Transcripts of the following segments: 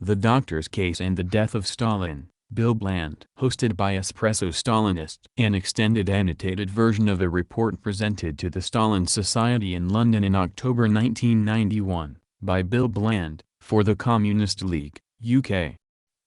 The Doctor's Case and the Death of Stalin, Bill Bland. Hosted by Espresso Stalinist. An extended annotated version of a report presented to the Stalin Society in London in October 1991, by Bill Bland, for the Communist League, UK.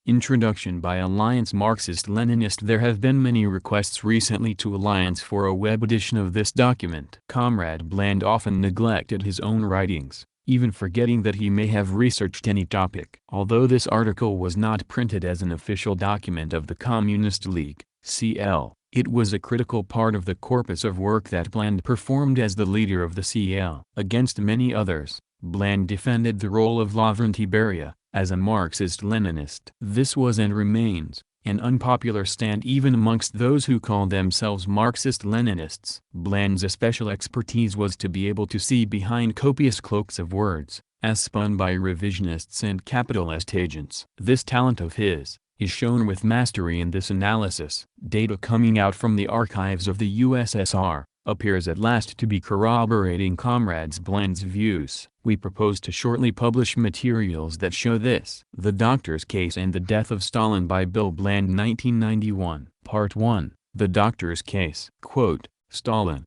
Introduction by Alliance Marxist-Leninist. There have been many requests recently to Alliance for a web edition of this document. Comrade Bland often neglected his own writings, even forgetting that he may have researched any topic. Although this article was not printed as an official document of the Communist League, CL, it was a critical part of the corpus of work that Bland performed as the leader of the CL. Against many others, Bland defended the role of Lavrenti Beria, as a Marxist-Leninist. This was and remains an unpopular stand even amongst those who call themselves Marxist-Leninists. Bland's especial expertise was to be able to see behind copious cloaks of words, as spun by revisionists and capitalist agents. This talent of his is shown with mastery in this analysis. Data coming out from the archives of the USSR appears at last to be corroborating Comrades Bland's views. We propose to shortly publish materials that show this. The Doctor's Case and the Death of Stalin by Bill Bland, 1991. Part 1. The Doctor's Case. Quote, Stalin.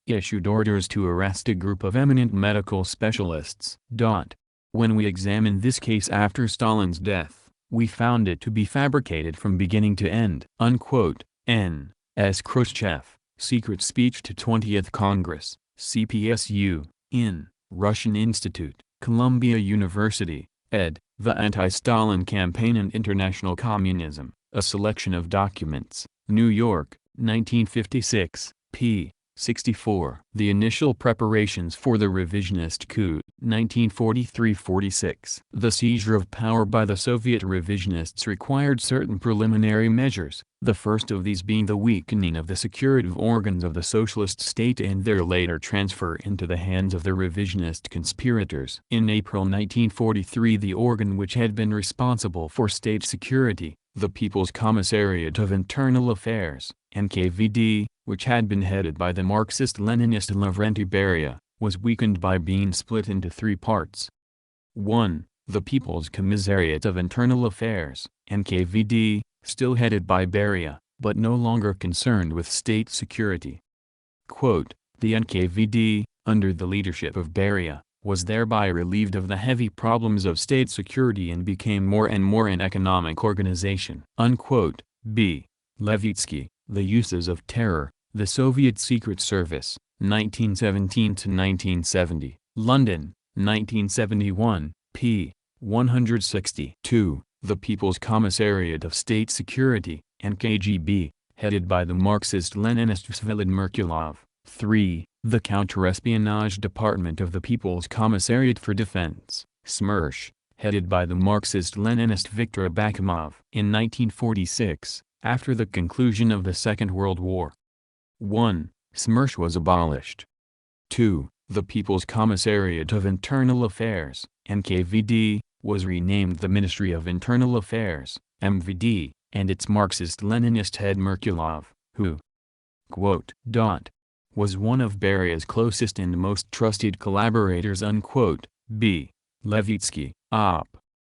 Issued orders to arrest a group of eminent medical specialists. When we examined this case after Stalin's death, we found it to be fabricated from beginning to end. Unquote. N. S. Khrushchev. Secret Speech to 20th Congress, CPSU, in Russian Institute, Columbia University, ed., The Anti-Stalin Campaign and International Communism, a selection of documents, New York, 1956, p. 64. The initial preparations for the revisionist coup, 1943-46. The seizure of power by the Soviet revisionists required certain preliminary measures, the first of these being the weakening of the secretive organs of the socialist state and their later transfer into the hands of the revisionist conspirators. In April 1943, the organ which had been responsible for state security, the People's Commissariat of Internal Affairs, NKVD, which had been headed by the Marxist-Leninist Lavrenti Beria, was weakened by being split into three parts. 1. The People's Commissariat of Internal Affairs, NKVD, still headed by Beria, but no longer concerned with state security. Quote, the NKVD, under the leadership of Beria, was thereby relieved of the heavy problems of state security and became more and more an economic organization. Unquote. B. Levitsky, The Uses of Terror, The Soviet Secret Service, 1917-1970, London, 1971, p. 160. 2. The People's Commissariat of State Security, NKGB, headed by the Marxist-Leninist Vselid Merkulov. 3. The Counterespionage Department of the People's Commissariat for Defense, SMERSH, headed by the Marxist-Leninist Viktor Abakumov. In 1946, after the conclusion of the Second World War, 1. SMERSH was abolished. 2. The People's Commissariat of Internal Affairs, NKVD, was renamed the Ministry of Internal Affairs, MVD, and its Marxist-Leninist head Merkulov, who, quote, was one of Beria's closest and most trusted collaborators. Unquote. B. Levitsky, Op.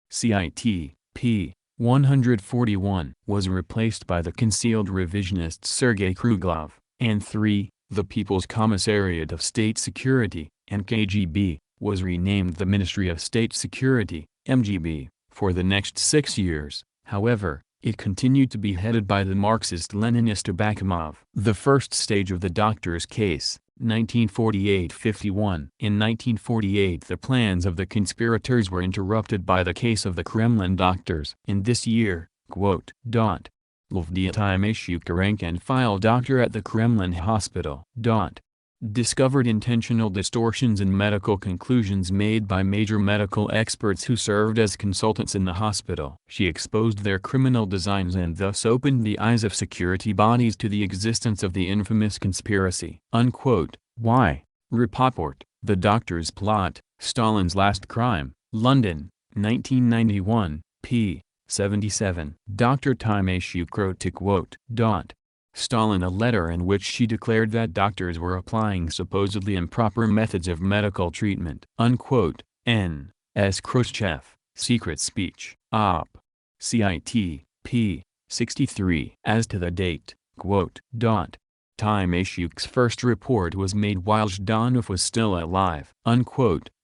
Cit. p. 141, was replaced by the concealed revisionist Sergei Kruglov. And 3. The People's Commissariat of State Security, NKGB, was renamed the Ministry of State Security, MGB. For the next 6 years, however, it continued to be headed by the Marxist-Leninist Abakumov. The first stage of the Doctor's Case, 1948-51. In 1948, the plans of the conspirators were interrupted by the case of the Kremlin doctors. In this year, quote, Lvdia Timoshenko and file doctor at the Kremlin hospital. Discovered intentional distortions in medical conclusions made by major medical experts who served as consultants in the hospital. She exposed their criminal designs and thus opened the eyes of security bodies to the existence of the infamous conspiracy. Unquote. Y. Rapoport, The Doctor's Plot, Stalin's Last Crime, London, 1991, p. 77. Dr. Timoshenko to quote, Stalin a letter in which she declared that doctors were applying supposedly improper methods of medical treatment. Unquote. N. S. Khrushchev, Secret Speech, Op. Cit. p. 63. As to the date, Timashuk's first report was made while Zhdanov was still alive.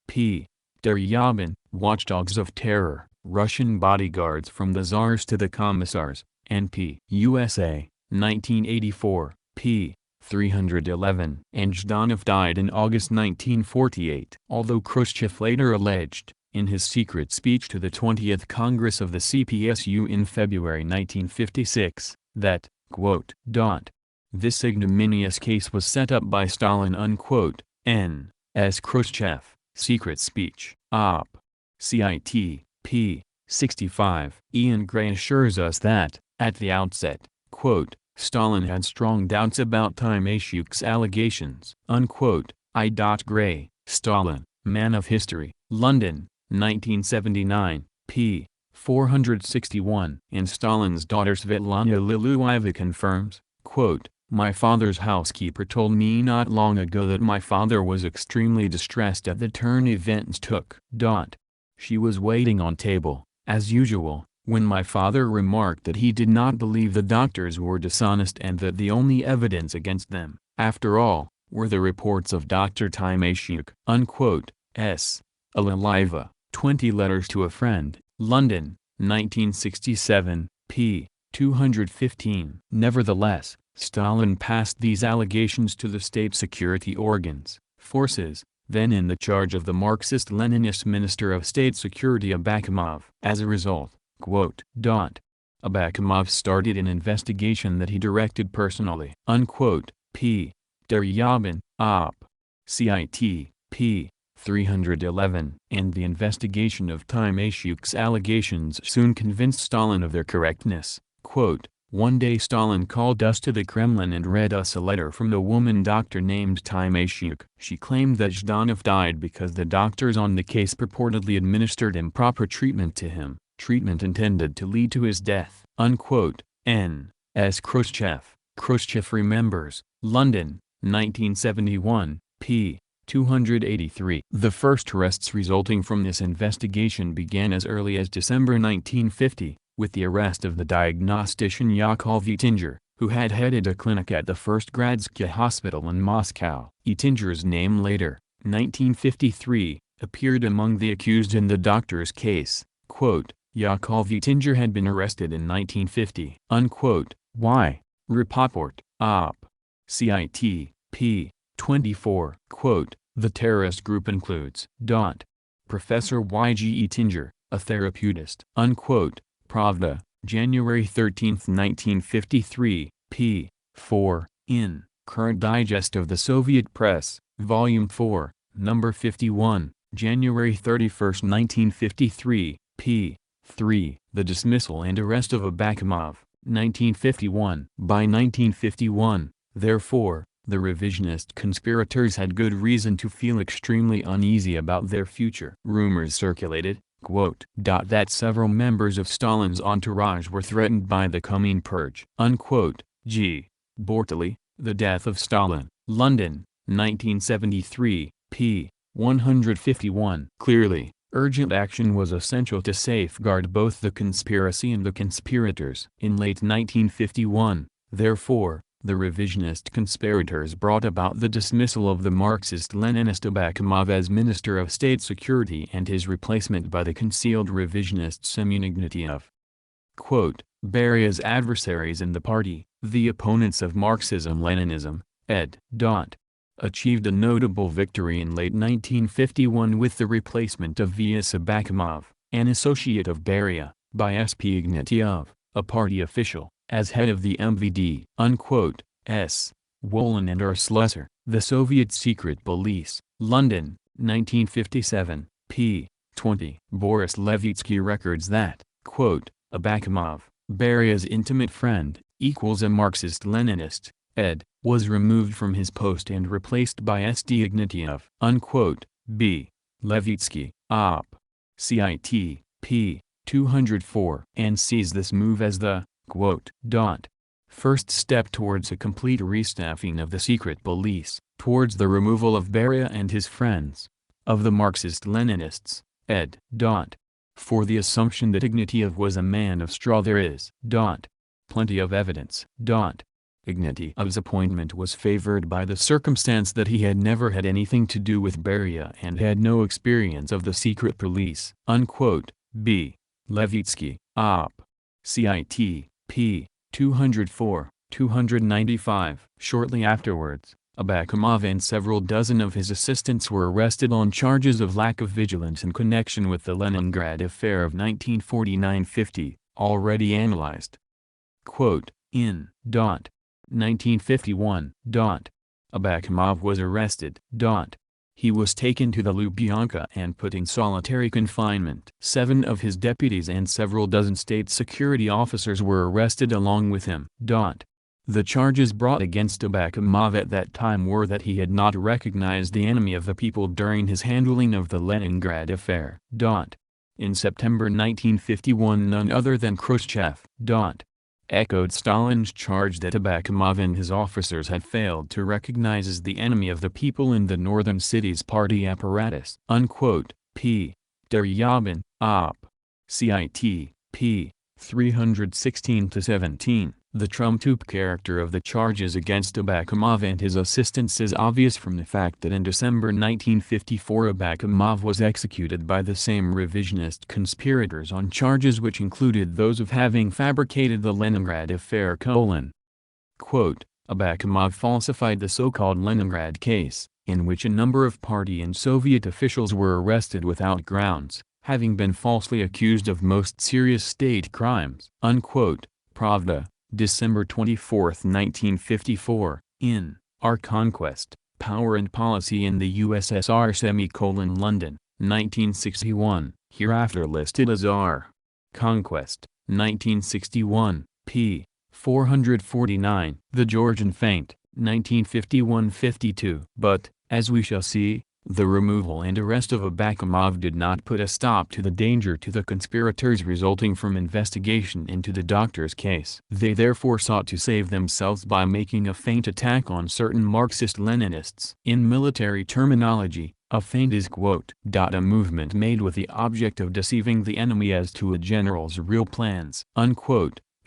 P. Deryabin, Watchdogs of Terror, Russian Bodyguards from the Tsars to the Commissars, N.P. USA, 1984, p. 311. And Zhdanov died in August 1948. Although Khrushchev later alleged, in his secret speech to the 20th Congress of the CPSU in February 1956, that, this ignominious case was set up by Stalin, N. S. Khrushchev, Secret Speech, Op. Cit. p. 65. Ian Gray assures us that, at the outset, Stalin had strong doubts about Timashuk's allegations. I. Gray, Stalin, Man of History, London, 1979, p. 461. And Stalin's daughter Svetlana Lilueva confirms, my father's housekeeper told me not long ago that my father was extremely distressed at the turn events took. She was waiting on table, as usual, when my father remarked that he did not believe the doctors were dishonest and that the only evidence against them, after all, were the reports of Dr. Timashuk. S. Lilueva, 20 Letters to a Friend, London, 1967, p. 215. Nevertheless, Stalin passed these allegations to the state security organs, forces, then in the charge of the Marxist-Leninist Minister of State Security Abakumov. As a result, Abakumov started an investigation that he directed personally. P. Deryabin, Op. Cit. p. 311. And the investigation of Timashuk's allegations soon convinced Stalin of their correctness. One day Stalin called us to the Kremlin and read us a letter from a woman doctor named Timashuk. She claimed that Zhdanov died because the doctors on the case purportedly administered improper treatment to him, treatment intended to lead to his death. N. S. Khrushchev, Khrushchev Remembers, London, 1971, p. 283. The first arrests resulting from this investigation began as early as December 1950, with the arrest of the diagnostician Yakov Etinger, who had headed a clinic at the First Gradsky Hospital in Moscow. Etinger's name later, 1953, appeared among the accused in the doctor's case. Yakov Etinger had been arrested in 1950. Y. Rapoport, Op. Cit. p. 24. The terrorist group includes. Professor Y. G. Etinger, a therapeutist. Pravda, January 13, 1953, p. 4, in Current Digest of the Soviet Press, Volume 4, Number 51, January 31, 1953, p. 3. The dismissal and arrest of Abakumov, 1951. By 1951, therefore, the revisionist conspirators had good reason to feel extremely uneasy about their future. Rumors circulated, that several members of Stalin's entourage were threatened by the coming purge. G. Bortoli, The Death of Stalin, London, 1973, p. 151. Clearly, urgent action was essential to safeguard both the conspiracy and the conspirators. In late 1951, therefore, the revisionist conspirators brought about the dismissal of the Marxist-Leninist Abakumov as Minister of State Security and his replacement by the concealed revisionist Semyon Ignatieff. Beria's adversaries in the party, the opponents of Marxism-Leninism, ed. Achieved a notable victory in late 1951 with the replacement of V.S. Abakumov, an associate of Beria, by S.P. Ignatieff, a party official, as head of the MVD. S. Wolin and R. Slusser, The Soviet Secret Police, London, 1957, p. 20. Boris Levitsky records that, Abakumov, Beria's intimate friend, equals a Marxist-Leninist, ed., was removed from his post and replaced by S.D. Ignatieff. B. Levitsky, Op. Cit. p. 204. And sees this move as the first step towards a complete restaffing of the secret police, towards the removal of Beria and his friends, of the Marxist-Leninists, ed. For the assumption that Ignatiev was a man of straw there is plenty of evidence. Ignatiev's appointment was favored by the circumstance that he had never had anything to do with Beria and had no experience of the secret police. B. Levitsky, Op. Cit. p. 204, 295. Shortly afterwards, Abakumov and several dozen of his assistants were arrested on charges of lack of vigilance in connection with the Leningrad affair of 1949-50, already analyzed. In 1951. Abakumov was arrested. He was taken to the Lubyanka and put in solitary confinement. 7 of his deputies and several dozen state security officers were arrested along with him. The charges brought against Abakumov at that time were that he had not recognized the enemy of the people during his handling of the Leningrad affair. In September 1951 none other than Khrushchev echoed Stalin's charge that Abakumov and his officers had failed to recognize as the enemy of the people in the northern cities party apparatus. P. Deryabin, Op. Cit. p. 316-17. The trump-up character of the charges against Abakumov and his assistants is obvious from the fact that in December 1954 Abakumov was executed by the same revisionist conspirators on charges which included those of having fabricated the Leningrad affair. Abakumov falsified the so-called Leningrad case, in which a number of party and Soviet officials were arrested without grounds, having been falsely accused of most serious state crimes. Pravda, December 24, 1954, in Our Conquest, Power and Policy in the USSR London, 1961, hereafter listed as Our Conquest, 1961, p. 449. The Georgian Feint, 1951-52. But, as we shall see, the removal and arrest of Abakumov did not put a stop to the danger to the conspirators resulting from investigation into the doctor's case. They therefore sought to save themselves by making a feint attack on certain Marxist-Leninists. In military terminology, a feint is a movement made with the object of deceiving the enemy as to a general's real plans.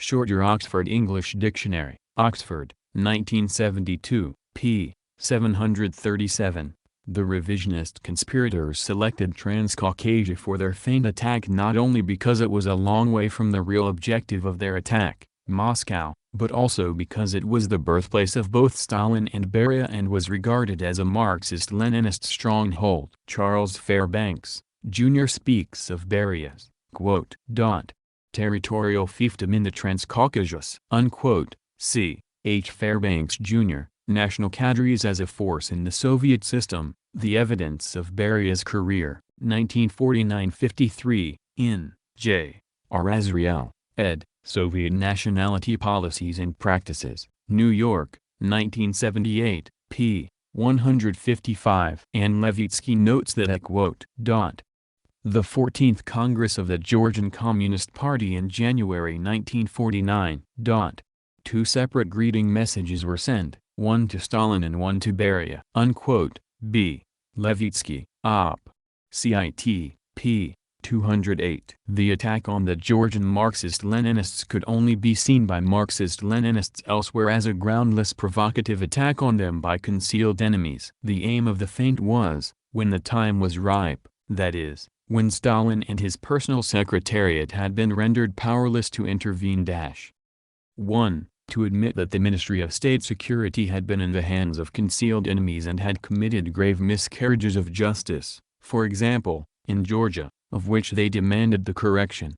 Shorter Oxford English Dictionary, Oxford, 1972, p. 737. The revisionist conspirators selected Transcaucasia for their feint attack not only because it was a long way from the real objective of their attack, Moscow, but also because it was the birthplace of both Stalin and Beria and was regarded as a Marxist-Leninist stronghold. Charles Fairbanks, Jr. speaks of Beria's, territorial fiefdom in the Transcaucasus, C. H. Fairbanks, Jr., National Cadres as a force in the Soviet system, The Evidence of Beria's Career, 1949-53, in J. R. Azriel, ed., Soviet Nationality Policies and Practices, New York, 1978, p. 155. And Levitsky notes that at the 14th Congress of the Georgian Communist Party in January 1949, 2 separate greeting messages were sent, one to Stalin and one to Beria. B. Levitsky, Op. Cit. p. 208. The attack on the Georgian Marxist-Leninists could only be seen by Marxist-Leninists elsewhere as a groundless provocative attack on them by concealed enemies. The aim of the feint was, when the time was ripe, that is, when Stalin and his personal secretariat had been rendered powerless to intervene. 1. To admit that the Ministry of State Security had been in the hands of concealed enemies and had committed grave miscarriages of justice, for example, in Georgia, of which they demanded the correction.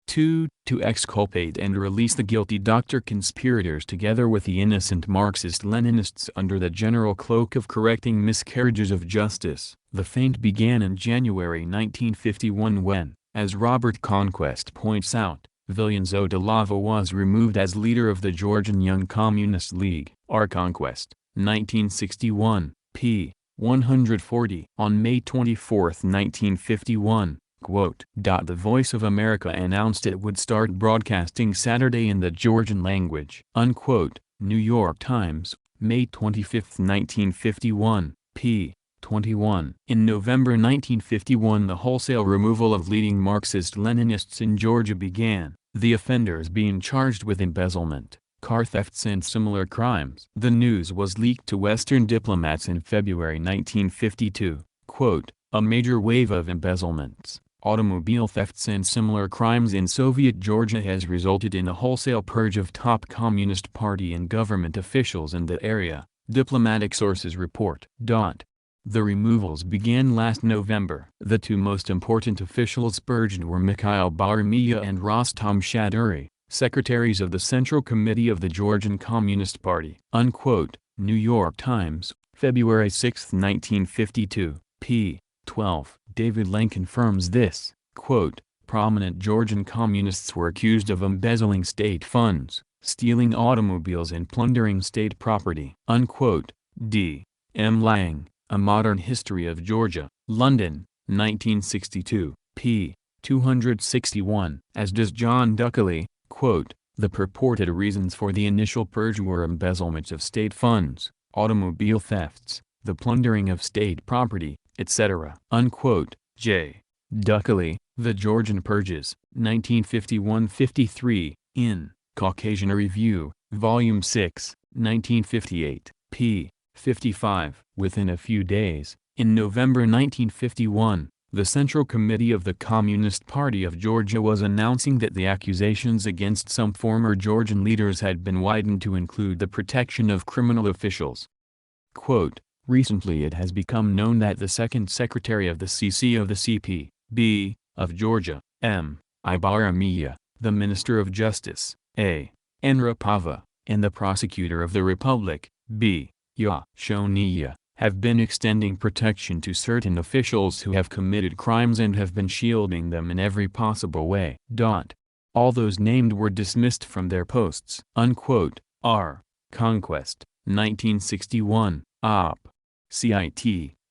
2. To exculpate and release the guilty doctor conspirators together with the innocent Marxist-Leninists under the general cloak of correcting miscarriages of justice. The feint began in January 1951 when, as Robert Conquest points out, Vilyan Zodilava was removed as leader of the Georgian Young Communist League. Our Conquest, 1961, p. 140. On May 24, 1951, The Voice of America announced it would start broadcasting Saturday in the Georgian language. New York Times, May 25, 1951, p. 21. In November 1951, the wholesale removal of leading Marxist-Leninists in Georgia began, the offenders being charged with embezzlement, car thefts and similar crimes. The news was leaked to Western diplomats in February 1952. Quote, "A major wave of embezzlements, automobile thefts and similar crimes in Soviet Georgia has resulted in a wholesale purge of top Communist Party and government officials in the area," diplomatic sources report. The removals began last November. The two most important officials purged were Mikhail Baramia and Rostam Shaduri, secretaries of the Central Committee of the Georgian Communist Party. Unquote. New York Times, February 6, 1952, p. 12. David Lang confirms this, quote, "Prominent Georgian communists were accused of embezzling state funds, stealing automobiles and plundering state property." Unquote. D. M. Lang, A Modern History of Georgia, London, 1962, p. 261. As does John Duckley, quote, "The purported reasons for the initial purge were embezzlement of state funds, automobile thefts, the plundering of state property, etc." Unquote. J. Duckley, The Georgian Purges, 1951-53, in Caucasian Review, Volume 6, 1958, p. 55. Within a few days, in November 1951, the Central Committee of the Communist Party of Georgia was announcing that the accusations against some former Georgian leaders had been widened to include the protection of criminal officials. Quote, "Recently it has become known that the second secretary of the CC of the CP.B. of Georgia, M. I. Baramia, the Minister of Justice, A. N. Rapava, and the Prosecutor of the Republic, B. Ya Shoniya, have been extending protection to certain officials who have committed crimes and have been shielding them in every possible way." All those named were dismissed from their posts. Unquote. R. Conquest, 1961, Op. Cit.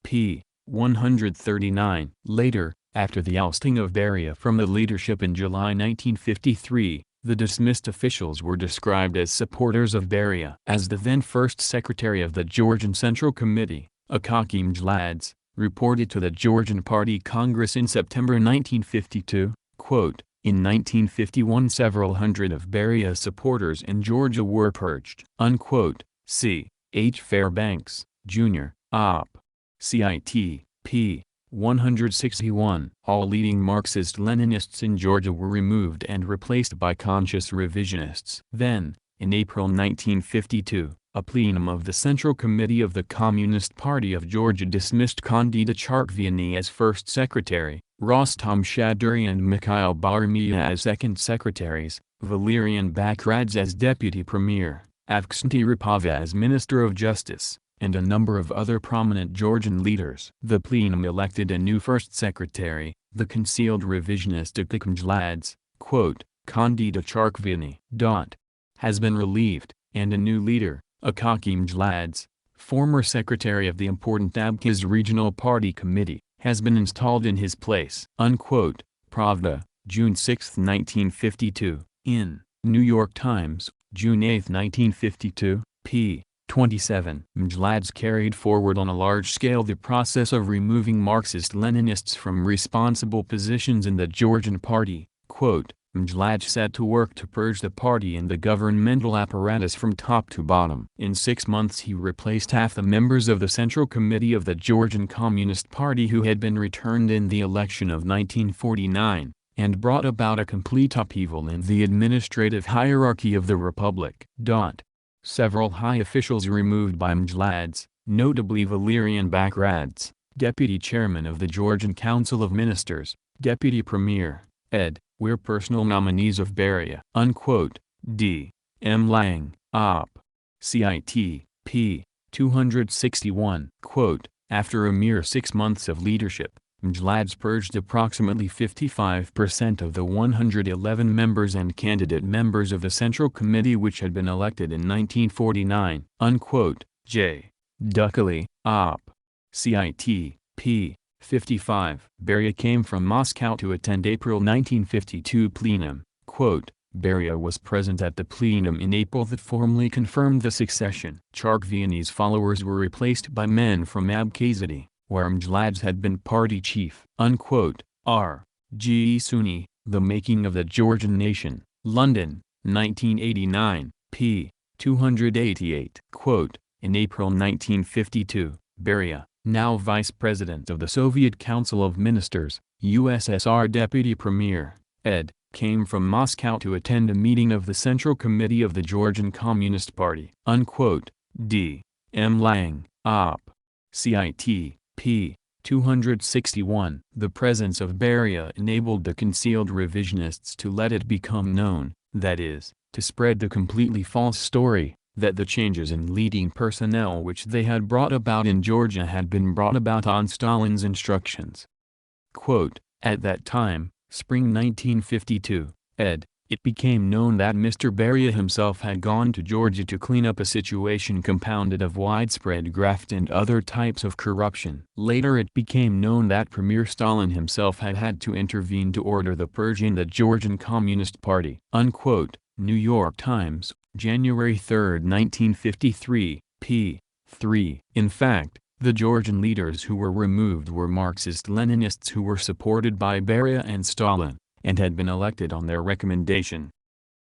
p. 139. Later, after the ousting of Beria from the leadership in July 1953, the dismissed officials were described as supporters of Beria. As the then first secretary of the Georgian Central Committee, Akaki Mjladze, reported to the Georgian Party Congress in September 1952, quote, "In 1951 several hundred of Beria's supporters in Georgia were purged." Unquote. C. H. Fairbanks, Jr., Op. Cit. p. 161. All leading Marxist-Leninists in Georgia were removed and replaced by conscious revisionists. Then, in April 1952, a plenum of the Central Committee of the Communist Party of Georgia dismissed Candida Charkviani as first secretary, Rostam Shaduri and Mikhail Baramia as second secretaries, Valerian Bakradze as deputy premier, Avksentij Rapava as Minister of Justice, and a number of other prominent Georgian leaders. The plenum elected a new first secretary, the concealed revisionist Akaki Mjladze, quote, "Candida Charkviani, has been relieved, and a new leader, Akaki Mjladze, former secretary of the important Abkhaz Regional Party Committee, has been installed in his place." Unquote. Pravda, June 6, 1952, in New York Times, June 8, 1952, p. 27. Mjladze carried forward on a large scale the process of removing Marxist-Leninists from responsible positions in the Georgian party. Quote, "Mjladze set to work to purge the party and the governmental apparatus from top to bottom. In 6 months he replaced half the members of the Central Committee of the Georgian Communist Party who had been returned in the election of 1949, and brought about a complete upheaval in the administrative hierarchy of the republic." Several high officials removed by Mjladze, notably Valerian Bakradze, deputy chairman of the Georgian Council of Ministers, deputy premier, ed., were personal nominees of Beria. Unquote. D. M. Lang, Op. Cit. p. 261. Quote, "After a mere 6 months of leadership, Mjladze purged approximately 55% of the 111 members and candidate members of the Central Committee which had been elected in 1949. Unquote. J. Duckley, Op. Cit. p. 55. Beria came from Moscow to attend April 1952 plenum. Quote, "Beria was present at the plenum in April that formally confirmed the succession. Charkviani's followers were replaced by men from Abkhazia. where Mjlad's had been party chief. Unquote. R. G. Sunni, The Making of the Georgian Nation, London, 1989, p. 288. Quote, in April 1952, Beria, now Vice President of the Soviet Council of Ministers, USSR Deputy Premier, ed., came from Moscow to attend a meeting of the Central Committee of the Georgian Communist Party. Unquote. D. M. Lang, Op. Cit. p. 261. The presence of Beria enabled the concealed revisionists to let it become known, that is, to spread the completely false story, that the changes in leading personnel which they had brought about in Georgia had been brought about on Stalin's instructions. Quote, at that time, spring 1952, ed., it became known that Mr. Beria himself had gone to Georgia to clean up a situation compounded of widespread graft and other types of corruption. Later it became known that Premier Stalin himself had had to intervene to order the purge in the Georgian Communist Party. Unquote. New York Times, January 3, 1953, p. 3. In fact, the Georgian leaders who were removed were Marxist-Leninists who were supported by Beria and Stalin, and had been elected on their recommendation.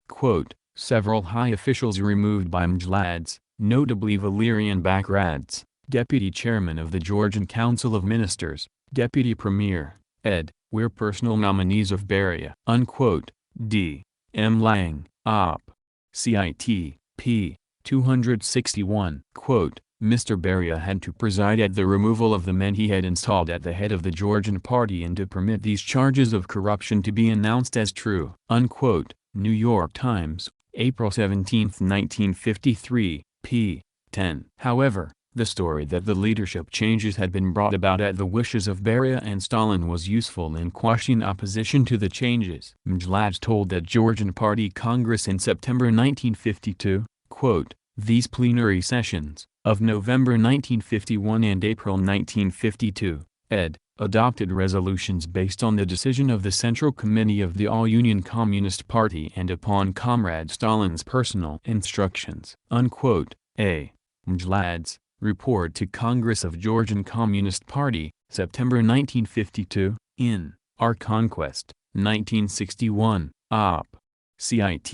Quote, several high officials removed by Mjlad's, notably Valerian Bakradze, deputy chairman of the Georgian Council of Ministers, deputy premier, ed., were personal nominees of Beria. Unquote. D. M. Lang, Op. Cit. p. 261. Quote, Mr. Beria had to preside at the removal of the men he had installed at the head of the Georgian party and to permit these charges of corruption to be announced as true. Unquote. New York Times, April 17, 1953, p. 10. However, the story that the leadership changes had been brought about at the wishes of Beria and Stalin was useful in quashing opposition to the changes. Mjlad's told the Georgian Party Congress in September 1952, quote, these plenary sessions, of November 1951 and April 1952, ed., adopted resolutions based on the decision of the Central Committee of the All-Union Communist Party and upon Comrade Stalin's personal instructions. Unquote. A. Mjlad's Report to Congress of Georgian Communist Party, September 1952, in Our Conquest, 1961, Op. Cit.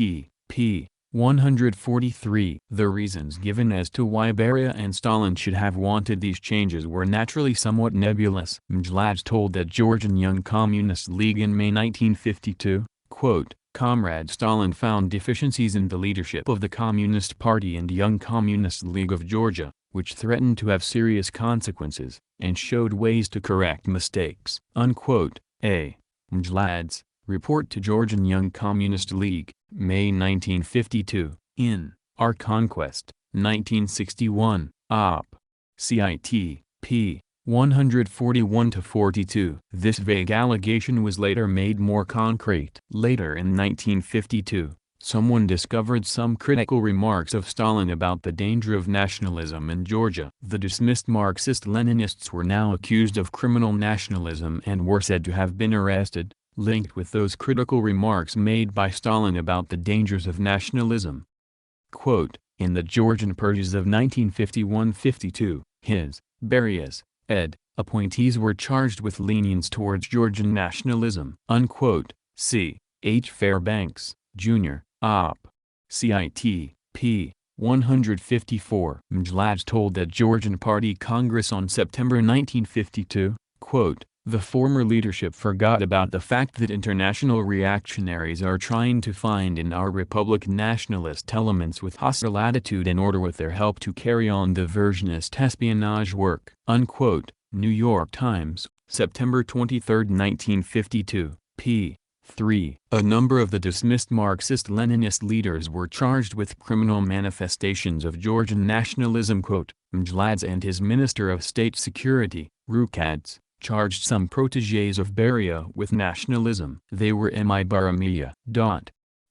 p. 143. The reasons given as to why Beria and Stalin should have wanted these changes were naturally somewhat nebulous. Mjlad's told the Georgian Young Communist League in May 1952, quote, Comrade Stalin found deficiencies in the leadership of the Communist Party and Young Communist League of Georgia, which threatened to have serious consequences, and showed ways to correct mistakes. Unquote. A. Mjlad's Report to Georgian Young Communist League, May 1952, in Our Conquest, 1961, Op. Cit. p. 141-42. This vague allegation was later made more concrete. Later in 1952, someone discovered some critical remarks of Stalin about the danger of nationalism in Georgia. The dismissed Marxist-Leninists were now accused of criminal nationalism and were said to have been arrested, linked with those critical remarks made by Stalin about the dangers of nationalism. Quote, in the Georgian purges of 1951-52, his, Beria's, ed., appointees were charged with lenience towards Georgian nationalism. Unquote. C. H. Fairbanks, Jr., Op. Cit. p. 154. Mjlad's told the Georgian Party Congress on September 1952, quote, the former leadership forgot about the fact that international reactionaries are trying to find in our republic nationalist elements with hostile attitude in order with their help to carry on the versionist espionage work. Unquote. New York Times, September 23, 1952, p. 3. A number of the dismissed Marxist-Leninist leaders were charged with criminal manifestations of Georgian nationalism. Quote, Mjlad's and his Minister of State Security, Rukadze, charged some protégés of Beria with nationalism. They were Mi Baramiya.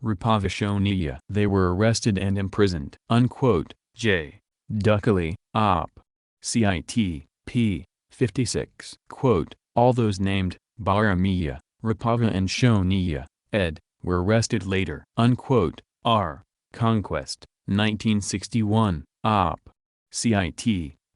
Rapovishoniya. They were arrested and imprisoned. Unquote. J. Duckley, Op. Cit. p. 56. Quote, all those named, Baramiya, Rapova and Shoniya, ed., were arrested later. Unquote. R. Conquest, 1961, Op. Cit.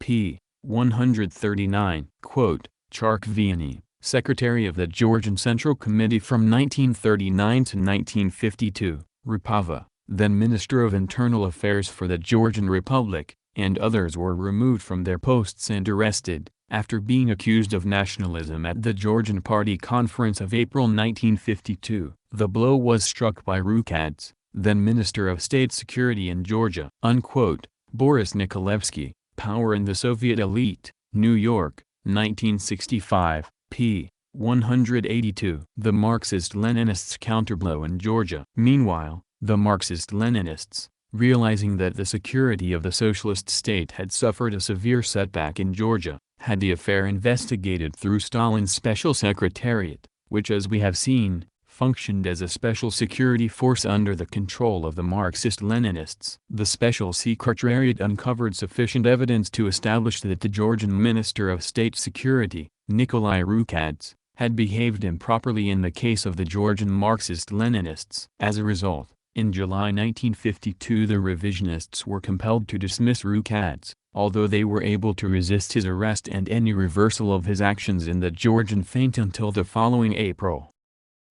p. 139. Quote, Charkviani, Secretary of the Georgian Central Committee from 1939 to 1952, Rupava, then Minister of Internal Affairs for the Georgian Republic, and others were removed from their posts and arrested, after being accused of nationalism at the Georgian Party Conference of April 1952. The blow was struck by Rukadze, then Minister of State Security in Georgia. Unquote. Boris Nikolevsky, Power in the Soviet Elite, New York, 1965, p. 182. The Marxist-Leninists' counterblow in Georgia. Meanwhile, the Marxist-Leninists, realizing that the security of the socialist state had suffered a severe setback in Georgia, had the affair investigated through Stalin's Special Secretariat, which, as we have seen, functioned as a special security force under the control of the Marxist-Leninists. The Special Secretariat uncovered sufficient evidence to establish that the Georgian Minister of State Security, Nikolai Rukadze, had behaved improperly in the case of the Georgian Marxist-Leninists. As a result, in July 1952 the revisionists were compelled to dismiss Rukadze, although they were able to resist his arrest and any reversal of his actions in the Georgian Feint until the following April.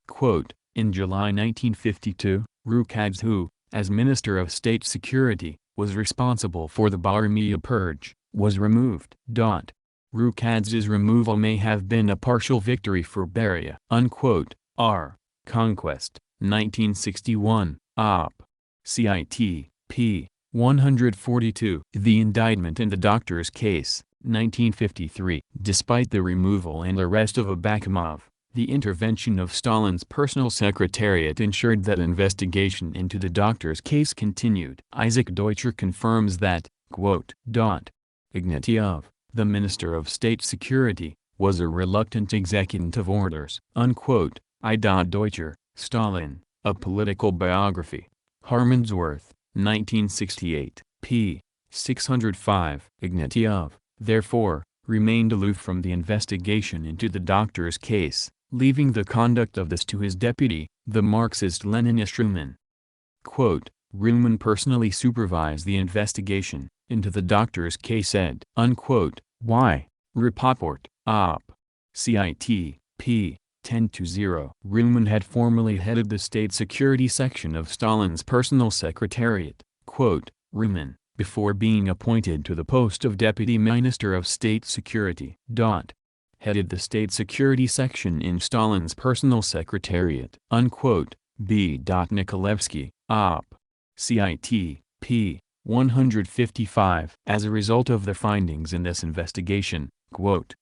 Quote, in July 1952, Rukadze, who, as Minister of State Security, was responsible for the Baramia purge, was removed. Rukadze's removal may have been a partial victory for Beria. Unquote. R. Conquest, 1961, Op. Cit. p. 142. The indictment in the doctor's case, 1953. Despite the removal and arrest of Abakumov, the intervention of Stalin's personal secretariat ensured that investigation into the doctor's case continued. Isaac Deutscher confirms that, quote, Ignatiev, the Minister of State Security, was a reluctant executant of orders. Unquote. I. Deutscher, Stalin, A Political Biography. Harmondsworth, 1968, p. 605. Ignatiev, therefore, remained aloof from the investigation into the doctor's case, leaving the conduct of this to his deputy, the Marxist-Leninist Ruman. Quote, Ruman personally supervised the investigation into the doctor's case said. Unquote. Y. Rapoport, Op. Cit. p. 10-0. Ruman had formerly headed the State Security section of Stalin's personal secretariat. Quote, Ruman, before being appointed to the post of Deputy Minister of State Security. Headed the State Security section in Stalin's personal secretariat. Unquote. B. Nikolevsky, Op. Cit. p. 155. As a result of the findings in this investigation, quote,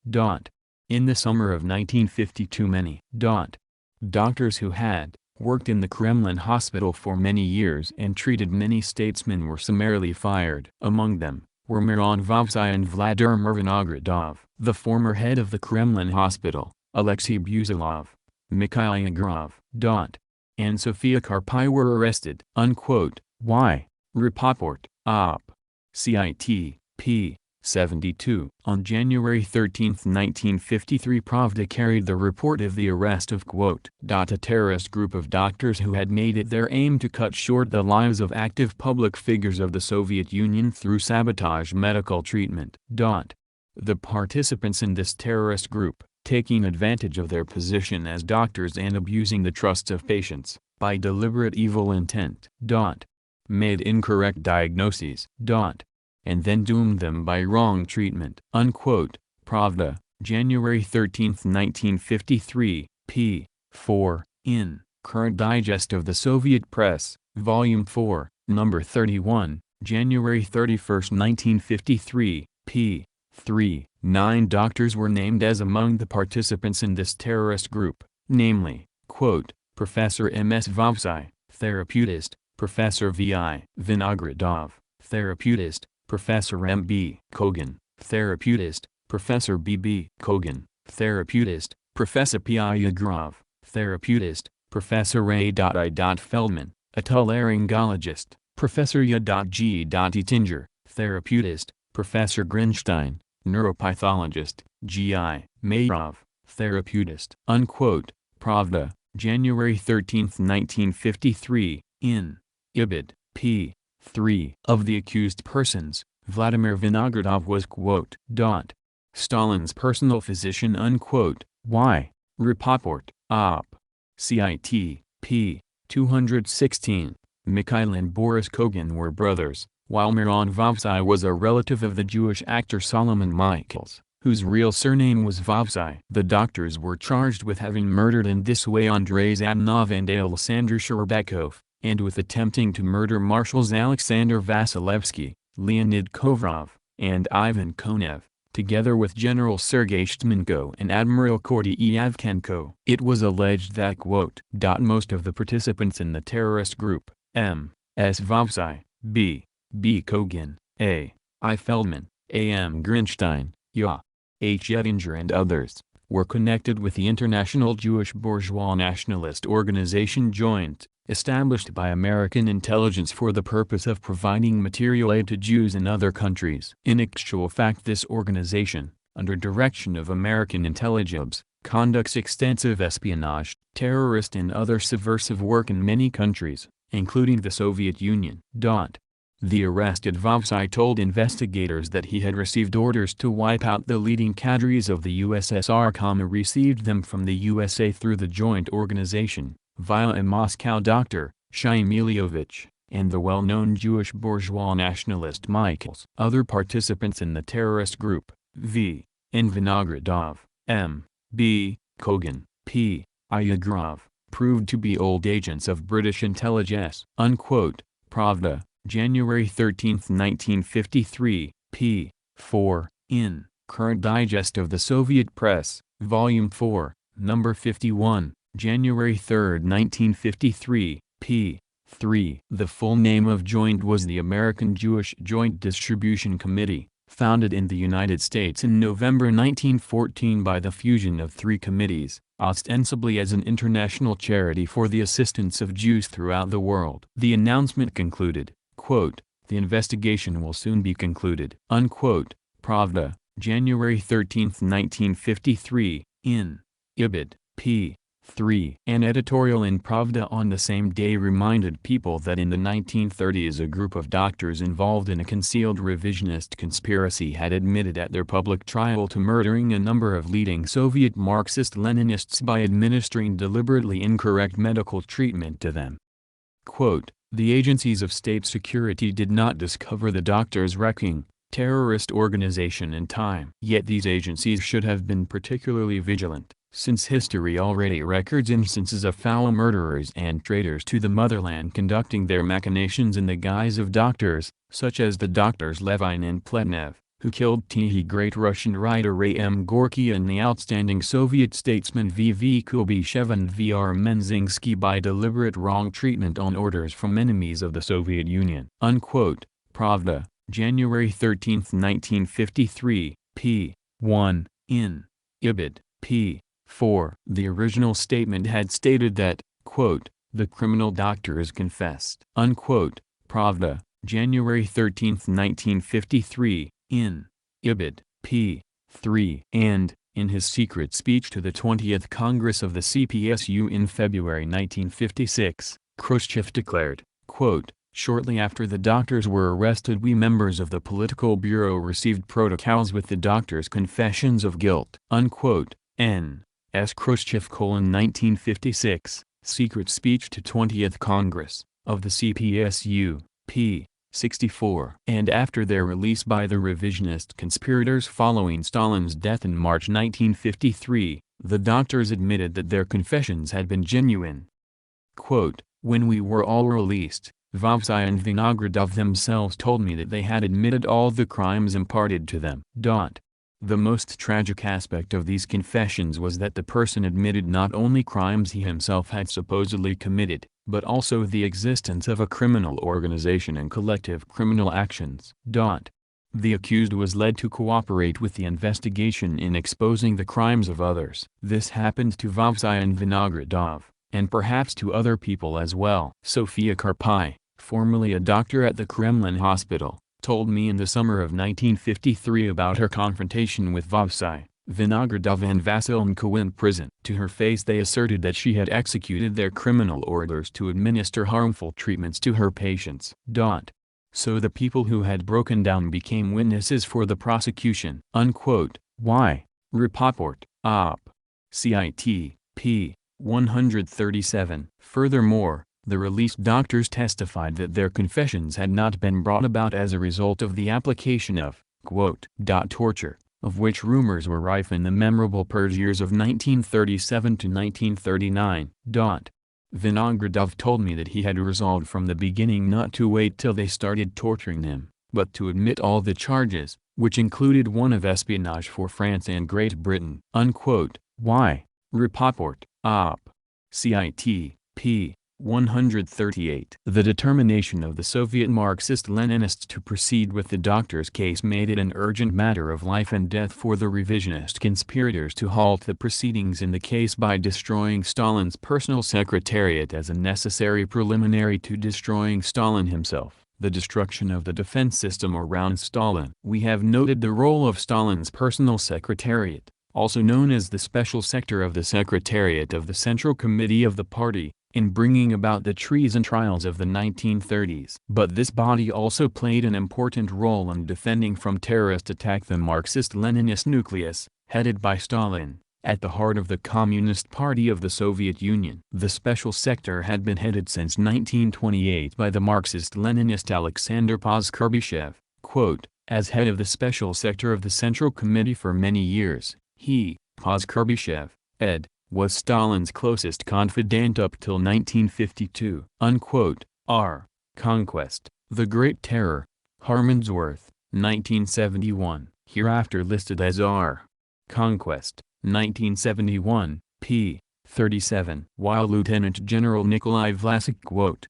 in the summer of 1952 many doctors who had worked in the Kremlin hospital for many years and treated many statesmen were summarily fired. Among them were Miron Vovsai and Vladimir Vinogradov, the former head of the Kremlin hospital, Alexei Buzilov, Mikhail Yegorov, and Sofia Karpai were arrested. Unquote. Y. Rapoport, Op. Cit. p. 72. On January 13, 1953 Pravda carried the report of the arrest of quote, a terrorist group of doctors who had made it their aim to cut short the lives of active public figures of the Soviet Union through sabotage medical treatment. The participants in this terrorist group, taking advantage of their position as doctors and abusing the trust of patients, by deliberate evil intent, made incorrect diagnoses, and then doomed them by wrong treatment. Unquote. Pravda, January 13, 1953, p. 4, in Current Digest of the Soviet Press, Volume 4, Number 31, January 31, 1953, p. 3. 9 doctors were named as among the participants in this terrorist group, namely, quote, Professor M.S. Vovsai, therapeutist, Professor V.I. Vinogradov, therapeutist, Professor M.B. Kogan, therapeutist, Professor B.B. Kogan, therapeutist, Professor P.I. Yegorov, therapeutist, Professor A. I. Feldman, otolaryngologist, Professor Y. G. Ettinger, therapeutist, Professor Grinstein, neuropathologist, G.I. Mayrov, therapeutist. Unquote. Pravda, January 13, 1953, in Ibid, p. 3. Of the accused persons, Vladimir Vinogradov was quote, Stalin's personal physician unquote. Y. Rapoport, Op. Cit. p. 216. Mikhail and Boris Kogan were brothers, while Miron Vovsai was a relative of the Jewish actor Solomon Michaels, whose real surname was Vovsai. The doctors were charged with having murdered in this way Andrei Zadanov and Alexander Sherebekov, and with attempting to murder Marshals Alexander Vasilevsky, Leonid Kovrov, and Ivan Konev, together with General Sergei Shtmenko and Admiral Kordy Yavchenko. It was alleged that quote, most of the participants in the terrorist group, M. S. Vovsai, B. B. Kogan, A. I. Feldman, A. M. Grinstein, Ya. H. Yettinger and others, were connected with the International Jewish Bourgeois Nationalist Organization Joint, established by American intelligence for the purpose of providing material aid to Jews in other countries. In actual fact, this organization, under direction of American intelligence, conducts extensive espionage, terrorist and other subversive work in many countries, including the Soviet Union. The arrested Vovsai told investigators that he had received orders to wipe out the leading cadres of the USSR, received them from the USA through the joint organization, via a Moscow doctor, Chaim Ilyovich, and the well-known Jewish bourgeois nationalist Michaels. Other participants in the terrorist group, V. N. Vinogradov, M. B. Kogan, P. Ayagrov, proved to be old agents of British intelligence. Unquote. Pravda, January 13, 1953, p. 4, in Current Digest of the Soviet Press, Volume 4, Number 51, January 3, 1953, p. 3. The full name of Joint was the American Jewish Joint Distribution Committee, founded in the United States in November 1914 by the fusion of three committees, ostensibly as an international charity for the assistance of Jews throughout the world. The announcement concluded, quote, "The investigation will soon be concluded." Unquote. Pravda, January 13, 1953, in Ibid, p. 3. An editorial in Pravda on the same day reminded people that in the 1930s a group of doctors involved in a concealed revisionist conspiracy had admitted at their public trial to murdering a number of leading Soviet Marxist-Leninists by administering deliberately incorrect medical treatment to them. Quote, "The agencies of state security did not discover the doctors' wrecking terrorist organization in time. Yet these agencies should have been particularly vigilant, since history already records instances of foul murderers and traitors to the motherland conducting their machinations in the guise of doctors, such as the doctors Levine and Pletnev, who killed the great Russian writer A.M. Gorky and the outstanding Soviet statesman V.V. Kulbyshev and V.R. Menzingsky by deliberate wrong treatment on orders from enemies of the Soviet Union." Unquote. Pravda, January 13, 1953, p. 1, in Ibid, p. 4. The original statement had stated that, quote, "the criminal doctors confessed." Unquote. Pravda, January 13, 1953, in Ibid, p. 3. And, in his secret speech to the 20th Congress of the CPSU in February 1956, Khrushchev declared, quote, "Shortly after the doctors were arrested, we members of the Political Bureau received protocols with the doctors' confessions of guilt." Unquote. N. S. Khrushchev, 1956, Secret Speech to 20th Congress, of the CPSU, p. 64. And after their release by the revisionist conspirators following Stalin's death in March 1953, the doctors admitted that their confessions had been genuine. Quote, "When we were all released, Vovsai and Vinogradov themselves told me that they had admitted all the crimes imparted to them." The most tragic aspect of these confessions was that the person admitted not only crimes he himself had supposedly committed, but also the existence of a criminal organization and collective criminal actions. The accused was led to cooperate with the investigation in exposing the crimes of others. This happened to Vovsai and Vinogradov, and perhaps to other people as well. Sofia Karpai, formerly a doctor at the Kremlin hospital, told me in the summer of 1953 about her confrontation with Vovsai, Vinogradov and Vasilchenko in prison. To her face they asserted that she had executed their criminal orders to administer harmful treatments to her patients. So the people who had broken down became witnesses for the prosecution. Unquote. Y. Rapoport, Op. Cit. p. 137. Furthermore, the released doctors testified that their confessions had not been brought about as a result of the application of, quote, torture, of which rumors were rife in the memorable purge years of 1937 to 1939. Vinogradov told me that he had resolved from the beginning not to wait till they started torturing him, but to admit all the charges, which included one of espionage for France and Great Britain. Unquote. Y. Rapoport, Op. Cit. p. 138. The determination of the Soviet Marxist-Leninists to proceed with the doctor's case made it an urgent matter of life and death for the revisionist conspirators to halt the proceedings in the case by destroying Stalin's personal secretariat as a necessary preliminary to destroying Stalin himself. The destruction of the defense system around Stalin. We have noted the role of Stalin's personal secretariat, also known as the Special Sector of the Secretariat of the Central Committee of the Party, in bringing about the treason trials of the 1930s. But this body also played an important role in defending from terrorist attack the Marxist-Leninist nucleus, headed by Stalin, at the heart of the Communist Party of the Soviet Union. The Special Sector had been headed since 1928 by the Marxist-Leninist Alexander Poskarbyshev. Quote, as head of the Special Sector of the Central Committee for many years, he, Poskarbyshev, ed., was Stalin's closest confidant up till 1952. Unquote. R. Conquest, The Great Terror, Harmondsworth, 1971, hereafter listed as R. Conquest, 1971, p. 37. While Lieutenant General Nikolai Vlasic quote,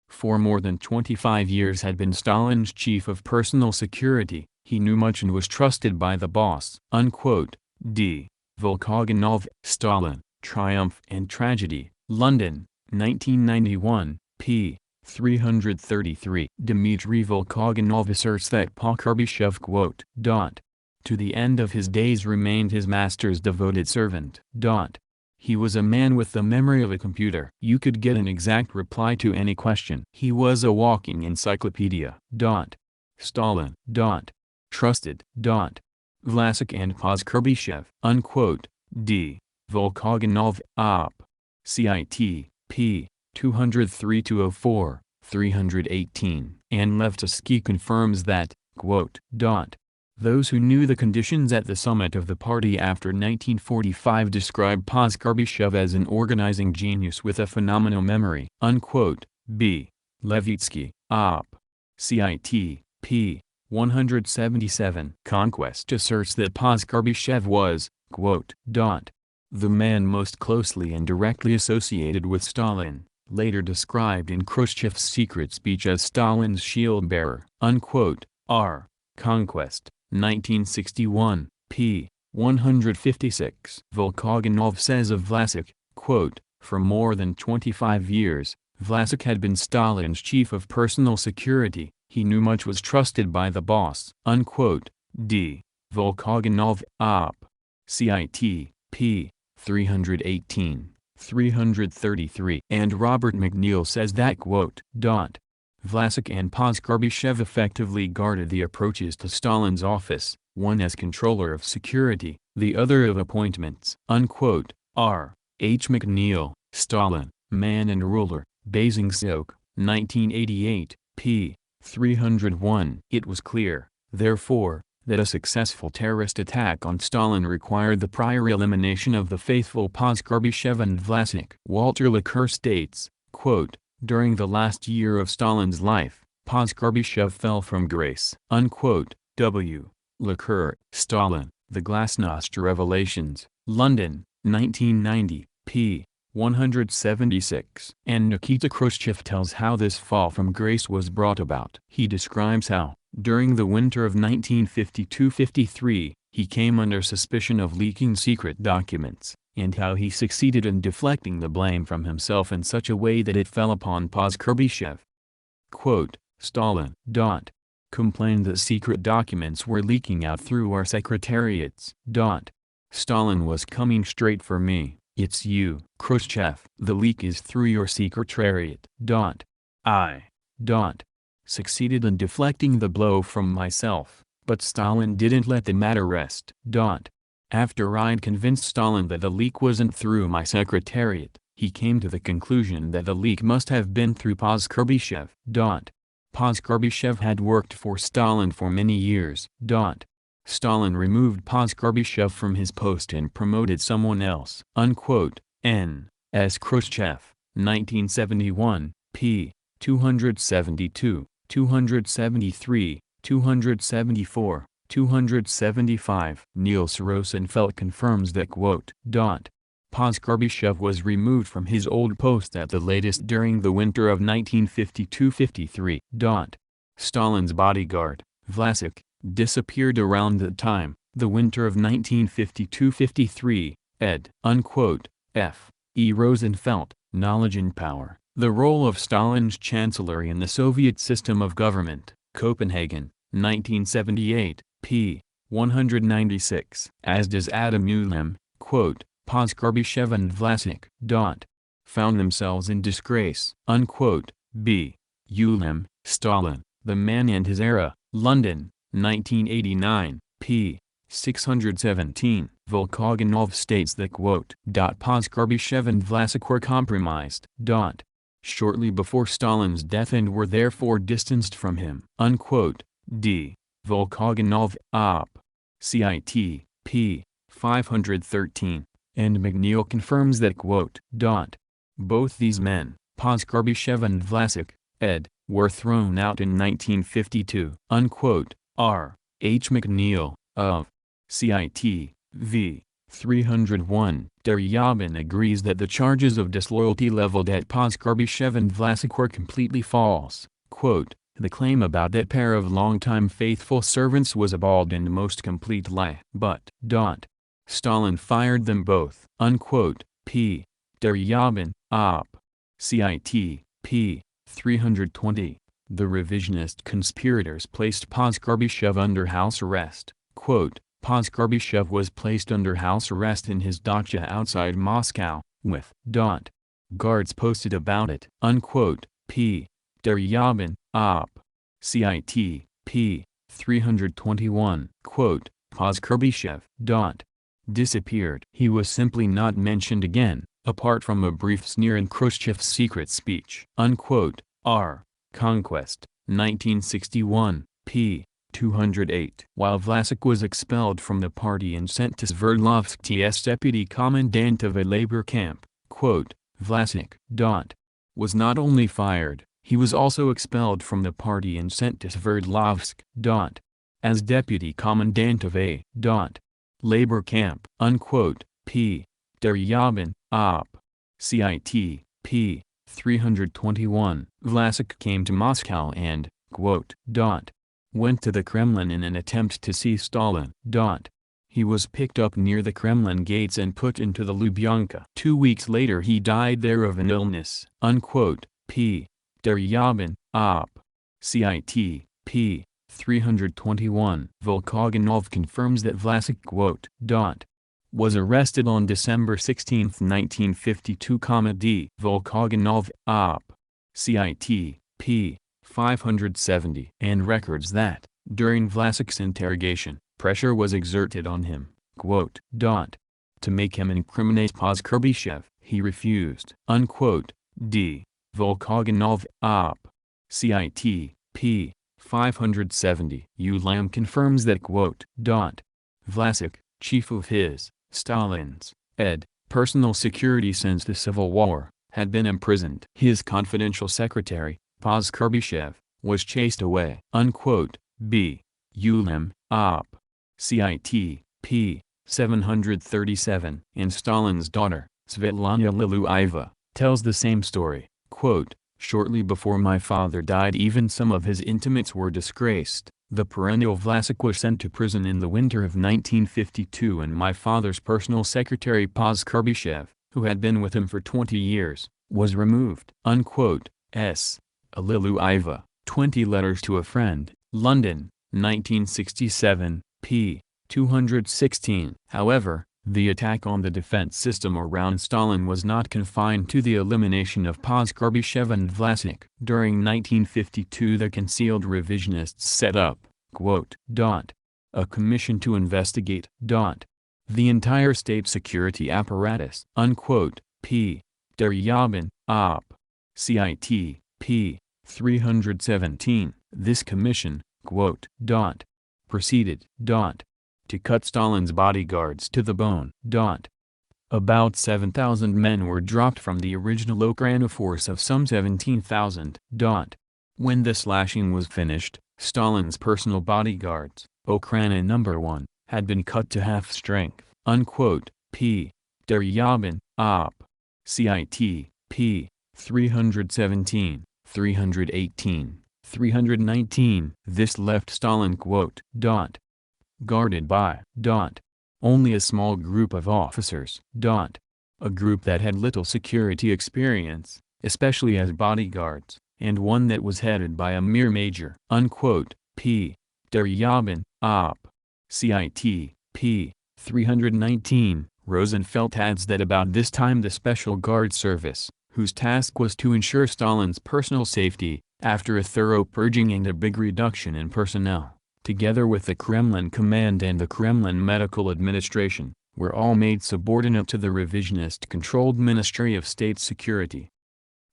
for more than 25 years had been Stalin's chief of personal security, he knew much and was trusted by the boss. Unquote. D. Volkogonov, Stalin, Triumph and Tragedy, London, 1991, p. 333. Dmitry Volkogonov asserts that Poskarbyshev quote, to the end of his days remained his master's devoted servant. He was a man with the memory of a computer. You could get an exact reply to any question. He was a walking encyclopedia. Stalin. Trusted. Vlasic and Poskarbyshev. Unquote. D. Volkogonov, Op. Cit. p. 203-204, 318. And Levtsky confirms that, quote, those who knew the conditions at the summit of the party after 1945 described Poskarbyshev as an organizing genius with a phenomenal memory. Unquote. B. Levitsky, Op. Cit. p. 177. Conquest asserts that Poskarbyshev was, quote, the man most closely and directly associated with Stalin, later described in Khrushchev's secret speech as Stalin's shield-bearer. Unquote. R. Conquest, 1961, p. 156. Volkogonov says of Vlasic, quote, for more than 25 years, Vlasic had been Stalin's chief of personal security. He knew much, was trusted by the boss. Unquote. D. Volkogonov, Op. Cit. p. 318, 333. And Robert McNeil says that quote, Vlasic and Poskarbyshev effectively guarded the approaches to Stalin's office, one as controller of security, the other of appointments. Unquote. R. H. McNeil, Stalin, Man and Ruler, Basingstoke, 1988, p. 301. It was clear, therefore, that a successful terrorist attack on Stalin required the prior elimination of the faithful Poskarbyshev and Vlasic. Walter Laqueur states, quote, during the last year of Stalin's life, Poskarbyshev fell from grace. Unquote. W. Laqueur, Stalin, The Glasnost Revelations, London, 1990, p. 176. And Nikita Khrushchev tells how this fall from grace was brought about. He describes how, during the winter of 1952-53, he came under suspicion of leaking secret documents, and how he succeeded in deflecting the blame from himself in such a way that it fell upon Poskarbyshev. Quote, Stalin, complained that secret documents were leaking out through our secretariats. Stalin was coming straight for me. It's you, Khrushchev. The leak is through your secretariat. succeeded in deflecting the blow from myself, but Stalin didn't let the matter rest. After I'd convinced Stalin that the leak wasn't through my secretariat, he came to the conclusion that the leak must have been through Poskarbyshev. Poskarbyshev had worked for Stalin for many years. Stalin removed Poskarbyshev from his post and promoted someone else. N. S. Khrushchev, 1971, p. 272, 273, 274, 275. Niels Rosenfeld confirms that Poskarbyshev was removed from his old post at the latest during the winter of 1952-53. Stalin's bodyguard, Vlasic, disappeared around that time, the winter of 1952-53, ed. F. E. Rosenfeld, Knowledge and Power, The Role of Stalin's Chancellery in the Soviet System of Government, Copenhagen, 1978, p. 196. As does Adam Ulam, Poskarbyshev and Vlasic, found themselves in disgrace, B. Ulam, Stalin, The Man and His Era, London, 1989, p. 617. Volkogonov states that Poskarbyshev and Vlasic were compromised, shortly before Stalin's death and were therefore distanced from him, D. Volkogonov, Op. Cit. p. 513. And McNeill confirms that both these men, Poskarbyshev and Vlasic, ed., were thrown out in 1952. R. H. McNeill, of Cit. v. 301. Deryabin agrees that the charges of disloyalty leveled at Poskarbyshev and Vlasic were completely false. The claim about that pair of longtime faithful servants was a bald and most complete lie. But Stalin fired them both. P. Deryabin, Op. Cit. p. 320. The revisionist conspirators placed Poskarbyshev under house arrest. Poskarbyshev was placed under house arrest in his dacha outside Moscow, with guards posted about it. P. Deryabin, Op. Cit. p. 321. Poskarbyshev disappeared. He was simply not mentioned again, apart from a brief sneer in Khrushchev's secret speech. R. Conquest, 1961, p. 208. While Vlasic was expelled from the party and sent to Sverdlovsk as deputy commandant of a labor camp, Vlasic was not only fired, he was also expelled from the party and sent to Sverdlovsk as deputy commandant of a labor camp. P. Deryabin, Op. Cit. p. 321. Vlasic came to Moscow and went to the Kremlin in an attempt to see Stalin. He was picked up near the Kremlin gates and put into the Lubyanka. 2 weeks later he died there of an illness. P. Deryabin, Op. Cit. p. 321. Volkogonov confirms that Vlasic was arrested on December 16, 1952, D. Volkogonov, Op. Cit. p. 570. And records that, during Vlasic's interrogation, pressure was exerted on him, to make him incriminate Poskarbyshev. He refused. D. Volkogonov, Op. Cit. p. 570. Ulam confirms that Vlasic, chief of his, Stalin's, ed., personal security since the Civil War, had been imprisoned. His confidential secretary, Poskarbyshev, was chased away. B. Ulam, Op. Cit. p. 737. And Stalin's daughter, Svetlana Lilueva, tells the same story. Shortly before my father died, even some of his intimates were disgraced. The perennial Vlasic was sent to prison in the winter of 1952, and my father's personal secretary Poskarbyshev, who had been with him for 20 years, was removed. S. Lilueva, 20 Letters to a Friend, London, 1967, p. 216. However, The attack on the defense system around Stalin was not confined to the elimination of Poskarbyshev and Vlasic. During 1952 the concealed revisionists set up, quote, a commission to investigate, the entire state security apparatus, unquote, p. Deryabin, Op. Cit. p. 317. This commission, quote, proceeded, to cut Stalin's bodyguards to the bone, About 7,000 men were dropped from the original Ukraina force of some 17,000, When the slashing was finished, Stalin's personal bodyguards, Ukraina No. 1, had been cut to half strength, unquote, p. Deryabin, Op. Cit. p. 317, 318, 319. This left Stalin, quote, guarded by, only a small group of officers, a group that had little security experience, especially as bodyguards, and one that was headed by a mere major, unquote, p. Deryabin, Op. Cit. p. 319. Rosenfeld adds that about this time the Special Guard Service, whose task was to ensure Stalin's personal safety, after a thorough purging and a big reduction in personnel, together with the Kremlin Command and the Kremlin Medical Administration, were all made subordinate to the revisionist-controlled Ministry of State Security.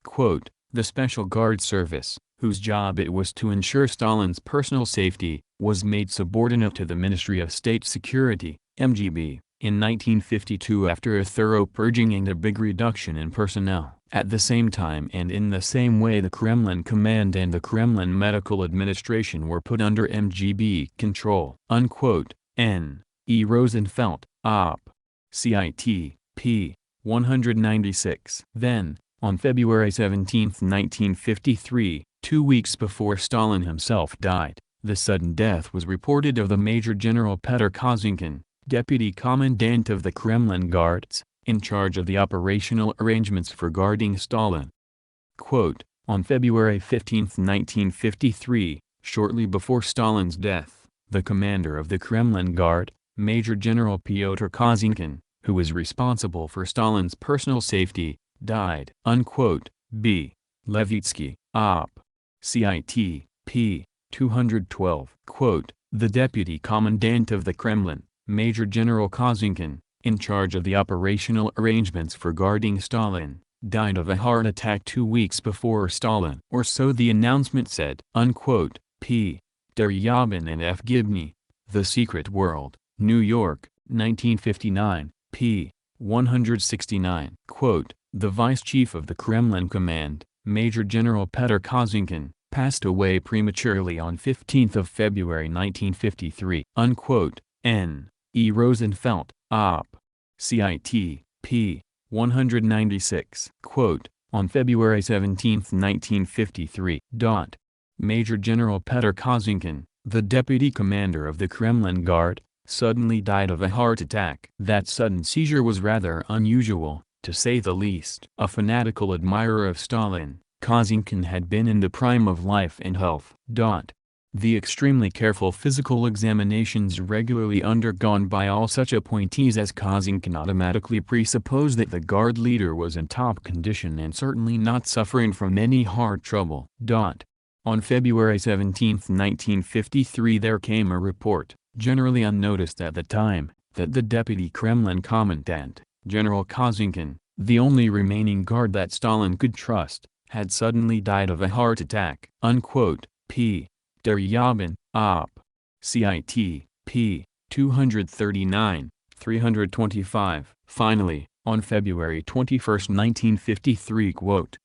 Quote, the Special Guard Service, whose job it was to ensure Stalin's personal safety, was made subordinate to the Ministry of State Security, MGB, in 1952 after a thorough purging and a big reduction in personnel. At the same time and in the same way the Kremlin Command and the Kremlin Medical Administration were put under MGB control, unquote, N. E. Rosenfeld, Op. Cit. p. 196. Then, on February 17, 1953, 2 weeks before Stalin himself died, the sudden death was reported of the Major General Petr Kozinkin, Deputy Commandant of the Kremlin Guards, in charge of the operational arrangements for guarding Stalin. Quote, on February 15, 1953, shortly before Stalin's death, the commander of the Kremlin Guard, Major General Pyotr Kozinkin, who was responsible for Stalin's personal safety, died. Unquote. B. Levitsky, Op. Cit. p. 212. Quote, the Deputy Commandant of the Kremlin, Major General Kozinkin, in charge of the operational arrangements for guarding Stalin, died of a heart attack 2 weeks before Stalin. Or so the announcement said. Unquote. P. Deryabin and F. Gibney, The Secret World, New York, 1959, p. 169. Quote, the Vice Chief of the Kremlin Command, Major General Petr Kozinkin, passed away prematurely on 15 February 1953. Unquote. N. E. Rosenfeld, Op. Cit. p. 196. Quote, on February 17, 1953. Major General Petr Kozinkin, the deputy commander of the Kremlin Guard, suddenly died of a heart attack. That sudden seizure was rather unusual, to say the least. A fanatical admirer of Stalin, Kozinkin had been in the prime of life and health. The extremely careful physical examinations regularly undergone by all such appointees as Kozinkin automatically presuppose that the guard leader was in top condition and certainly not suffering from any heart trouble. On February 17, 1953 there came a report, generally unnoticed at the time, that the deputy Kremlin commandant, General Kozinkin, the only remaining guard that Stalin could trust, had suddenly died of a heart attack. Unquote. P. Deryabin, Op. Cit. p. 239, 325. Finally, on February 21, 1953, quote,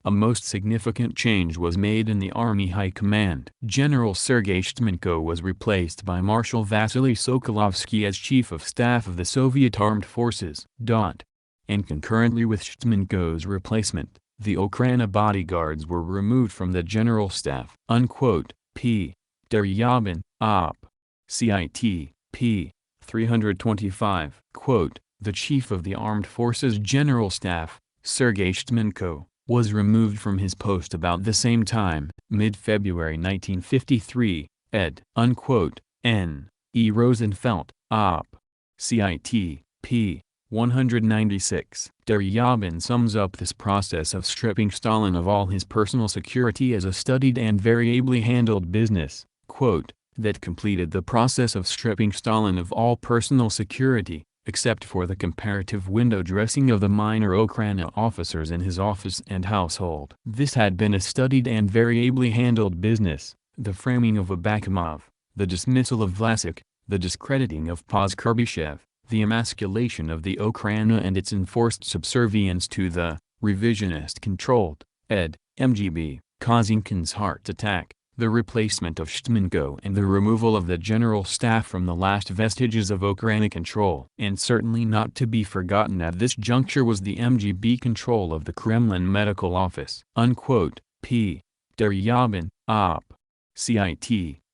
a most significant change was made in the Army High Command. General Sergei Shchmenko was replaced by Marshal Vasily Sokolovsky as Chief of Staff of the Soviet Armed Forces. And concurrently with Shchmenko's replacement, the Ukraina bodyguards were removed from the general staff. Unquote. P. Deryabin, Op. Cit. p. 325. Quote, the Chief of the Armed Forces General Staff, Sergei Shchmenko, was removed from his post about the same time, mid-February 1953, ed. Unquote. N. E. Rosenfeld, Op. Cit. p. 196. Deryabin sums up this process of stripping Stalin of all his personal security as a studied and very ably handled business, quote, that completed the process of stripping Stalin of all personal security, except for the comparative window dressing of the minor Okhrana officers in his office and household. This had been a studied and very ably handled business, the framing of Abakumov, the dismissal of Vlasic, the discrediting of Poskarbyshev, the emasculation of the Okhrana and its enforced subservience to the revisionist-controlled MGB, causing Kin's heart attack, the replacement of Shtmenko and the removal of the general staff from the last vestiges of Okhrana control. And certainly not to be forgotten at this juncture was the MGB control of the Kremlin Medical Office. Unquote. P. Deryabin, Op. Cit.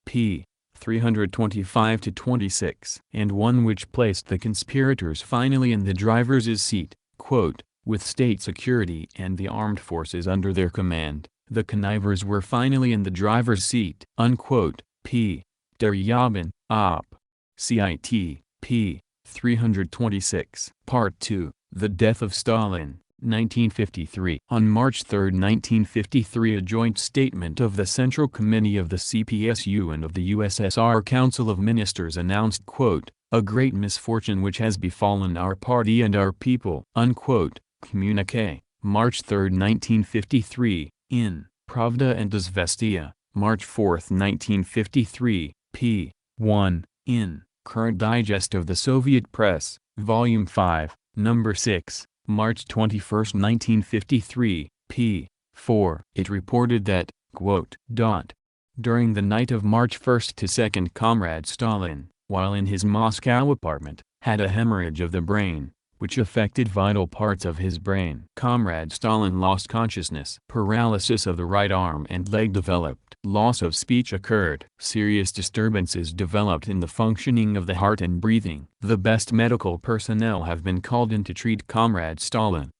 p. 325-26, and one which placed the conspirators finally in the driver's seat, quote, with state security and the armed forces under their command. The connivers were finally in the driver's seat. Unquote. P. Deryabin, Op. Cit. p. 326. Part 2. The Death of Stalin, 1953. On March 3, 1953, a joint statement of the Central Committee of the CPSU and of the USSR Council of Ministers announced, quote, a great misfortune which has befallen our party and our people. Unquote. Communiqué, March 3, 1953. In Pravda and Izvestia, March 4, 1953, p. 1, in Current Digest of the Soviet Press, Volume 5, Number 6, March 21, 1953, p. 4. It reported that, quote, during the night of March 1 to 2, Comrade Stalin, while in his Moscow apartment, had a hemorrhage of the brain, which affected vital parts of his brain. Comrade Stalin lost consciousness. Paralysis of the right arm and leg developed. Loss of speech occurred. Serious disturbances developed in the functioning of the heart and breathing. The best medical personnel have been called in to treat Comrade Stalin.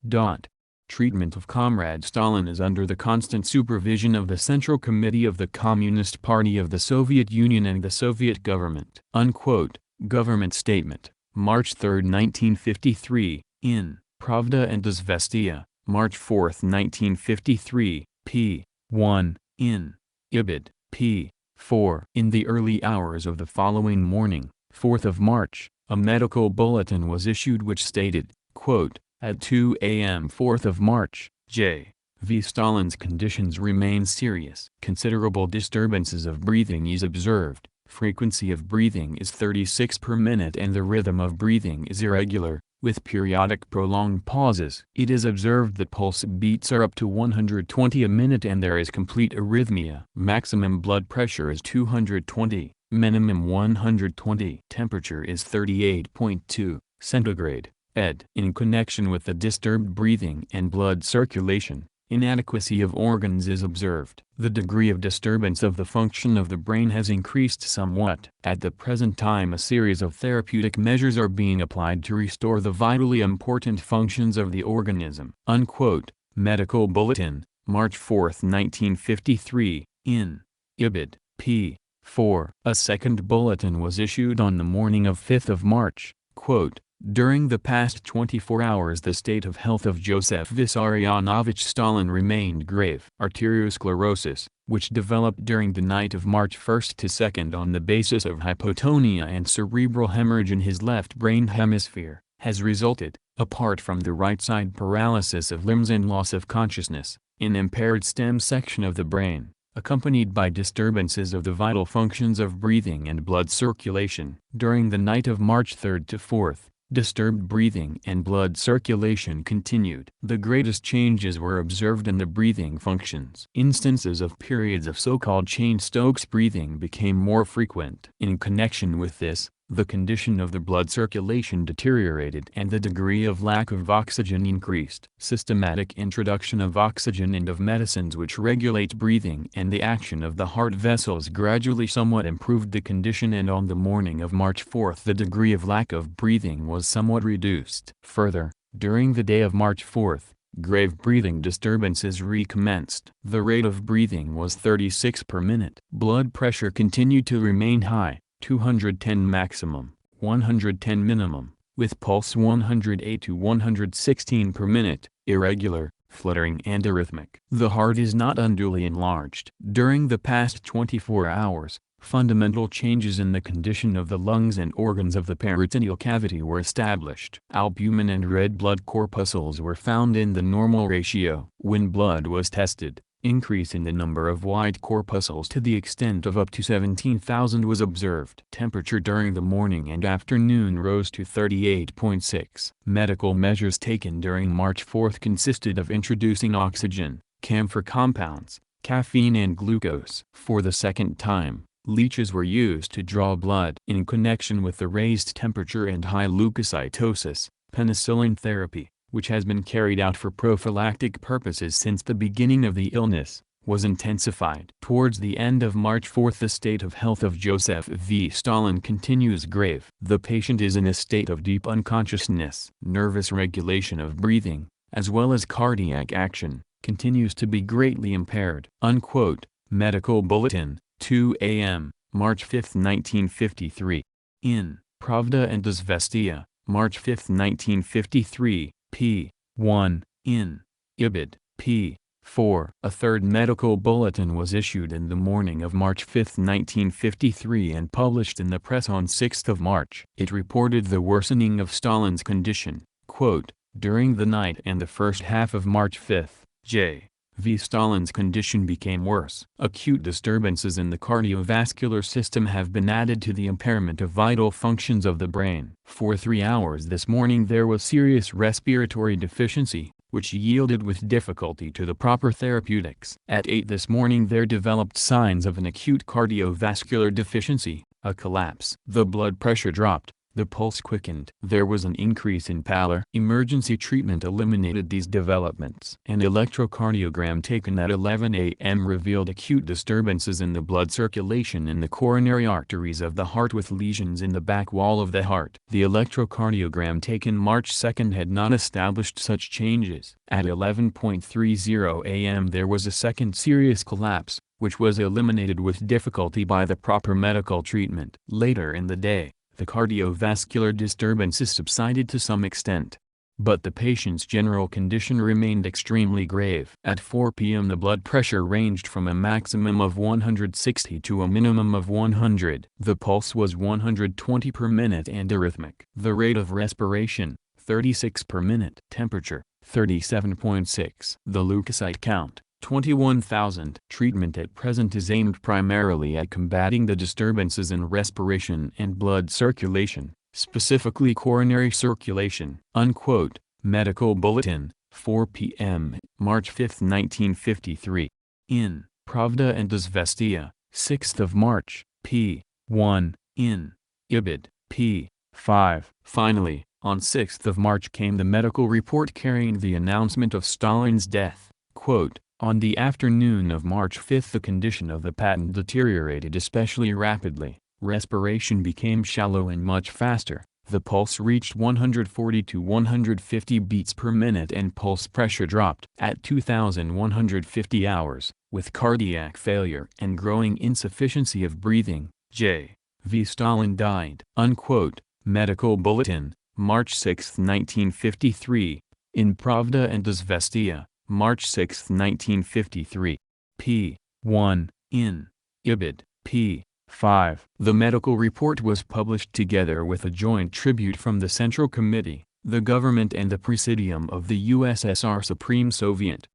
Treatment of Comrade Stalin is under the constant supervision of the Central Committee of the Communist Party of the Soviet Union and the Soviet government. Unquote. Government Statement, March 3, 1953, in Pravda and Izvestia, March 4, 1953, p. 1, in Ibid, p. 4. In the early hours of the following morning, 4th of March, a medical bulletin was issued which stated, quote, at 2 a.m. 4th of March, J.V. Stalin's conditions remain serious. Considerable disturbances of breathing is observed. Frequency of breathing is 36 per minute and the rhythm of breathing is irregular, with periodic prolonged pauses. It is observed that pulse beats are up to 120 a minute and there is complete arrhythmia. Maximum blood pressure is 220, minimum 120. Temperature is 38.2 centigrade. In connection with the disturbed breathing and blood circulation, inadequacy of organs is observed. The degree of disturbance of the function of the brain has increased somewhat. At the present time a series of therapeutic measures are being applied to restore the vitally important functions of the organism. Unquote. Medical Bulletin, March 4, 1953, in Ibid, p. 4. A second bulletin was issued on the morning of 5th of March, quote, during the past 24 hours the state of health of Joseph Vissarionovich Stalin remained grave. Arteriosclerosis, which developed during the night of March 1 to 2 on the basis of hypotonia and cerebral hemorrhage in his left brain hemisphere, has resulted, apart from the right side paralysis of limbs and loss of consciousness, in impaired stem section of the brain, accompanied by disturbances of the vital functions of breathing and blood circulation. During the night of March 3 to 4, disturbed breathing and blood circulation continued. The greatest changes were observed in the breathing functions. Instances of periods of so-called Cheyne-Stokes breathing became more frequent. In connection with this, the condition of the blood circulation deteriorated and the degree of lack of oxygen increased. Systematic introduction of oxygen and of medicines which regulate breathing and the action of the heart vessels gradually somewhat improved the condition, and on the morning of March 4 the degree of lack of breathing was somewhat reduced. Further, during the day of March 4, grave breathing disturbances recommenced. The rate of breathing was 36 per minute. Blood pressure continued to remain high, 210 maximum, 110 minimum, with pulse 108 to 116 per minute, irregular, fluttering and arrhythmic. The heart is not unduly enlarged. During the past 24 hours, fundamental changes in the condition of the lungs and organs of the peritoneal cavity were established. Albumin and red blood corpuscles were found in the normal ratio. When blood was tested, increase in the number of white corpuscles to the extent of up to 17,000 was observed. Temperature during the morning and afternoon rose to 38.6. Medical measures taken during March 4 consisted of introducing oxygen, camphor compounds, caffeine and glucose. For the second time, leeches were used to draw blood. In connection with the raised temperature and high leukocytosis, penicillin therapy, which has been carried out for prophylactic purposes since the beginning of the illness, was intensified. Towards the end of March 4, the state of health of Joseph V. Stalin continues grave. The patient is in a state of deep unconsciousness. Nervous regulation of breathing, as well as cardiac action, continues to be greatly impaired. Unquote. Medical Bulletin, 2 a.m., March 5, 1953. In Pravda and Izvestia, March 5, 1953. p. 1, in Ibid, p. 4. A third medical bulletin was issued in the morning of March 5, 1953 and published in the press on 6 March. It reported the worsening of Stalin's condition. Quote, during the night and the first half of March 5, J. V. Stalin's condition became worse. Acute disturbances in the cardiovascular system have been added to the impairment of vital functions of the brain. For 3 hours this morning there was serious respiratory deficiency, which yielded with difficulty to the proper therapeutics. At 8 this morning there developed signs of an acute cardiovascular deficiency, a collapse. The blood pressure dropped. The pulse quickened. There was an increase in pallor. Emergency treatment eliminated these developments. An electrocardiogram taken at 11 a.m. revealed acute disturbances in the blood circulation in the coronary arteries of the heart with lesions in the back wall of the heart. The electrocardiogram taken March 2 had not established such changes. At 11:30 a.m. there was a second serious collapse, which was eliminated with difficulty by the proper medical treatment. Later in the day, the cardiovascular disturbances subsided to some extent. But the patient's general condition remained extremely grave. At 4 p.m. the blood pressure ranged from a maximum of 160 to a minimum of 100. The pulse was 120 per minute and arrhythmic. The rate of respiration, 36 per minute. Temperature, 37.6. The leukocyte count, 21,000. Treatment at present is aimed primarily at combating the disturbances in respiration and blood circulation, specifically coronary circulation. Unquote. Medical Bulletin, 4 p.m., March 5, 1953. In Pravda and Izvestia, 6 March, p. 1, in Ibid, p. 5. Finally, on 6 March came the medical report carrying the announcement of Stalin's death. Quote, on the afternoon of March 5 the condition of the patient deteriorated especially rapidly, respiration became shallow and much faster, the pulse reached 140 to 150 beats per minute and pulse pressure dropped. At 2150 hours, with cardiac failure and growing insufficiency of breathing, J. V. Stalin died. Unquote. Medical Bulletin, March 6, 1953, in Pravda and Izvestia, March 6, 1953. p. 1, in Ibid, p. 5. The medical report was published together with a joint tribute from the Central Committee, the government and the Presidium of the USSR Supreme Soviet.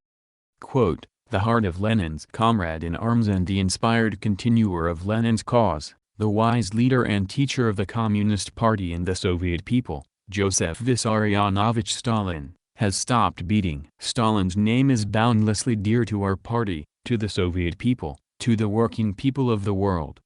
Quote, the heart of Lenin's comrade in arms and the inspired continuer of Lenin's cause, the wise leader and teacher of the Communist Party and the Soviet people, Joseph Vissarionovich Stalin, has stopped beating. Stalin's name is boundlessly dear to our party, to the Soviet people, to the working people of the world.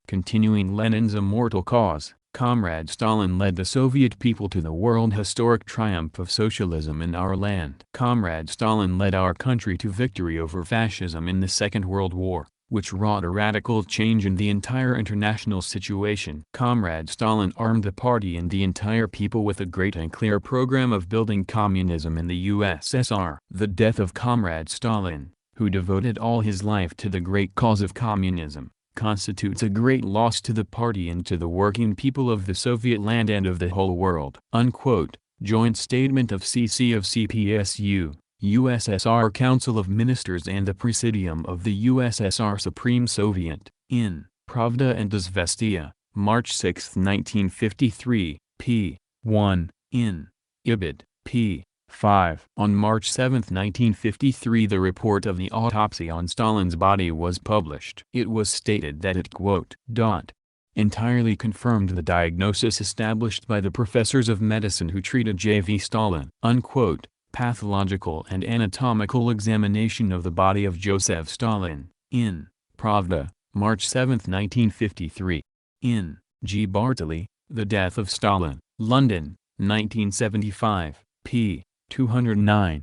Continuing Lenin's immortal cause, Comrade Stalin led the Soviet people to the world historic triumph of socialism in our land. Comrade Stalin led our country to victory over fascism in the Second World War, which wrought a radical change in the entire international situation. Comrade Stalin armed the party and the entire people with a great and clear program of building communism in the USSR. The death of Comrade Stalin, who devoted all his life to the great cause of communism, constitutes a great loss to the party and to the working people of the Soviet land and of the whole world." Unquote. Joint Statement of CPSU, USSR Council of Ministers and the Presidium of the USSR Supreme Soviet, in Pravda and Izvestia, March 6, 1953, p. 1, in Ibid, p. 5. On March 7, 1953, the report of the autopsy on Stalin's body was published. It was stated that it entirely confirmed the diagnosis established by the professors of medicine who treated J.V. Stalin. Unquote. Pathological and anatomical examination of the body of Joseph Stalin, in Pravda, March 7, 1953. In G. Bartoli, The Death of Stalin, London, 1975, p. 209.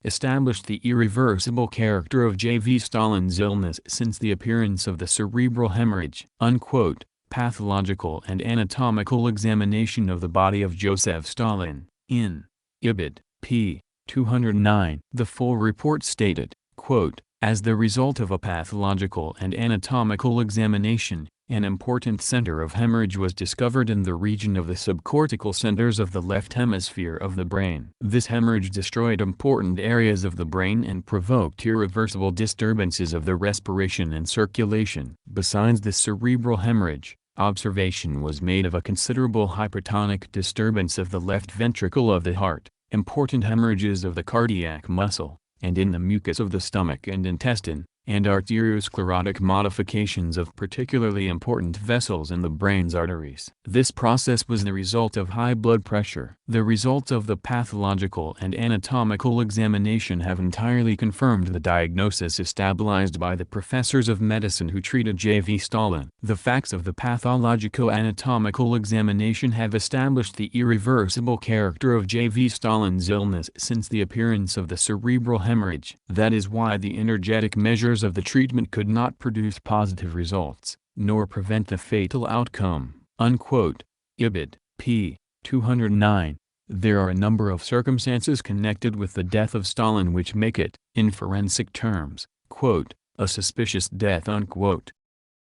Established the irreversible character of J.V. Stalin's illness since the appearance of the cerebral hemorrhage. Unquote. Pathological and anatomical examination of the body of Joseph Stalin, in Ibid, p. 209. The full report stated, quote, "As the result of a pathological and anatomical examination, an important center of hemorrhage was discovered in the region of the subcortical centers of the left hemisphere of the brain. This hemorrhage destroyed important areas of the brain and provoked irreversible disturbances of the respiration and circulation. Besides the cerebral hemorrhage, observation was made of a considerable hypertonic disturbance of the left ventricle of the heart, important hemorrhages of the cardiac muscle, and in the mucus of the stomach and intestine, and arteriosclerotic modifications of particularly important vessels in the brain's arteries. This process was the result of high blood pressure. The results of the pathological and anatomical examination have entirely confirmed the diagnosis established by the professors of medicine who treated J.V. Stalin. The facts of the pathologico-anatomical examination have established the irreversible character of J.V. Stalin's illness since the appearance of the cerebral hemorrhage. That is why the energetic measures of the treatment could not produce positive results, nor prevent the fatal outcome." Unquote. Ibid, p. 209. There are a number of circumstances connected with the death of Stalin which make it, in forensic terms, quote, "a suspicious death." Unquote.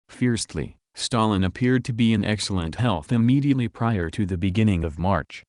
Firstly, Stalin appeared to be in excellent health immediately prior to the beginning of March.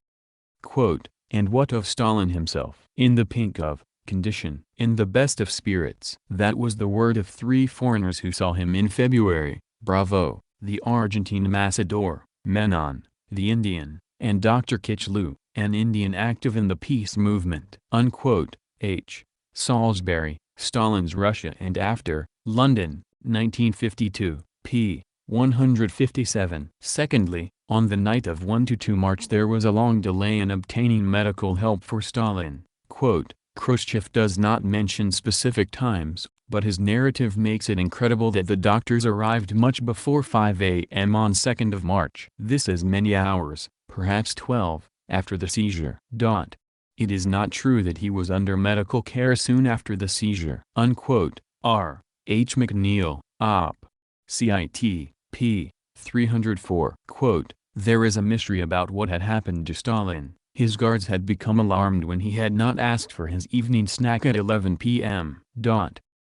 Quote, "And what of Stalin himself? In the pink of condition, in the best of spirits." That was the word of 3 foreigners who saw him in February: Bravo, the Argentine ambassador; Menon, the Indian; and Dr. Kichlu, an Indian active in the peace movement. Unquote. H. Salisbury, Stalin's Russia and After, London, 1952, p. 157. Secondly, on the night of 1–2 March there was a long delay in obtaining medical help for Stalin. Quote, Khrushchev does not mention specific times, but his narrative makes it incredible that the doctors arrived much before 5 a.m. on 2nd of March. This is many hours, perhaps 12, after the seizure. It is not true that he was under medical care soon after the seizure. Unquote. R. H. McNeil, Op. Cit. p. 304. Quote, "There is a mystery about what had happened to Stalin. His guards had become alarmed when he had not asked for his evening snack at 11 p.m.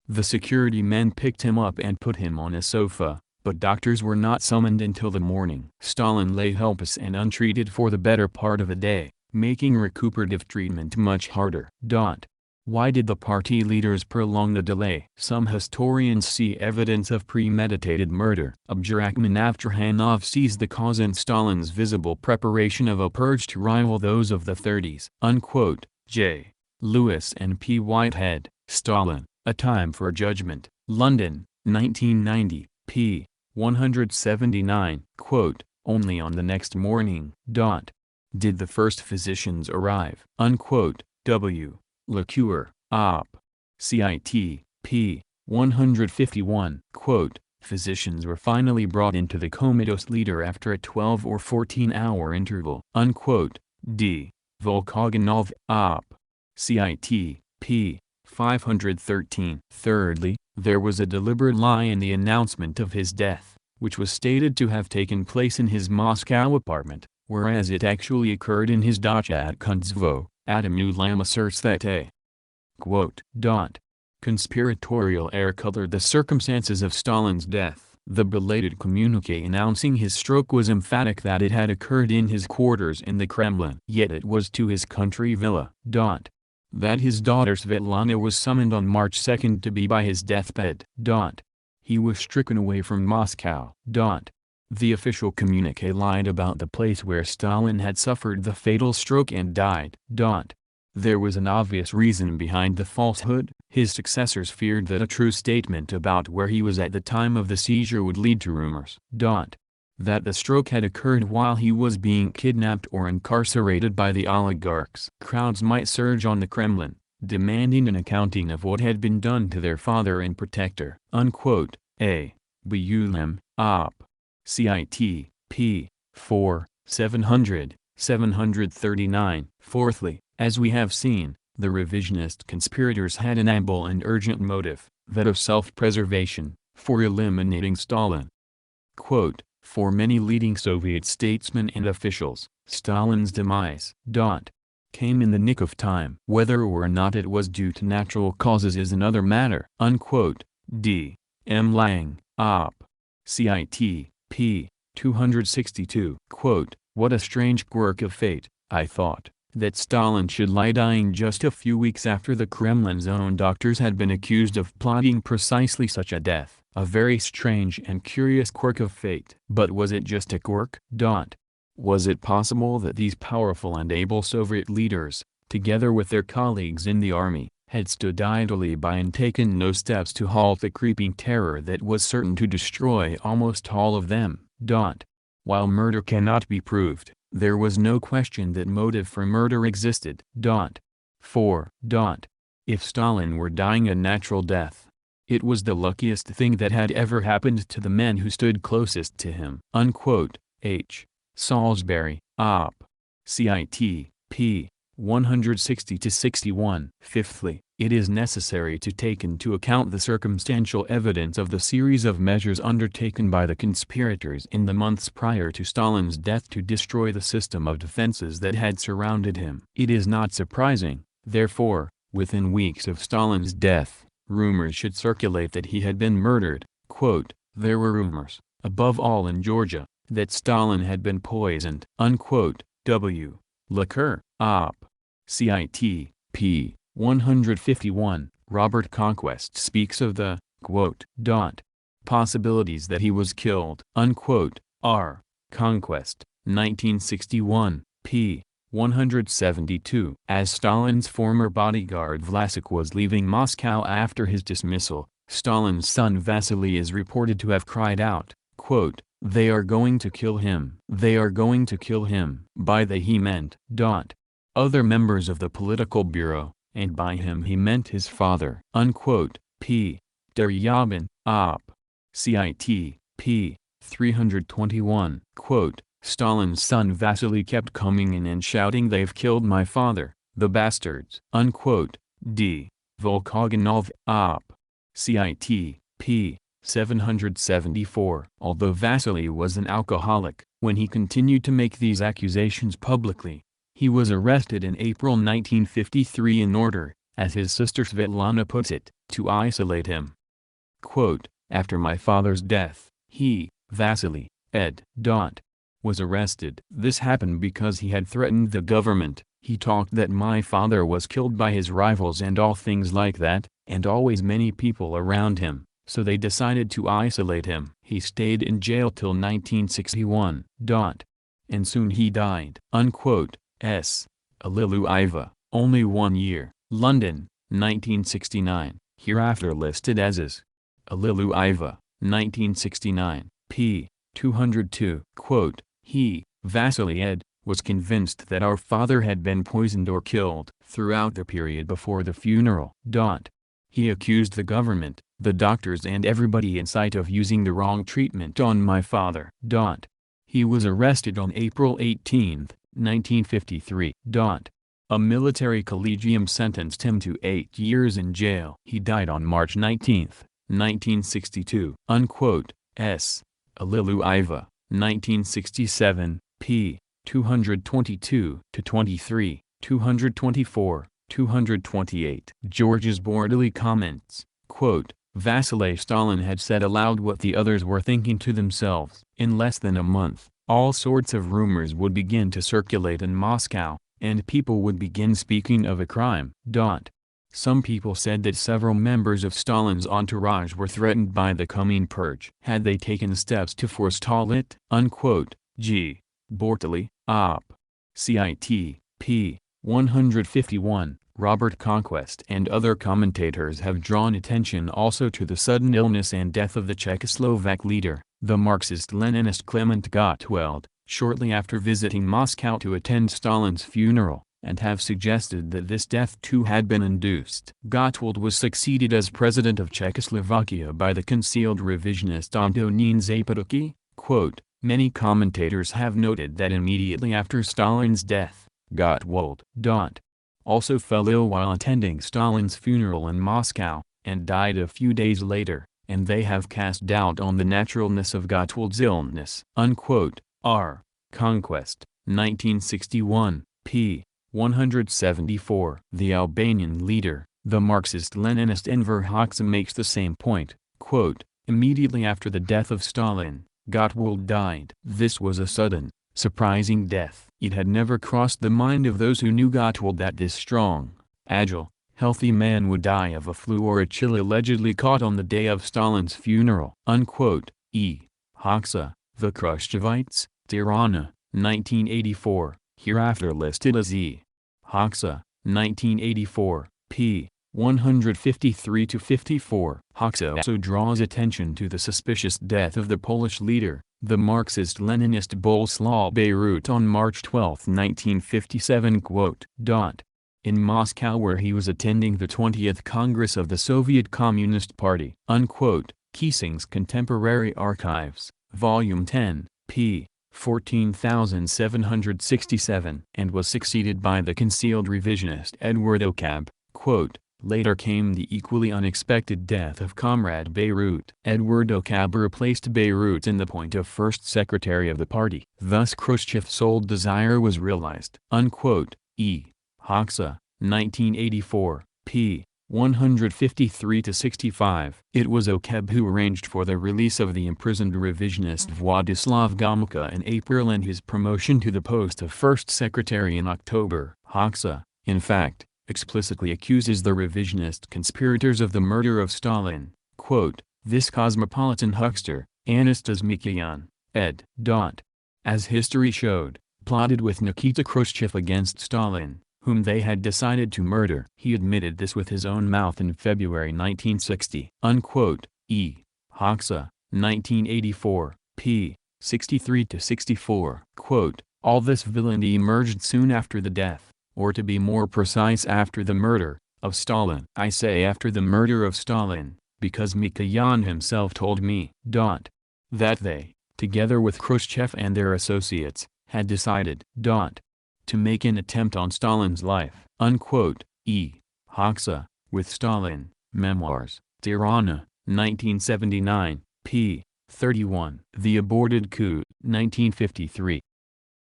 The security men picked him up and put him on a sofa, but doctors were not summoned until the morning. Stalin lay helpless and untreated for the better part of a day, making recuperative treatment much harder. Why did the party leaders prolong the delay? Some historians see evidence of premeditated murder. Abdurrahman Avtrahanov sees the cause in Stalin's visible preparation of a purge to rival those of the 30s. Unquote. J. Lewis and P. Whitehead, Stalin, A Time for Judgment, London, 1990, p. 179. Quote, "Only on the next morning, did the first physicians arrive." Unquote. W. LeCure, Op. Cit. p. 151. Quote, "Physicians were finally brought into the comatose leader after a 12 or 14-hour interval." Unquote. D. Volkogonov, Op. Cit. p. 513. Thirdly, there was a deliberate lie in the announcement of his death, which was stated to have taken place in his Moscow apartment, whereas it actually occurred in his dacha at Kuntsvo. Adam Ulam asserts that a quote, Conspiratorial air colored the circumstances of Stalin's death. The belated communiqué announcing his stroke was emphatic that it had occurred in his quarters in the Kremlin. Yet it was to his country villa. That his daughter Svetlana was summoned on March 2 to be by his deathbed. He was stricken away from Moscow. The official communiqué lied about the place where Stalin had suffered the fatal stroke and died. There was an obvious reason behind the falsehood. His successors feared that a true statement about where he was at the time of the seizure would lead to rumors. That the stroke had occurred while he was being kidnapped or incarcerated by the oligarchs. Crowds might surge on the Kremlin, demanding an accounting of what had been done to their father and protector. A. Bulem, Op. Cit. p. 4, 739. Fourthly, as we have seen, the revisionist conspirators had an ample and urgent motive, that of self-preservation, for eliminating Stalin. For many leading Soviet statesmen and officials, Stalin's demise came in the nick of time. Whether or not it was due to natural causes is another matter. D. M. Lang, Op. Cit. p. 262. What a strange quirk of fate, I thought, that Stalin should lie dying just a few weeks after the Kremlin's own doctors had been accused of plotting precisely such a death. A very strange and curious quirk of fate. But was it just a quirk? Was it possible that these powerful and able Soviet leaders, together with their colleagues in the army, had stood idly by and taken no steps to halt the creeping terror that was certain to destroy almost all of them? While murder cannot be proved, there was no question that motive for murder existed. 4. If Stalin were dying a natural death, it was the luckiest thing that had ever happened to the men who stood closest to him. H. Salisbury, Op. Cit. p. 160-61. Fifthly, it is necessary to take into account the circumstantial evidence of the series of measures undertaken by the conspirators in the months prior to Stalin's death to destroy the system of defenses that had surrounded him. It is not surprising, therefore, within weeks of Stalin's death, rumors should circulate that he had been murdered. There were rumors, above all in Georgia, that Stalin had been poisoned. W. Lacour, Op. Cit. p. 151. Robert Conquest speaks of the possibilities that he was killed. R. Conquest, 1961, p. 172. As Stalin's former bodyguard Vlasic was leaving Moscow after his dismissal, Stalin's son Vasily is reported to have cried out, "They are going to kill him. They are going to kill him." By they he meant other members of the political bureau, and by him he meant his father. P. Deryabin, Op. Cit. p. 321. Stalin's son Vasily kept coming in and shouting, "They've killed my father, the bastards." D. Volkogonov, Op. Cit. p. 774. Although Vasily was an alcoholic, when he continued to make these accusations publicly, he was arrested in April 1953 in order, as his sister Svetlana puts it, to isolate him. After my father's death, he, Vasily, ed. was arrested. This happened because he had threatened the government. He talked that my father was killed by his rivals and all things like that, and always many people around him, so they decided to isolate him. He stayed in jail till 1961. And soon he died. S. Aliluiva, only 1 year, London, 1969, hereafter listed as is. Aliluiva, 1969, p. 202. He, Vasily ed., was convinced that our father had been poisoned or killed throughout the period before the funeral. He accused the government, the doctors and everybody in sight of using the wrong treatment on my father. He was arrested on April 18, 1953. A military collegium sentenced him to 8 years in jail. He died on March 19, 1962. S. Aliluiva, 1967, p. 222-23, 224. 228. Georges Bordelli comments, quote, Vasily Stalin had said aloud what the others were thinking to themselves. In less than a month, all sorts of rumors would begin to circulate in Moscow, and people would begin speaking of a crime. Some people said that several members of Stalin's entourage were threatened by the coming purge. Had they taken steps to forestall it? Unquote. G. Bortelli, Op. Cit. p. 151. Robert Conquest and other commentators have drawn attention also to the sudden illness and death of the Czechoslovak leader, the Marxist-Leninist Klement Gottwald, shortly after visiting Moscow to attend Stalin's funeral, and have suggested that this death too had been induced. Gottwald was succeeded as president of Czechoslovakia by the concealed revisionist Antonín Zápotocký. Quote, many commentators have noted that immediately after Stalin's death, Gottwald also fell ill while attending Stalin's funeral in Moscow, and died a few days later, and they have cast doubt on the naturalness of Gottwald's illness. Unquote. R. Conquest, 1961, p. 174. The Albanian leader, the Marxist-Leninist Enver Hoxha makes the same point, quote, immediately after the death of Stalin, Gottwald died. This was a sudden, surprising death. It had never crossed the mind of those who knew Gottwald that this strong, agile, healthy man would die of a flu or a chill allegedly caught on the day of Stalin's funeral. Unquote. E. Hoxha, The Khrushchevites, Tirana, 1984, hereafter listed as E. Hoxha, 1984, p. 153-54. Hoxha also draws attention to the suspicious death of the Polish leader, the Marxist-Leninist Bolesław Bierut on March 12, 1957. Quote, in Moscow where he was attending the 20th Congress of the Soviet Communist Party. Unquote. Kiesing's Contemporary Archives, Volume 10, p. 14767, and was succeeded by the concealed revisionist Edward Okab. Quote, later came the equally unexpected death of Comrade Bierut. Edward Okab replaced Bierut in the point of first secretary of the party. Thus Khrushchev's sole desire was realized. Unquote. E. Hoxha, 1984, p. 153-65. It was Okab who arranged for the release of the imprisoned revisionist Władysław Gomułka in April and his promotion to the post of first secretary in October. Hoxha, in fact, explicitly accuses the revisionist conspirators of the murder of Stalin. Quote, this cosmopolitan huckster, Anastas Mikoyan, ed. As history showed, plotted with Nikita Khrushchev against Stalin, whom they had decided to murder. He admitted this with his own mouth in February 1960. Unquote. E. Hoxha, 1984, p. 63-64. Quote, all this villainy emerged soon after the death, or to be more precise after the murder, of Stalin. I say after the murder of Stalin, because Mikoyan himself told me, that they, together with Khrushchev and their associates, had decided, to make an attempt on Stalin's life. Unquote. E. Hoxha, with Stalin, Memoirs, Tirana, 1979, p. 31. The Aborted Coup, 1953.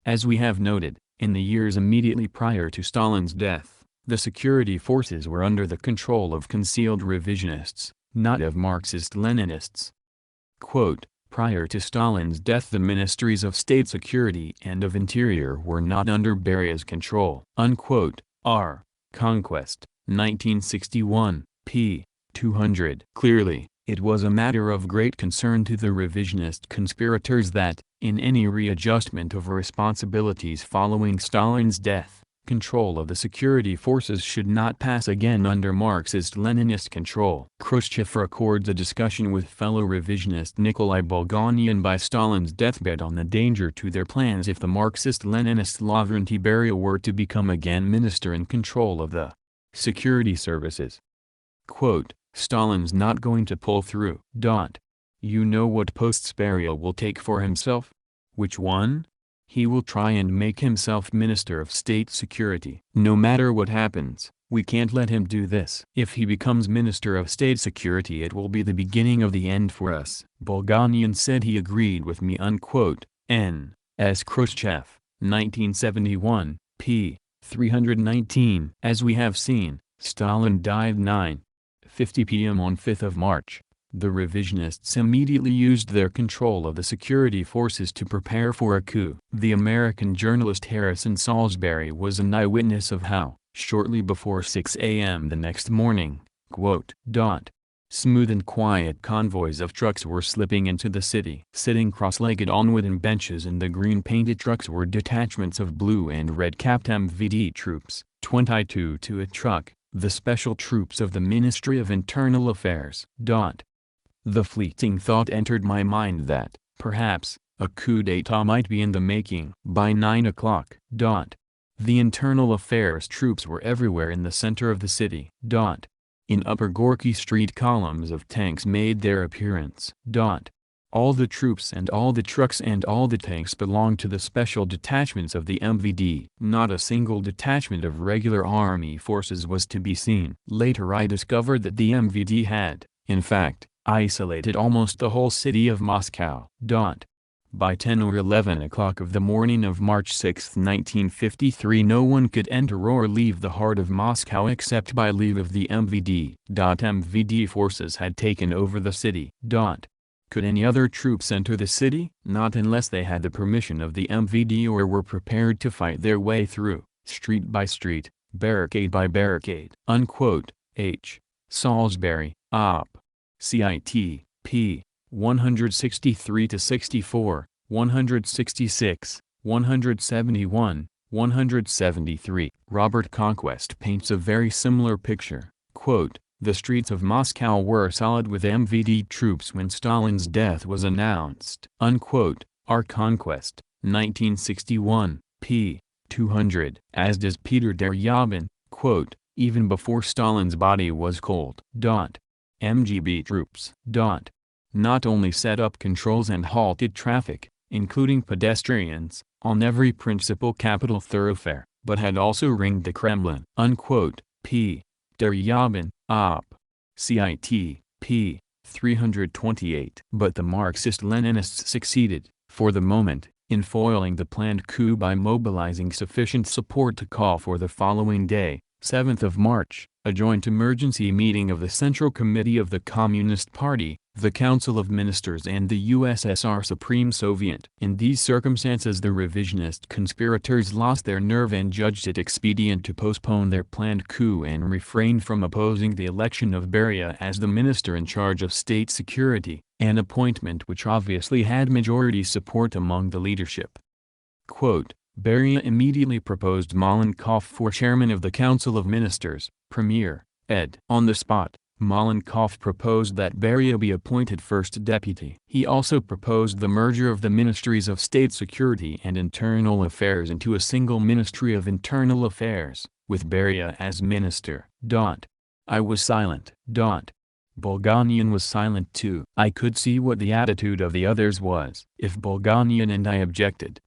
As we have noted, in the years immediately prior to Stalin's death, the security forces were under the control of concealed revisionists, not of Marxist-Leninists. Quote, prior to Stalin's death the ministries of state security and of interior were not under Beria's control. Unquote. R. Conquest, 1961, p. 200. Clearly, it was a matter of great concern to the revisionist conspirators that, in any readjustment of responsibilities following Stalin's death, control of the security forces should not pass again under Marxist-Leninist control. Khrushchev records a discussion with fellow revisionist Nikolai Bulganian by Stalin's deathbed on the danger to their plans if the Marxist-Leninist Lavrentiy Beria were to become again minister in control of the security services. Quote, Stalin's not going to pull through. You know what posts Beria will take for himself? Which one? He will try and make himself Minister of State Security. No matter what happens, we can't let him do this. If he becomes Minister of State Security it will be the beginning of the end for us. Bulganian said he agreed with me. Unquote. N. S. Khrushchev, 1971, p. 319. As we have seen, Stalin died 9:50 p.m. on 5th of March. The revisionists immediately used their control of the security forces to prepare for a coup. The American journalist Harrison Salisbury was an eyewitness of how, shortly before 6 a.m. the next morning, smooth and quiet convoys of trucks were slipping into the city. Sitting cross-legged on wooden benches in the green-painted trucks were detachments of blue and red-capped MVD troops, 22 to a truck, the special troops of the Ministry of Internal Affairs. The fleeting thought entered my mind that, perhaps, a coup d'état might be in the making. By 9 o'clock, the Internal Affairs troops were everywhere in the center of the city. In Upper Gorky Street columns of tanks made their appearance. All the troops and all the trucks and all the tanks belonged to the special detachments of the MVD. Not a single detachment of regular army forces was to be seen. Later I discovered that the MVD had, in fact, isolated almost the whole city of Moscow. By 10 or 11 o'clock of the morning of March 6, 1953 no one could enter or leave the heart of Moscow except by leave of the MVD. MVD forces had taken over the city. Could any other troops enter the city? Not unless they had the permission of the MVD or were prepared to fight their way through, street by street, barricade by barricade. H. Salisbury, Op. Cit. p. 163-64, 166, 171, 173. Robert Conquest paints a very similar picture. The streets of Moscow were solid with MVD troops when Stalin's death was announced. R. Conquest, 1961, p. 200. As does Peter Deryabin, even before Stalin's body was cold. MGB troops. Not only set up controls and halted traffic, including pedestrians, on every principal capital thoroughfare, but had also ringed the Kremlin. P. Deryabin, Op. Cit. p. 328. But the Marxist-Leninists succeeded, for the moment, in foiling the planned coup by mobilizing sufficient support to call for the following day, 7th of March, a joint emergency meeting of the Central Committee of the Communist Party, the Council of Ministers and the USSR Supreme Soviet. In these circumstances the revisionist conspirators lost their nerve and judged it expedient to postpone their planned coup and refrained from opposing the election of Beria as the minister in charge of state security, an appointment which obviously had majority support among the leadership. Beria immediately proposed Malenkov for chairman of the Council of Ministers, Premier, ed. On the spot, Malenkov proposed that Beria be appointed first deputy. He also proposed the merger of the Ministries of State Security and Internal Affairs into a single Ministry of Internal Affairs, with Beria as minister. I was silent. Bulganian was silent too. I could see what the attitude of the others was. If Bulganian and I objected,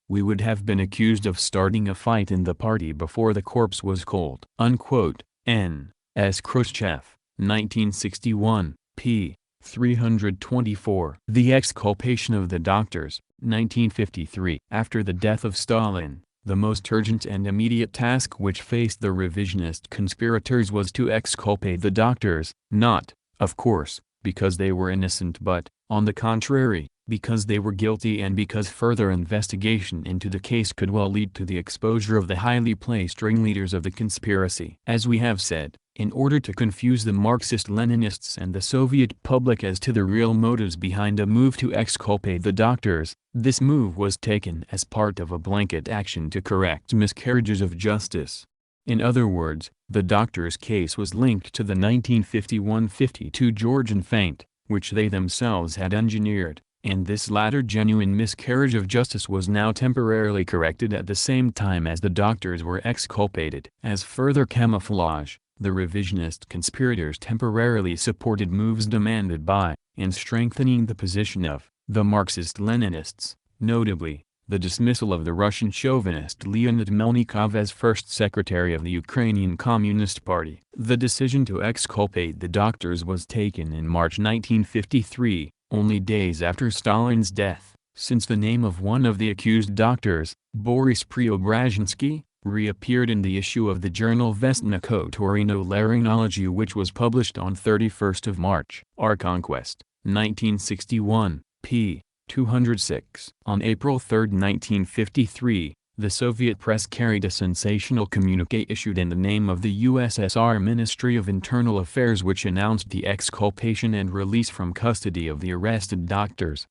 we would have been accused of starting a fight in the party before the corpse was cold. N. S. Khrushchev, 1961, p. 324. The exculpation of the doctors, 1953. After the death of Stalin, the most urgent and immediate task which faced the revisionist conspirators was to exculpate the doctors, not, of course, because they were innocent but, on the contrary, because they were guilty and because further investigation into the case could well lead to the exposure of the highly placed ringleaders of the conspiracy. As we have said, in order to confuse the Marxist-Leninists and the Soviet public as to the real motives behind a move to exculpate the doctors, this move was taken as part of a blanket action to correct miscarriages of justice. In other words, the doctors' case was linked to the 1951-52 Georgian feint, which they themselves had engineered, and this latter genuine miscarriage of justice was now temporarily corrected at the same time as the doctors were exculpated. As further camouflage, the revisionist conspirators temporarily supported moves demanded by, and strengthening the position of, the Marxist-Leninists, notably, the dismissal of the Russian chauvinist Leonid Melnikov as first secretary of the Ukrainian Communist Party. The decision to exculpate the doctors was taken in March 1953, only days after Stalin's death, since the name of one of the accused doctors, Boris Preobrazhensky, reappeared in the issue of the journal Vestniko Torino-Laryngology, which was published on 31st of March. Our Conquest, 1961, p. 206. On April 3, 1953, the Soviet press carried a sensational communiqué issued in the name of the USSR Ministry of Internal Affairs, which announced the exculpation and release from custody of the arrested doctors.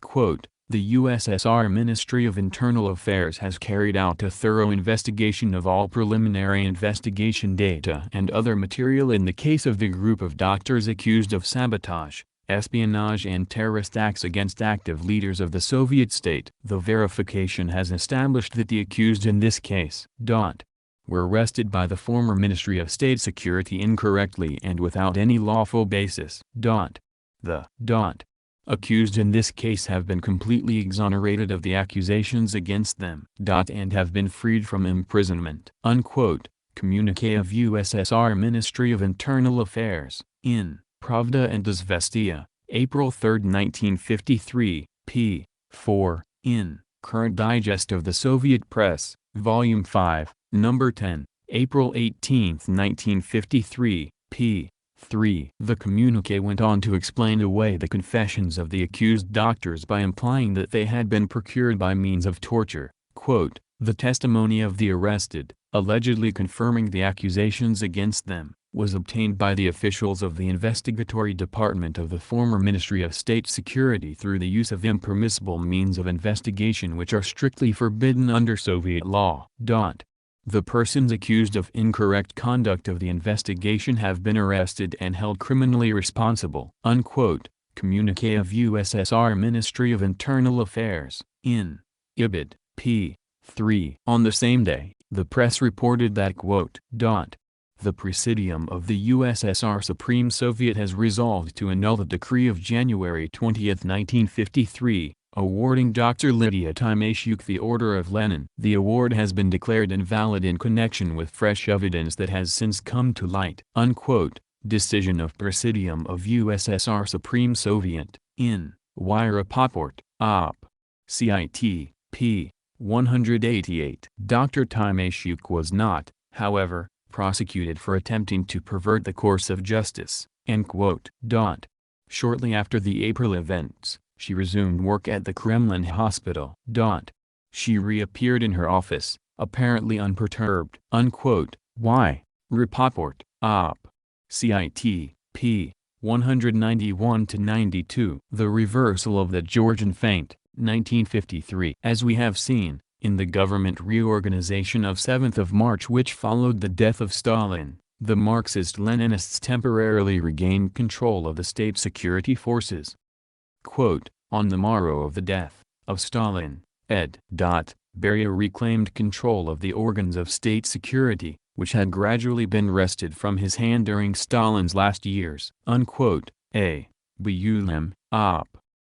Quote, "The USSR Ministry of Internal Affairs has carried out a thorough investigation of all preliminary investigation data and other material in the case of the group of doctors accused of sabotage, espionage and terrorist acts against active leaders of the Soviet state. The verification has established that the accused in this case were arrested by the former Ministry of State Security incorrectly and without any lawful basis. The accused in this case have been completely exonerated of the accusations against them. And have been freed from imprisonment." Unquote. Communiqué of USSR Ministry of Internal Affairs, in Pravda and Izvestia, April 3, 1953, p. 4, in Current Digest of the Soviet Press, Volume 5, Number 10, April 18, 1953, p. 3. The communiqué went on to explain away the confessions of the accused doctors by implying that they had been procured by means of torture. Quote, "The testimony of the arrested, allegedly confirming the accusations against them, was obtained by the officials of the investigatory department of the former Ministry of State Security through the use of impermissible means of investigation which are strictly forbidden under Soviet law." The persons accused of incorrect conduct of the investigation have been arrested and held criminally responsible. Unquote. Communiqué of USSR Ministry of Internal Affairs, in Ibid, p. 3. On the same day, the press reported that quote, "The Presidium of the USSR Supreme Soviet has resolved to annul the decree of January 20, 1953, awarding Dr. Lydia Tymashuk the Order of Lenin. The award has been declared invalid in connection with fresh evidence that has since come to light." Unquote. Decision of Presidium of USSR Supreme Soviet, in Wierapoport, Op. Cit. p. 188. Dr. Tymashuk was not, however, prosecuted for attempting to pervert the course of justice. End quote. Shortly after the April events, she resumed work at the Kremlin hospital. She reappeared in her office, apparently unperturbed. Unquote. Y. Repoport, Op. Cit. p. 191-92. The reversal of the Georgian feint, 1953. As we have seen, in the government reorganization of 7th of March which followed the death of Stalin, the Marxist-Leninists temporarily regained control of the state security forces. Quote, "On the morrow of the death of Stalin, ed. Beria reclaimed control of the organs of state security, which had gradually been wrested from his hand during Stalin's last years." Unquote. A. Buyulem, Op.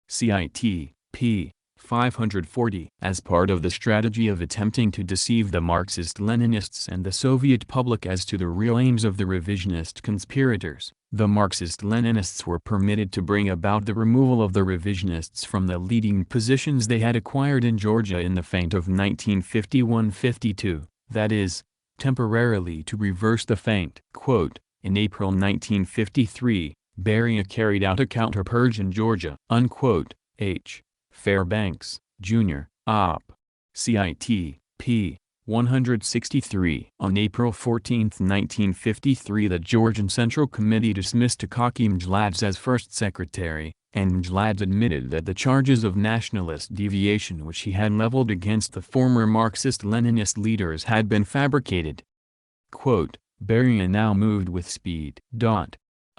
Cit. p. 540. As part of the strategy of attempting to deceive the Marxist-Leninists and the Soviet public as to the real aims of the revisionist conspirators, the Marxist-Leninists were permitted to bring about the removal of the revisionists from the leading positions they had acquired in Georgia in the feint of 1951-52, that is, temporarily to reverse the feint. Quote, "In April 1953, Beria carried out a counter-purge in Georgia." Unquote. H. Fairbanks, Jr., Op. Cit. p. 163. On April 14, 1953, the Georgian Central Committee dismissed Akaki Mjladze as first secretary, and Mjladze admitted that the charges of nationalist deviation which he had leveled against the former Marxist-Leninist leaders had been fabricated. Quote, "Beria now moved with speed."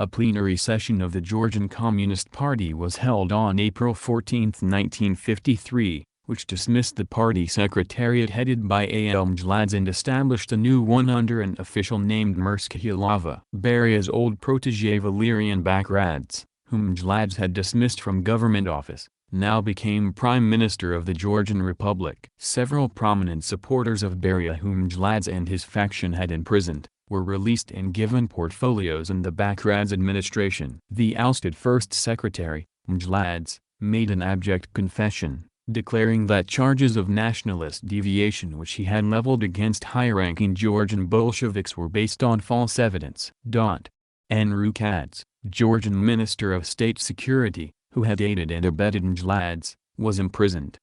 A plenary session of the Georgian Communist Party was held on April 14, 1953, which dismissed the party secretariat headed by A.L. Mjladze and established a new one under an official named Merskhyilova. Beria's old protege Valerian Bakradze, whom Mjladze had dismissed from government office, now became Prime Minister of the Georgian Republic. Several prominent supporters of Beria whom Mjladze and his faction had imprisoned, were released and given portfolios in the Bakradze administration. The ousted first secretary, Mjladze, made an abject confession, declaring that charges of nationalist deviation which he had leveled against high-ranking Georgian Bolsheviks were based on false evidence. Enru Kadze, Georgian Minister of State Security, who had aided and abetted Mjladze, was imprisoned.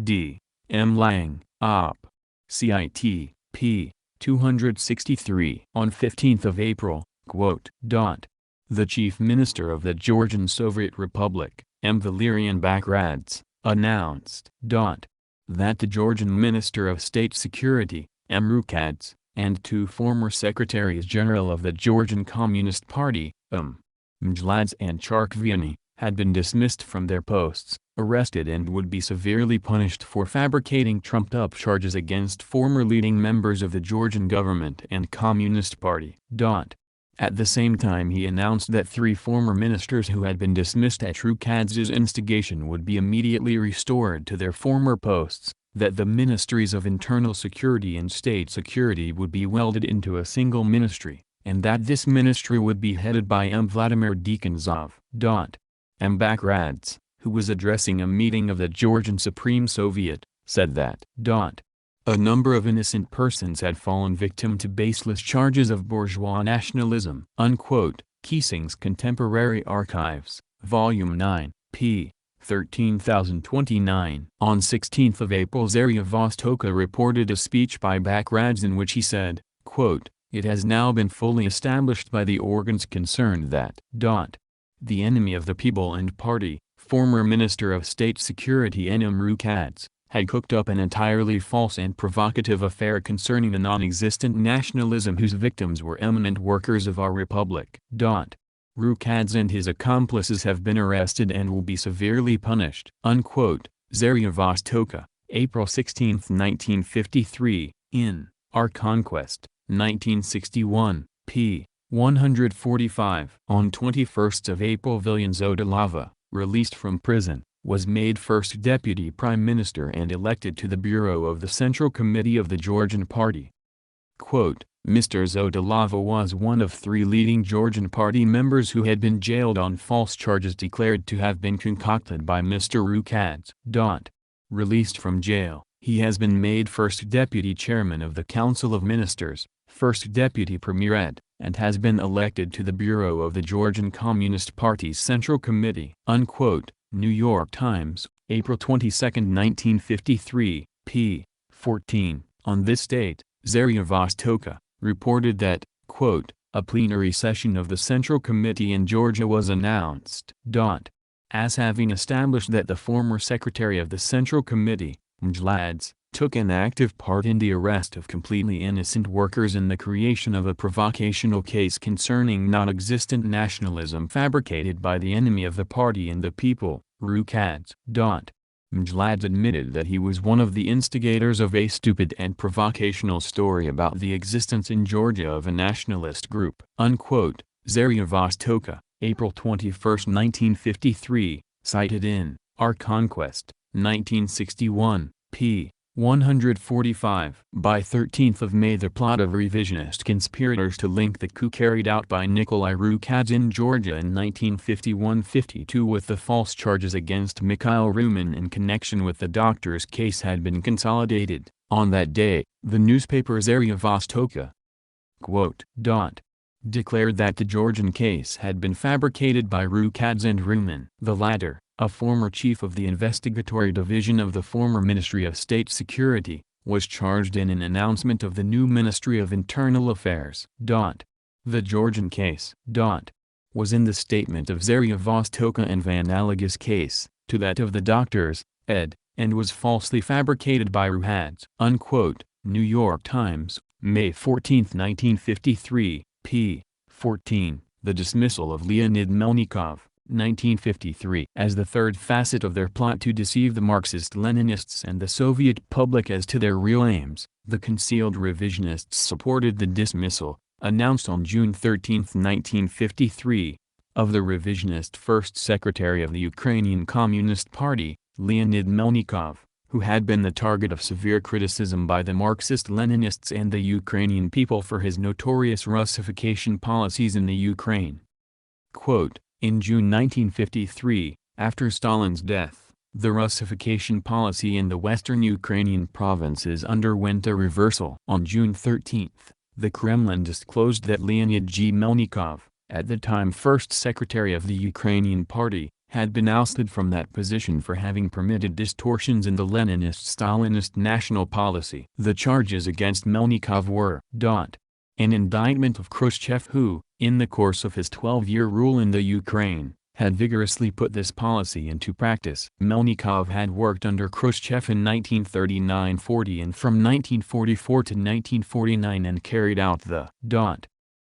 D. M. Lang, Op. Cit. p. 263. On 15th of April, the Chief Minister of the Georgian Soviet Republic, M. Valerian Bakradze, announced that the Georgian Minister of State Security, Enru Kadze, and two former Secretaries-General of the Georgian Communist Party, Mjladze and Charkviani, had been dismissed from their posts, arrested and would be severely punished for fabricating trumped-up charges against former leading members of the Georgian government and Communist Party. At the same time he announced that three former ministers who had been dismissed at Enru Kadze's instigation would be immediately restored to their former posts, that the Ministries of Internal Security and State Security would be welded into a single ministry, and that this ministry would be headed by M. Vladimir Dekanzov. M. Bakradze, who was addressing a meeting of the Georgian Supreme Soviet, said that a number of innocent persons had fallen victim to baseless charges of bourgeois nationalism. Kiesing's Contemporary Archives, Volume 9, p. 13029. On 16th of April Zarya Vostoka reported a speech by Bakradze in which he said, "It has now been fully established by the organs concerned that the enemy of the people and party, former Minister of State Security Enru Kadze, had cooked up an entirely false and provocative affair concerning the non-existent nationalism whose victims were eminent workers of our republic. Enru Kadze and his accomplices have been arrested and will be severely punished." Zarya Vostoka, April 16, 1953, in Our Conquest, 1961, p. 145. On 21st of April Vilyan Zodalava, released from prison, was made first Deputy Prime Minister and elected to the Bureau of the Central Committee of the Georgian Party. Mr. Zodalava was one of three leading Georgian Party members who had been jailed on false charges declared to have been concocted by Mr. Enru Kadze. Released from jail, he has been made first Deputy Chairman of the Council of Ministers, first Deputy Premier and has been elected to the Bureau of the Georgian Communist Party's Central Committee. New York Times, April 22, 1953, p. 14. On this date, Zarya Vostoka reported that, a plenary session of the Central Committee in Georgia was announced. As having established that the former secretary of the Central Committee, Mjladze, took an active part in the arrest of completely innocent workers and the creation of a provocational case concerning non-existent nationalism fabricated by the enemy of the party and the people, Enru Kadze. Mjladze admitted that he was one of the instigators of a stupid and provocational story about the existence in Georgia of a nationalist group. Zarya Vostoka, April 21, 1953, cited in Our Conquest, 1961, p. 145. By 13th of May the plot of revisionist conspirators to link the coup carried out by Nikolai Enru Kadze in Georgia in 1951-52 with the false charges against Mikhail Rumin in connection with the doctor's case had been consolidated. On that day, the newspaper Zarya Vostoka declared that the Georgian case had been fabricated by Enru Kadze and Rumin. The latter, a former chief of the investigatory division of the former Ministry of State Security, was charged in an announcement of the new Ministry of Internal Affairs. The Georgian case was in the statement of Zarya Vostoka an analogous case to that of the doctors, ed., and was falsely fabricated by Enru Kadze. New York Times, May 14, 1953, p. 14. The dismissal of Leonid Melnikov, 1953. As the third facet of their plot to deceive the Marxist-Leninists and the Soviet public as to their real aims, the concealed revisionists supported the dismissal, announced on June 13, 1953, of the revisionist first secretary of the Ukrainian Communist Party, Leonid Melnikov, who had been the target of severe criticism by the Marxist-Leninists and the Ukrainian people for his notorious Russification policies in the Ukraine. In June 1953, after Stalin's death, The Russification policy in the western Ukrainian provinces underwent a reversal. On June 13, the Kremlin disclosed that Leonid G. Melnikov, at the time first secretary of the Ukrainian Party, had been ousted from that position for having permitted distortions in the Leninist-Stalinist national policy. The charges against Melnikov were an indictment of Khrushchev who, in the course of his 12-year rule in the Ukraine, had vigorously put this policy into practice. Melnikov had worked under Khrushchev in 1939–40 and from 1944 to 1949 and carried out the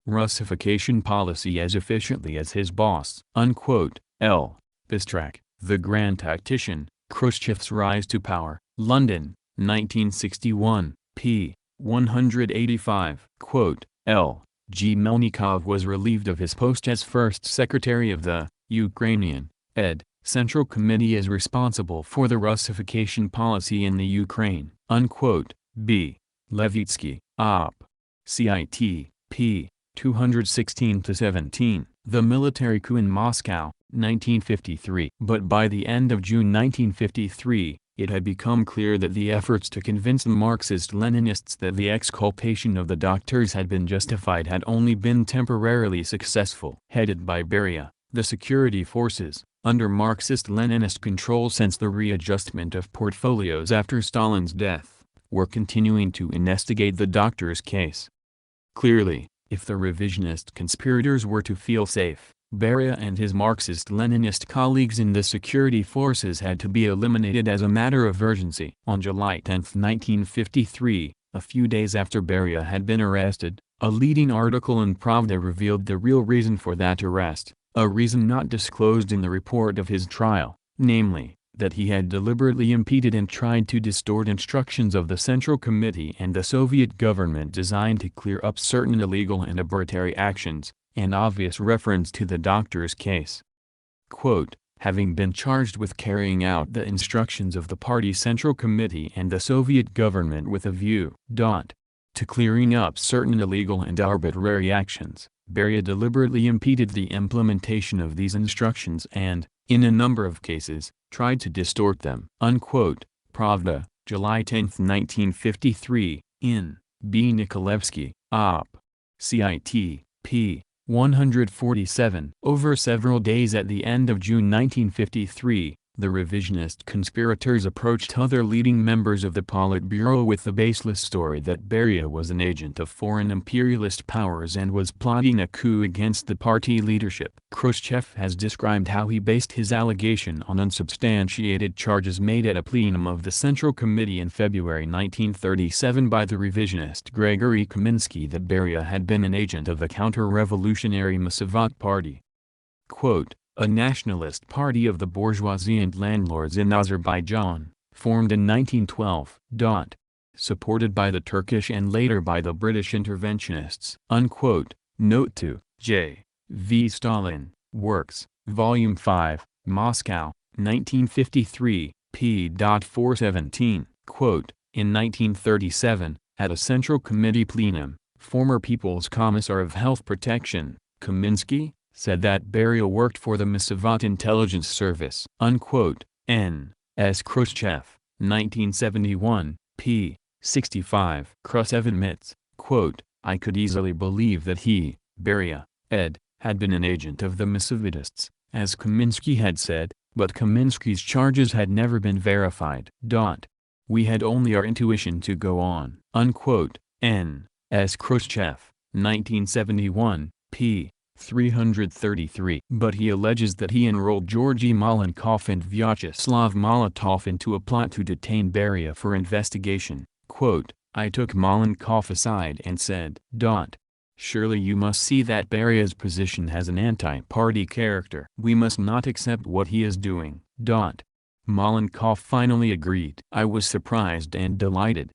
Russification policy as efficiently as his boss. L. Bistrak, The Grand Tactician, Khrushchev's Rise to Power, London, 1961, p. 185. L. G. Melnikov was relieved of his post as first secretary of the Ukrainian Central Committee as responsible for the Russification policy in the Ukraine. B. Levitsky, Op. Cit. p. 216–17. The Military Coup in Moscow, 1953. But by the end of June 1953, it had become clear that the efforts to convince the Marxist-Leninists that the exculpation of the doctors had been justified had only been temporarily successful. Headed by Beria, the security forces, under Marxist-Leninist control since the readjustment of portfolios after Stalin's death, were continuing to investigate the doctor's case. Clearly, if the revisionist conspirators were to feel safe, Beria and his Marxist-Leninist colleagues in the security forces had to be eliminated as a matter of urgency. On July 10, 1953, a few days after Beria had been arrested, a leading article in Pravda revealed the real reason for that arrest, a reason not disclosed in the report of his trial, namely, that he had deliberately impeded and tried to distort instructions of the Central Committee and the Soviet government designed to clear up certain illegal and arbitrary actions, an obvious reference to the doctor's case. Having been charged with carrying out the instructions of the party Central Committee and the Soviet government with a view to clearing up certain illegal and arbitrary actions, Beria deliberately impeded the implementation of these instructions and, in a number of cases, tried to distort them. Pravda, July 10, 1953, in B. Nikolevsky, Op. Cit. p. 147. Over several days at the end of June 1953, the revisionist conspirators approached other leading members of the Politburo with the baseless story that Beria was an agent of foreign imperialist powers and was plotting a coup against the party leadership. Khrushchev has described how he based his allegation on unsubstantiated charges made at a plenum of the Central Committee in February 1937 by the revisionist Gregory Kaminsky that Beria had been an agent of the counter-revolutionary Msavat party. A nationalist party of the bourgeoisie and landlords in Azerbaijan, formed in 1912, supported by the Turkish and later by the British interventionists. Note 2, J. V. Stalin, Works, Volume 5, Moscow, 1953, p. 417. In 1937, at a Central Committee plenum, former People's Commissar of Health Protection, Kaminsky, said that Beria worked for the Msavat Intelligence Service. N. S. Khrushchev, 1971, p. 65. Khrushchev admits, I could easily believe that he, Beria, had been an agent of the Msavatists, as Kaminsky had said, but Kaminsky's charges had never been verified. We had only our intuition to go on. N. S. Khrushchev, 1971, p. 333. But he alleges that he enrolled Georgy Malenkov and Vyacheslav Molotov into a plot to detain Beria for investigation. I took Malenkov aside and said, Surely you must see that Beria's position has an anti-party character. We must not accept what he is doing. Malenkov finally agreed. I was surprised and delighted.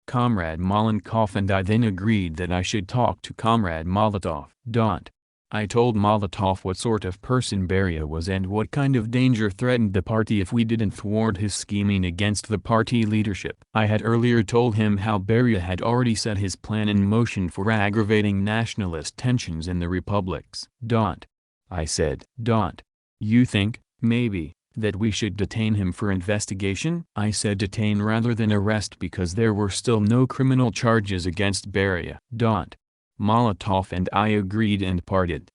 Comrade Malenkov and I then agreed that I should talk to Comrade Molotov. I told Molotov what sort of person Beria was and what kind of danger threatened the party if we didn't thwart his scheming against the party leadership. I had earlier told him how Beria had already set his plan in motion for aggravating nationalist tensions in the republics. I said, You think, maybe, that we should detain him for investigation? I said detain rather than arrest because there were still no criminal charges against Beria. Molotov and I agreed and parted."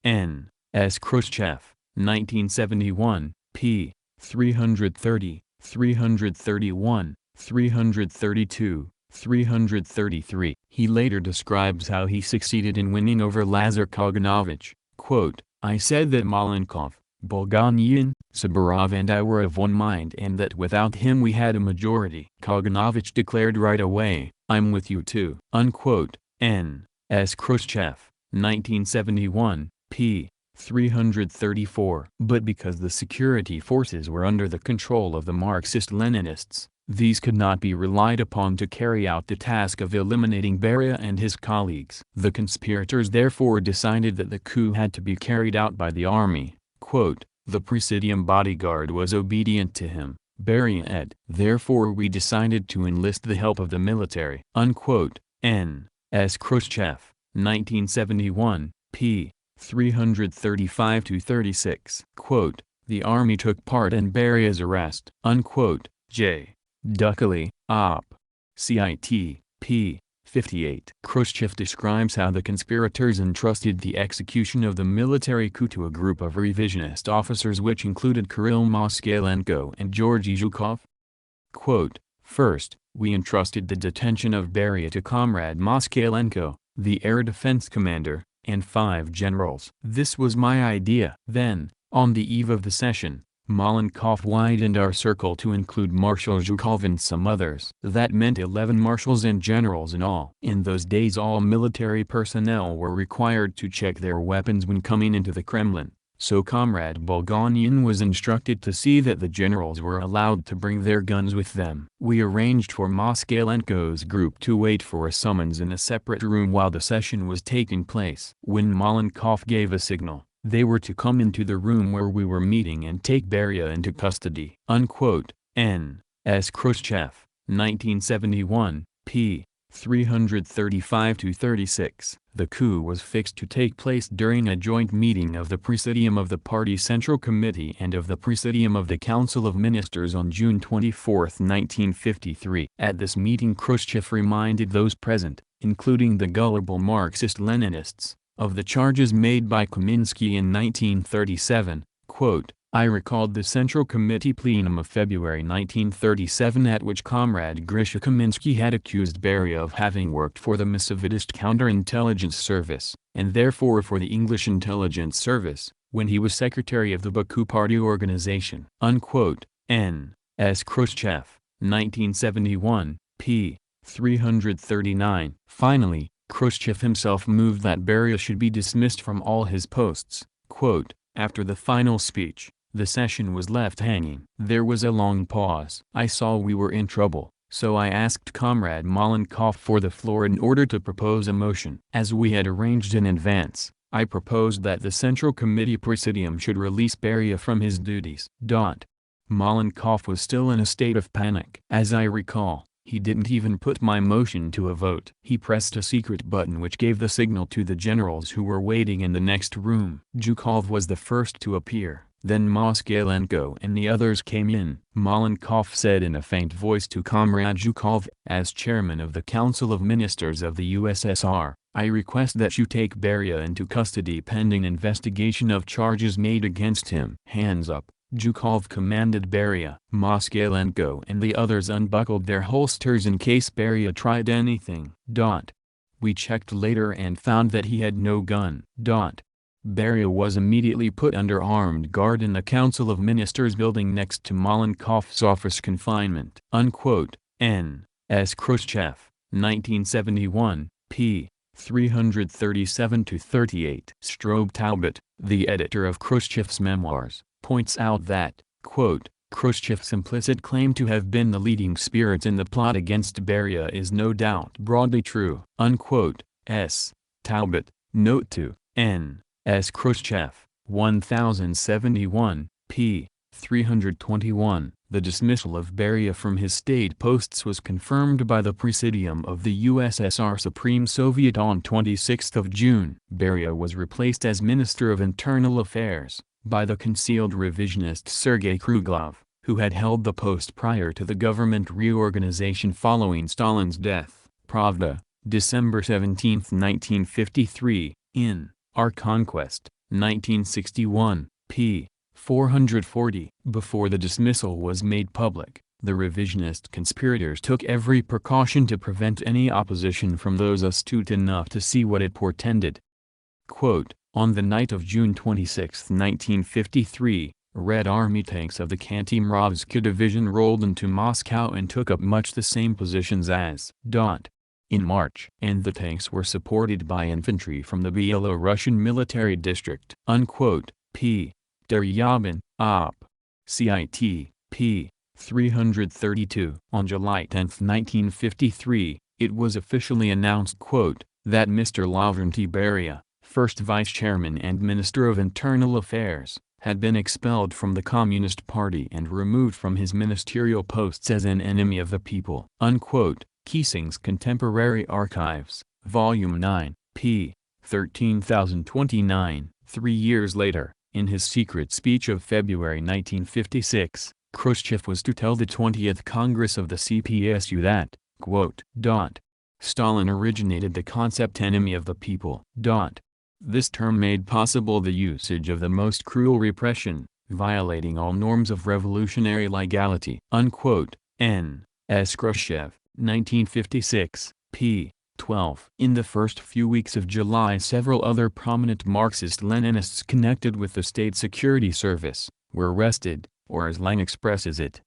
N. S. Khrushchev, 1971, p. 330, 331, 332, 333. He later describes how he succeeded in winning over Lazar Kaganovich. "I said that Malenkov, Bulganian, Saburov and I were of one mind and that without him we had a majority. Kaganovich declared right away, 'I'm with you too.'" N. S. Khrushchev, 1971, p. 334. But because the security forces were under the control of the Marxist-Leninists, these could not be relied upon to carry out the task of eliminating Beria and his colleagues. The conspirators therefore decided that the coup had to be carried out by the army. "The Presidium bodyguard was obedient to him," Beria said. "Therefore we decided to enlist the help of the military." N. S. Khrushchev, 1971, p. 335-36. "The army took part in Beria's arrest." J. Duckley, Op. Cit. p. 58. Khrushchev describes how the conspirators entrusted the execution of the military coup to a group of revisionist officers which included Kirill Moskalenko and Georgy Zhukov. "First, we entrusted the detention of Beria to Comrade Moskalenko, the air defense commander, and 5 generals. This was my idea. Then, on the eve of the session, Malenkov widened our circle to include Marshal Zhukov and some others. That meant 11 marshals and generals in all. In those days all military personnel were required to check their weapons when coming into the Kremlin, so Comrade Bulganian was instructed to see that the generals were allowed to bring their guns with them. We arranged for Moskalenko's group to wait for a summons in a separate room while the session was taking place. When Malenkov gave a signal, they were to come into the room where we were meeting and take Beria into custody." N. S. Khrushchev, 1971, p. 335-36. The coup was fixed to take place during a joint meeting of the Presidium of the Party Central Committee and of the Presidium of the Council of Ministers on June 24, 1953. At this meeting Khrushchev reminded those present, including the gullible Marxist-Leninists, of the charges made by Kaminsky in 1937. "I recalled the Central Committee plenum of February 1937 at which Comrade Grisha Kaminsky had accused Beria of having worked for the Mossavidist counterintelligence service, and therefore for the English intelligence service, when he was secretary of the Baku Party organization." N. S. Khrushchev, 1971, p. 339. Finally, Khrushchev himself moved that Beria should be dismissed from all his posts. "After the final speech, the session was left hanging. There was a long pause. I saw we were in trouble, so I asked Comrade Malenkov for the floor in order to propose a motion. As we had arranged in advance, I proposed that the Central Committee Presidium should release Beria from his duties." Malenkov was still in a state of panic. As I recall, he didn't even put my motion to a vote. He pressed a secret button which gave the signal to the generals who were waiting in the next room. Zhukov was the first to appear, then Moskalenko and the others came in. Malenkov said in a faint voice to Comrade Zhukov, "As chairman of the Council of Ministers of the USSR, I request that you take Beria into custody pending investigation of charges made against him." "Hands up," Zhukov commanded Beria. Moskalenko and the others unbuckled their holsters in case Beria tried anything. We checked later and found that he had no gun. Beria was immediately put under armed guard in the Council of Ministers building next to Malenkov's office confinement. N. S. Khrushchev, 1971, p. 337-38. Strobe Talbot, the editor of Khrushchev's memoirs, points out that, "Khrushchev's implicit claim to have been the leading spirit in the plot against Beria is no doubt broadly true." S. Talbot, Note 2, N. S. Khrushchev, 1071, p. 321. The dismissal of Beria from his state posts was confirmed by the Presidium of the USSR Supreme Soviet on 26 June. Beria was replaced as Minister of Internal Affairs, by the concealed revisionist Sergei Kruglov, who had held the post prior to the government reorganization following Stalin's death. Pravda, December 17, 1953, in Our Conquest, 1961, p. 440. Before the dismissal was made public, the revisionist conspirators took every precaution to prevent any opposition from those astute enough to see what it portended. Quote, on the night of June 26, 1953, Red Army tanks of the Kantimovsky Division rolled into Moscow and took up much the same positions as in March. And the tanks were supported by infantry from the Belarusian military district. Unquote. P. Deryabin, Op. Cit. p. 332. On July 10, 1953, it was officially announced, quote, that Mr. Lavrentiy Beria, first vice chairman and Minister of Internal Affairs, had been expelled from the Communist Party and removed from his ministerial posts as an enemy of the people. Unquote. Keesing's Contemporary Archives, Volume 9, p. 13029. 3 years later, in his secret speech of February 1956, Khrushchev was to tell the 20th Congress of the CPSU that, quote, Stalin originated the concept enemy of the people. This term made possible the usage of the most cruel repression, violating all norms of revolutionary legality. Unquote. N. S. Khrushchev, 1956, p. 12. In the first few weeks of July, several other prominent Marxist-Leninists connected with the State Security Service were arrested, or as Lang expresses it,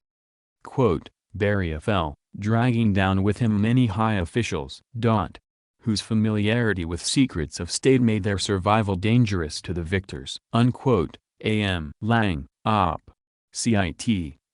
quote, Beria fell, dragging down with him many high officials, whose familiarity with secrets of state made their survival dangerous to the victors. Unquote. A.M. Lang, Op. Cit.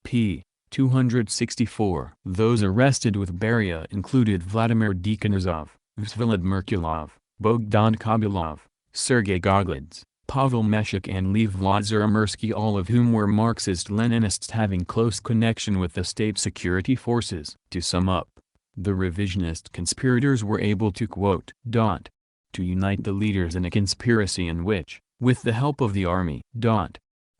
p. 264. Those arrested with Beria included Vladimir Dekanozov, Vsevolod Merkulov, Bogdan Kabulov, Sergei Goglidze, Pavel Meshuk and Lev Vladimirski, all of whom were Marxist-Leninists having close connection with the state security forces. To sum up, the revisionist conspirators were able to quote, to unite the leaders in a conspiracy in which, with the help of the army,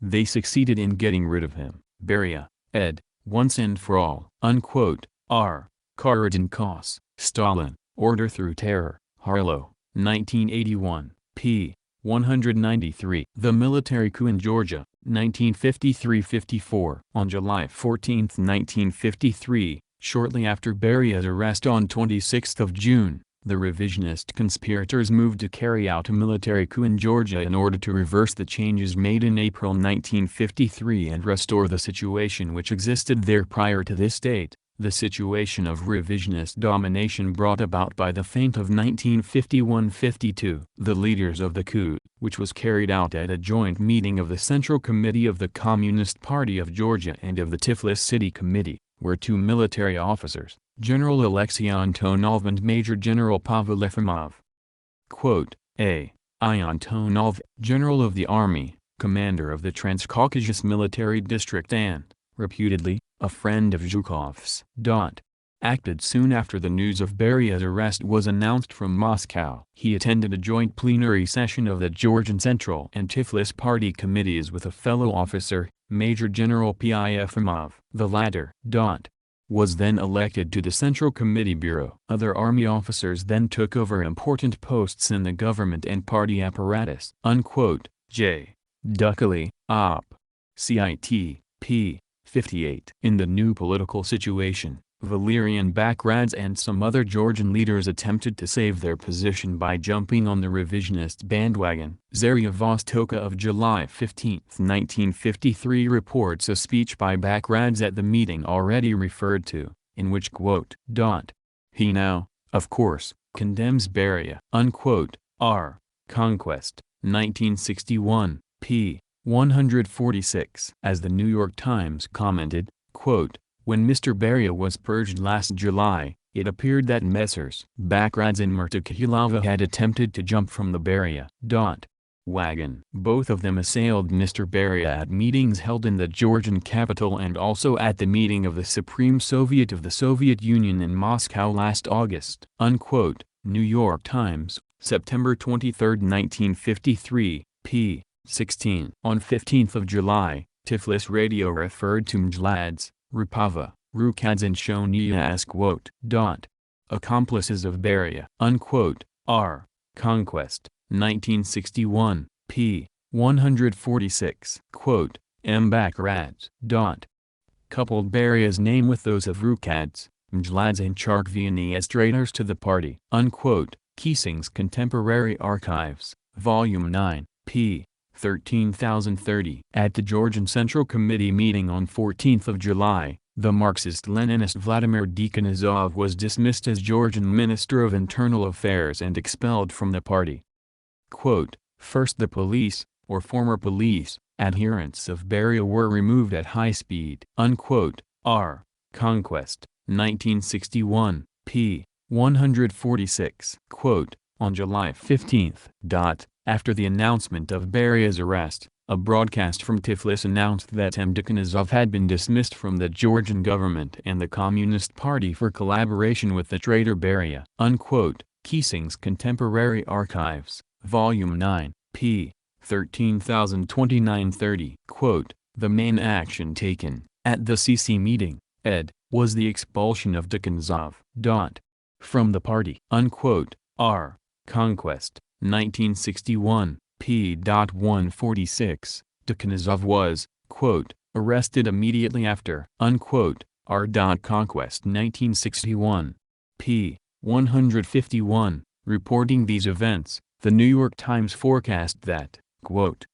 they succeeded in getting rid of him, Beria, ed. once and for all. Unquote. R. Karadenkos, Stalin, Order Through Terror, Harlow, 1981, p. 193. The military coup in Georgia, 1953-54. On July 14, 1953, shortly after Beria's arrest on 26 June, the revisionist conspirators moved to carry out a military coup in Georgia in order to reverse the changes made in April 1953 and restore the situation which existed there prior to this date, the situation of revisionist domination brought about by the feint of 1951-52. The leaders of the coup, which was carried out at a joint meeting of the Central Committee of the Communist Party of Georgia and of the Tiflis City Committee, were two military officers, General Alexei Antonov and Major General Pavel Efimov. Quote, A. I. Antonov, General of the Army, commander of the Transcaucasus Military District and, reputedly, a friend of Zhukov's. Acted soon after the news of Beria's arrest was announced from Moscow. He attended a joint plenary session of the Georgian Central and Tiflis Party committees with a fellow officer, Major General P.I. Efimov. The latter, was then elected to the Central Committee Bureau. Other army officers then took over important posts in the government and party apparatus. Unquote. J. Duckley, Op. Cit. p. 58. In the new political situation, Valerian Bakradze and some other Georgian leaders attempted to save their position by jumping on the revisionist bandwagon. Zarya Vostoka of July 15, 1953 reports a speech by Bakradze at the meeting already referred to, in which quote, he now, of course, condemns Beria. Unquote. R. Conquest, 1961, p. 146. As the New York Times commented, quote, when Mr. Beria was purged last July, it appeared that Messrs. Bakradze and Mertakhilova had attempted to jump from the Beria wagon. Both of them assailed Mr. Beria at meetings held in the Georgian capital and also at the meeting of the Supreme Soviet of the Soviet Union in Moscow last August. Unquote. New York Times, September 23, 1953, p. 16. On 15th of July, Tiflis radio referred to Mjlads, Rupava, Rukads and Shonia as quote, accomplices of Beria, unquote, R. Conquest, 1961, p. 146, quote, Mbakrads, coupled Beria's name with those of Rukads, Mjlads and Charkviani as traitors to the party, unquote, Keesing's Contemporary Archives, Volume 9, p. 13030. At the Georgian Central Committee meeting on 14th of July, the Marxist-Leninist Vladimir Dekanizov was dismissed as Georgian Minister of Internal Affairs and expelled from the party. Quote, first the police, or former police, adherents of Beria were removed at high speed. Unquote, R. Conquest, 1961, p. 146. Quote, on July 15, after the announcement of Beria's arrest, a broadcast from Tiflis announced that Dekanizov had been dismissed from the Georgian government and the Communist Party for collaboration with the traitor Beria. Unquote, Keesing's Contemporary Archives, Volume 9, p. 13029-30. Quote, the main action taken, at the CC meeting, ed., was the expulsion of Dekanizov, from the party. Unquote, R. Conquest, 1961, p. 146. Dekanizov was, quote, arrested immediately after. Unquote, R. Conquest, 1961, p. 151. Reporting these events, the New York Times forecast that, quote,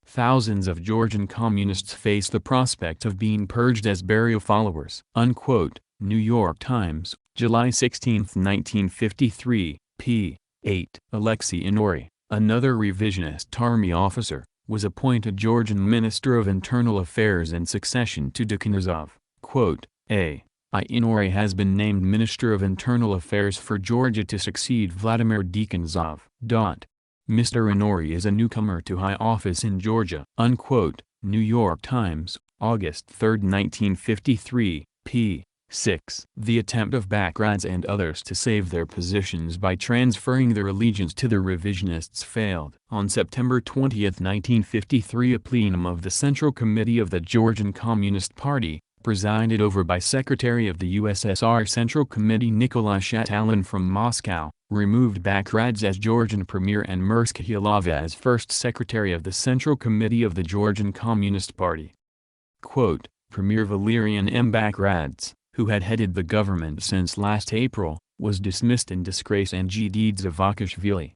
thousands of Georgian communists face the prospect of being purged as Beria followers. Unquote, New York Times, July 16, 1953, p. 8. Alexei Inori, another revisionist army officer, was appointed Georgian Minister of Internal Affairs in succession to Dekanizov. Quote, A. I. Inori has been named Minister of Internal Affairs for Georgia to succeed Vladimir Dekanizov. Mr. Inori is a newcomer to high office in Georgia. Unquote, New York Times, August 3, 1953, p. 6. The attempt of Bakrads and others to save their positions by transferring their allegiance to the revisionists failed. On September 20, 1953, a plenum of the Central Committee of the Georgian Communist Party, presided over by Secretary of the USSR Central Committee Nikolai Stalin from Moscow, removed Bakrads as Georgian Premier and Merskhyilova as First Secretary of the Central Committee of the Georgian Communist Party. Quote, Premier Valerian M. Bakrads, who had headed the government since last April, was dismissed in disgrace and Gd Zavakashvili,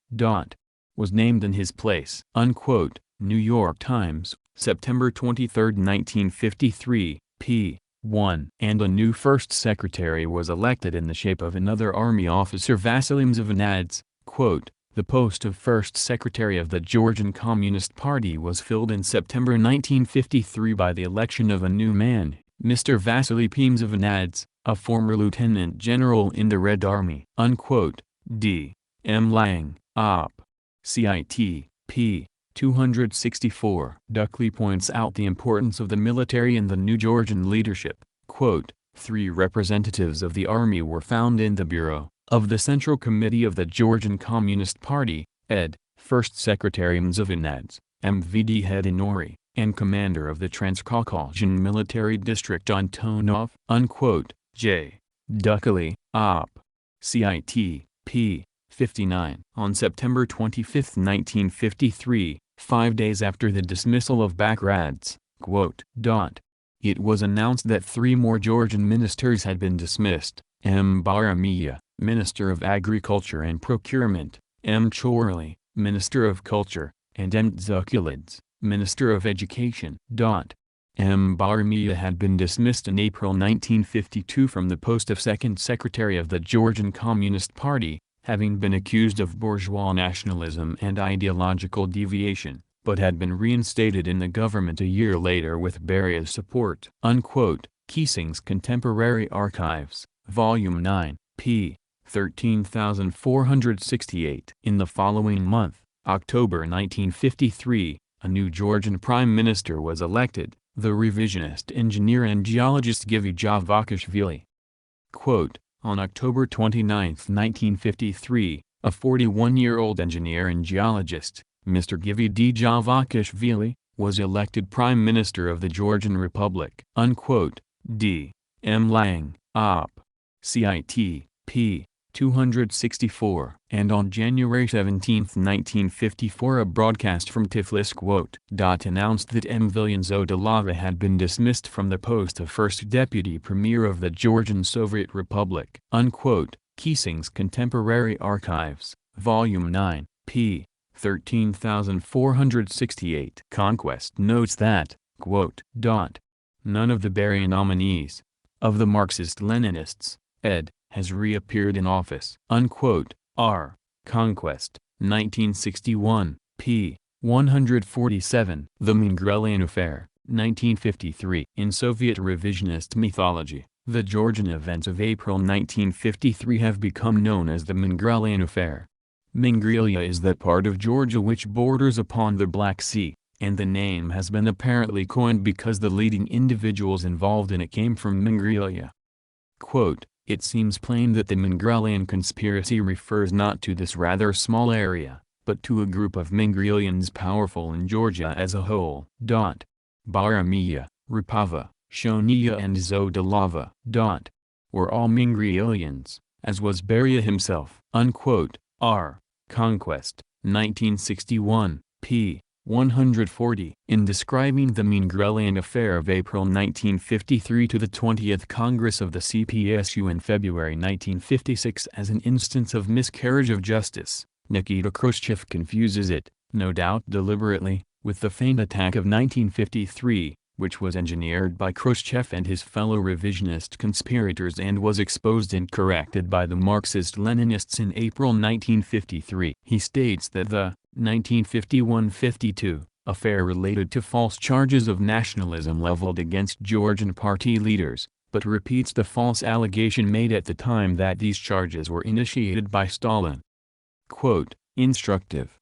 was named in his place. Unquote, New York Times, September 23, 1953, p. 1. And a new first secretary was elected in the shape of another army officer Vasily Mzavanads. Quote, the post of first secretary of the Georgian Communist Party was filled in September 1953 by the election of a new man, Mr. Vasily P. Mzavanads, a former lieutenant general in the Red Army. Unquote, D. M. Lang, Op. Cit. p. 264. Duckley points out the importance of the military in the new Georgian leadership. Quote, 3 representatives of the army were found in the Bureau of the Central Committee of the Georgian Communist Party, ed. First Secretary Mzavanads, MVD head Inori, and commander of the Transcaucasian Military District Antonov. Unquote, J. Duckley, Op. Cit. p. 59. On September 25, 1953, 5 days after the dismissal of Bakrads, quote, it was announced that 3 more Georgian ministers had been dismissed, M. Baramiya, Minister of Agriculture and Procurement, M. Chorley, Minister of Culture, and M. Tzukulids, Minister of Education. M. Baramiya had been dismissed in April 1952 from the post of Second Secretary of the Georgian Communist Party, having been accused of bourgeois nationalism and ideological deviation, but had been reinstated in the government a year later with Beria's support. Unquote, Keesing's Contemporary Archives, Volume 9, p. 13468. In the following month, October 1953, a new Georgian Prime Minister was elected, the revisionist engineer and geologist Givi Javakashvili. Quote, on October 29, 1953, a 41-year-old engineer and geologist, Mr. Givi Djavakishvili, was elected Prime Minister of the Georgian Republic. Unquote. D. M. Lang, Op. Cit. p. 264. And on January 17, 1954, a broadcast from Tiflis announced that M. Vilyan Zodalava had been dismissed from the post of First Deputy Premier of the Georgian Soviet Republic. Unquote. Keesing's Contemporary Archives, Volume 9, p. 13468. Conquest notes that, quote, "None of the Beria nominees, of the Marxist-Leninists, ed., has reappeared in office." Unquote. R. Conquest, 1961, p. 147. The Mingrelian Affair, 1953. In Soviet revisionist mythology, the Georgian events of April 1953 have become known as the Mingrelian Affair. Mingrelia is that part of Georgia which borders upon the Black Sea, and the name has been apparently coined because the leading individuals involved in it came from Mingrelia. Quote, "It seems plain that the Mingrelian conspiracy refers not to this rather small area, but to a group of Mingrelians powerful in Georgia as a whole." Baramia, Rapava, Shonia and Zodalava. Were all Mingrelians, as was Beria himself. Unquote. R. Conquest, 1961, p. 140. In describing the Mingrelian Affair of April 1953 to the 20th Congress of the CPSU in February 1956 as an instance of miscarriage of justice, Nikita Khrushchev confuses it, no doubt deliberately, with the faint attack of 1953, which was engineered by Khrushchev and his fellow revisionist conspirators and was exposed and corrected by the Marxist-Leninists in April 1953. He states that the 1951-52 affair related to false charges of nationalism leveled against Georgian party leaders, but repeats the false allegation made at the time that these charges were initiated by Stalin. Quote, "Instructive.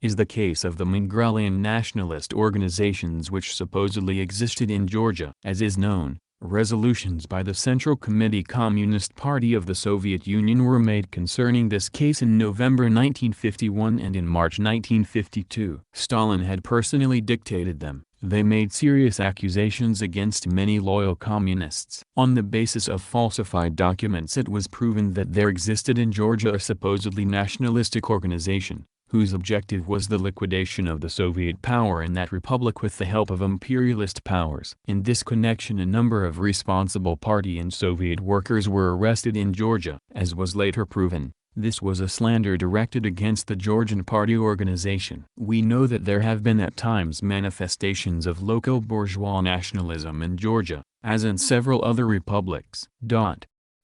Is the case of the Mingrelian nationalist organizations which supposedly existed in Georgia. As is known, resolutions by the Central Committee Communist Party of the Soviet Union were made concerning this case in November 1951 and in March 1952. Stalin had personally dictated them. They made serious accusations against many loyal communists. On the basis of falsified documents it was proven that there existed in Georgia a supposedly nationalistic organization, whose objective was the liquidation of the Soviet power in that republic with the help of imperialist powers. In this connection a number of responsible party and Soviet workers were arrested in Georgia. As was later proven, this was a slander directed against the Georgian party organization. We know that there have been at times manifestations of local bourgeois nationalism in Georgia, as in several other republics.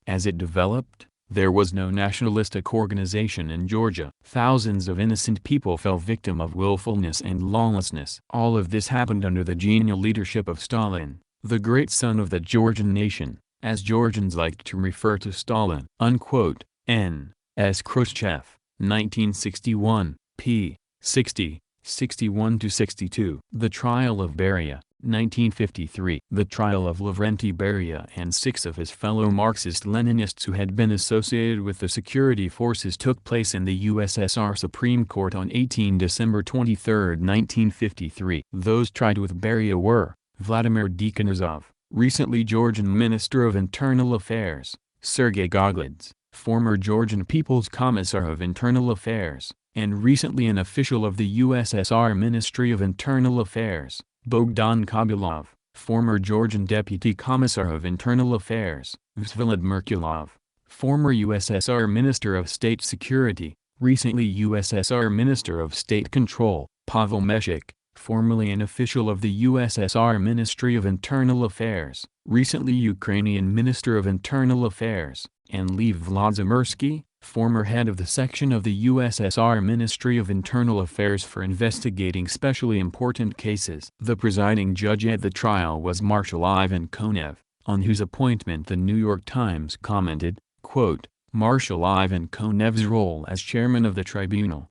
As it developed, there was no nationalistic organization in Georgia. Thousands of innocent people fell victim of willfulness and lawlessness. All of this happened under the genial leadership of Stalin, the great son of the Georgian nation, as Georgians liked to refer to Stalin. Unquote. N. S. Khrushchev, 1961, p. 60, 61-62. The Trial of Beria, 1953. The trial of Lavrenti Beria and 6 of his fellow Marxist-Leninists who had been associated with the security forces took place in the USSR Supreme Court on 18 December 23, 1953. Those tried with Beria were Vladimir Dekanozov, recently Georgian Minister of Internal Affairs, Sergei Goglidze, former Georgian People's Commissar of Internal Affairs, and recently an official of the USSR Ministry of Internal Affairs, Bogdan Kabulov, former Georgian Deputy Commissar of Internal Affairs, Vsvilad Merkulov, former USSR Minister of State Security, recently USSR Minister of State Control, Pavel Meshik, formerly an official of the USSR Ministry of Internal Affairs, recently Ukrainian Minister of Internal Affairs, and Lev Vladimirsky, former head of the section of the USSR Ministry of Internal Affairs for investigating specially important cases. The presiding judge at the trial was Marshal Ivan Konev, on whose appointment the New York Times commented, quote, "Marshal Ivan Konev's role as chairman of the tribunal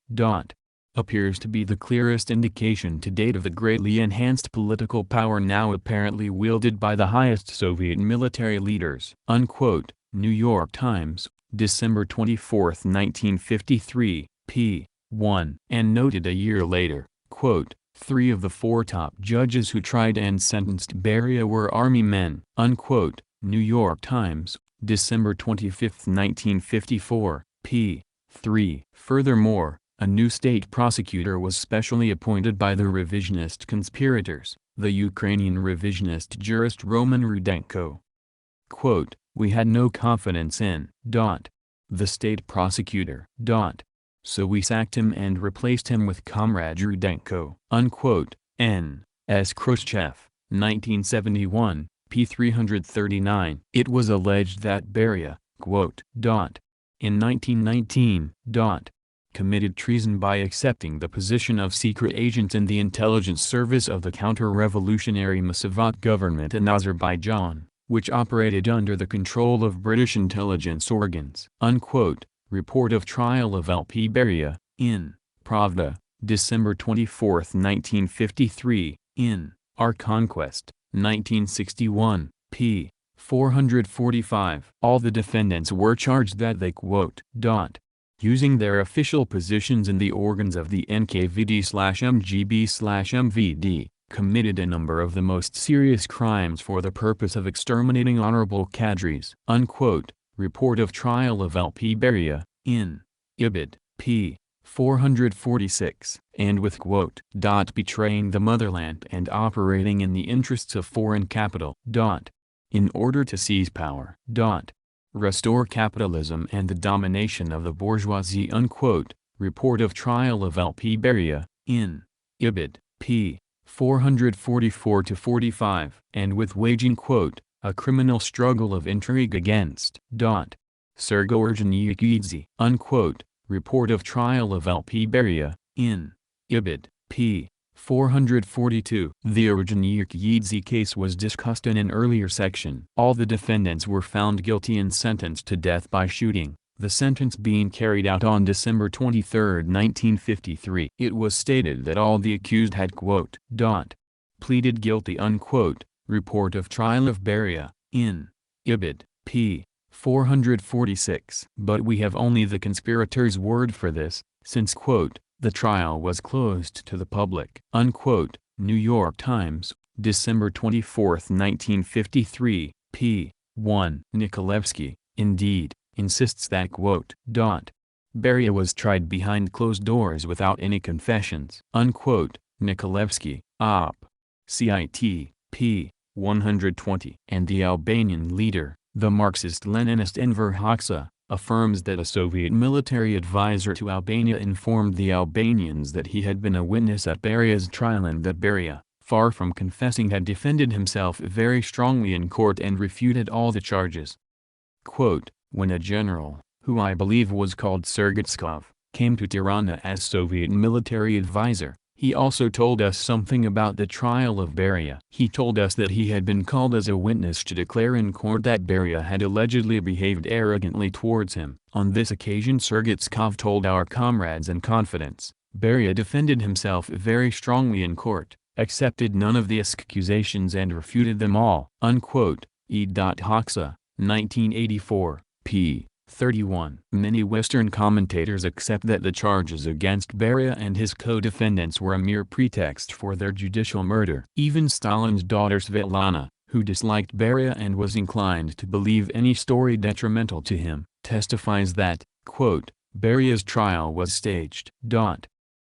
appears to be the clearest indication to date of the greatly enhanced political power now apparently wielded by the highest Soviet military leaders." Unquote. New York Times, December 24, 1953, p. 1. And noted a year later, quote, 3 of the 4 top judges who tried and sentenced Beria were Army men, unquote. New York Times, December 25, 1954, p. 3. Furthermore, a new state prosecutor was specially appointed by the revisionist conspirators, the Ukrainian revisionist jurist Roman Rudenko. Quote, we had no confidence in, the state prosecutor, so we sacked him and replaced him with Comrade Rudenko, unquote. N. S. Khrushchev, 1971, p. 339. It was alleged that Beria, quote, in 1919, committed treason by accepting the position of secret agent in the intelligence service of the counter-revolutionary Musavat government in Azerbaijan, which operated under the control of British intelligence organs, unquote. Report of trial of LP Beria, in Pravda, December 24, 1953, in Our Conquest, 1961, p. 445. All the defendants were charged that they, quote, using their official positions in the organs of the NKVD/MGB/MVD, committed a number of the most serious crimes for the purpose of exterminating honorable cadres, unquote. Report of trial of LP Beria, in Ibid, p. 446, and with quote, betraying the motherland and operating in the interests of foreign capital, in order to seize power, restore capitalism and the domination of the bourgeoisie, unquote. Report of trial of LP Beria, in Ibid, p. 444-45, and with waging, quote, a criminal struggle of intrigue against, Sergo Ordzhonikidze, unquote. Report of trial of LP Beria, in Ibid, p. 442. The Ordzhonikidze case was discussed in an earlier section. All the defendants were found guilty and sentenced to death by shooting, the sentence being carried out on December 23, 1953. It was stated that all the accused had, quote, pleaded guilty, unquote. Report of trial of Beria, in Ibid, p. 446. But we have only the conspirators' word for this, since, quote, the trial was closed to the public, unquote. New York Times, December 24, 1953, p. 1. Nikolevsky, indeed, insists that, quote, Beria was tried behind closed doors without any confessions, unquote. Nikolevsky, Op. Cit. p. 120. And the Albanian leader, the Marxist-Leninist Enver Hoxha, affirms that a Soviet military advisor to Albania informed the Albanians that he had been a witness at Beria's trial and that Beria, far from confessing, had defended himself very strongly in court and refuted all the charges. Quote, when a general, who I believe was called Sergetskov, came to Tirana as Soviet military advisor, he also told us something about the trial of Beria. He told us that he had been called as a witness to declare in court that Beria had allegedly behaved arrogantly towards him. On this occasion, Sergetskov told our comrades in confidence, Beria defended himself very strongly in court, accepted none of the accusations and refuted them all, unquote. E. Hoxha, 1984, p. 31. Many Western commentators accept that the charges against Beria and his co-defendants were a mere pretext for their judicial murder. Even Stalin's daughter Svetlana, who disliked Beria and was inclined to believe any story detrimental to him, testifies that, quote, Beria's trial was staged,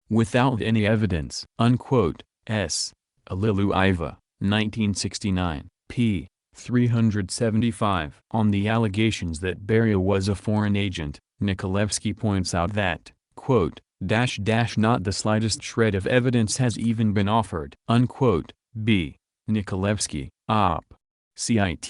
without any evidence, unquote. S. Aliluiva, 1969, p. 375. On the allegations that Beria was a foreign agent, Nikolevsky points out that, quote, not the slightest shred of evidence has even been offered, unquote. B. Nikolevsky, Op. Cit.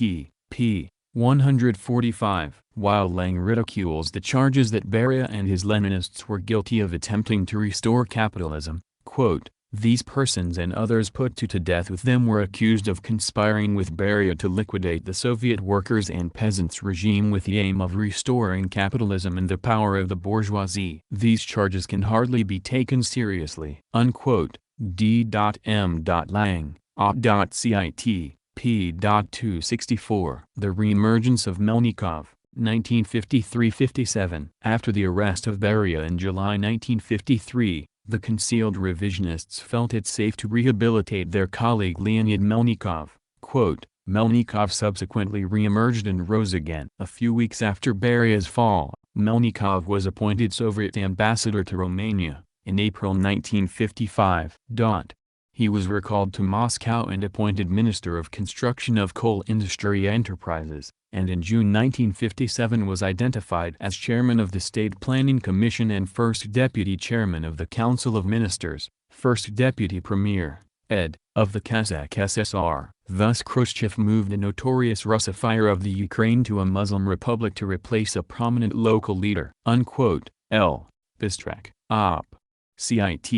p. 145. While Lang ridicules the charges that Beria and his Leninists were guilty of attempting to restore capitalism, quote, these persons and others put to death with them were accused of conspiring with Beria to liquidate the Soviet workers' and peasants' regime with the aim of restoring capitalism and the power of the bourgeoisie. These charges can hardly be taken seriously, unquote. D.M. Lang, Op.Cit. p. 264. The reemergence of Melnikov, 1953–57. After the arrest of Beria in July 1953, the concealed revisionists felt it safe to rehabilitate their colleague Leonid Melnikov. Quote, Melnikov subsequently re-emerged and rose again. A few weeks after Beria's fall, Melnikov was appointed Soviet ambassador to Romania, in April 1955. He was recalled to Moscow and appointed Minister of Construction of Coal Industry Enterprises, and in June 1957 was identified as Chairman of the State Planning Commission and First Deputy Chairman of the Council of Ministers, First Deputy Premier, ed. of the Kazakh SSR. Thus Khrushchev moved a notorious Russifier of the Ukraine to a Muslim republic to replace a prominent local leader. Unquote. L. Bistrak, Op. Cit.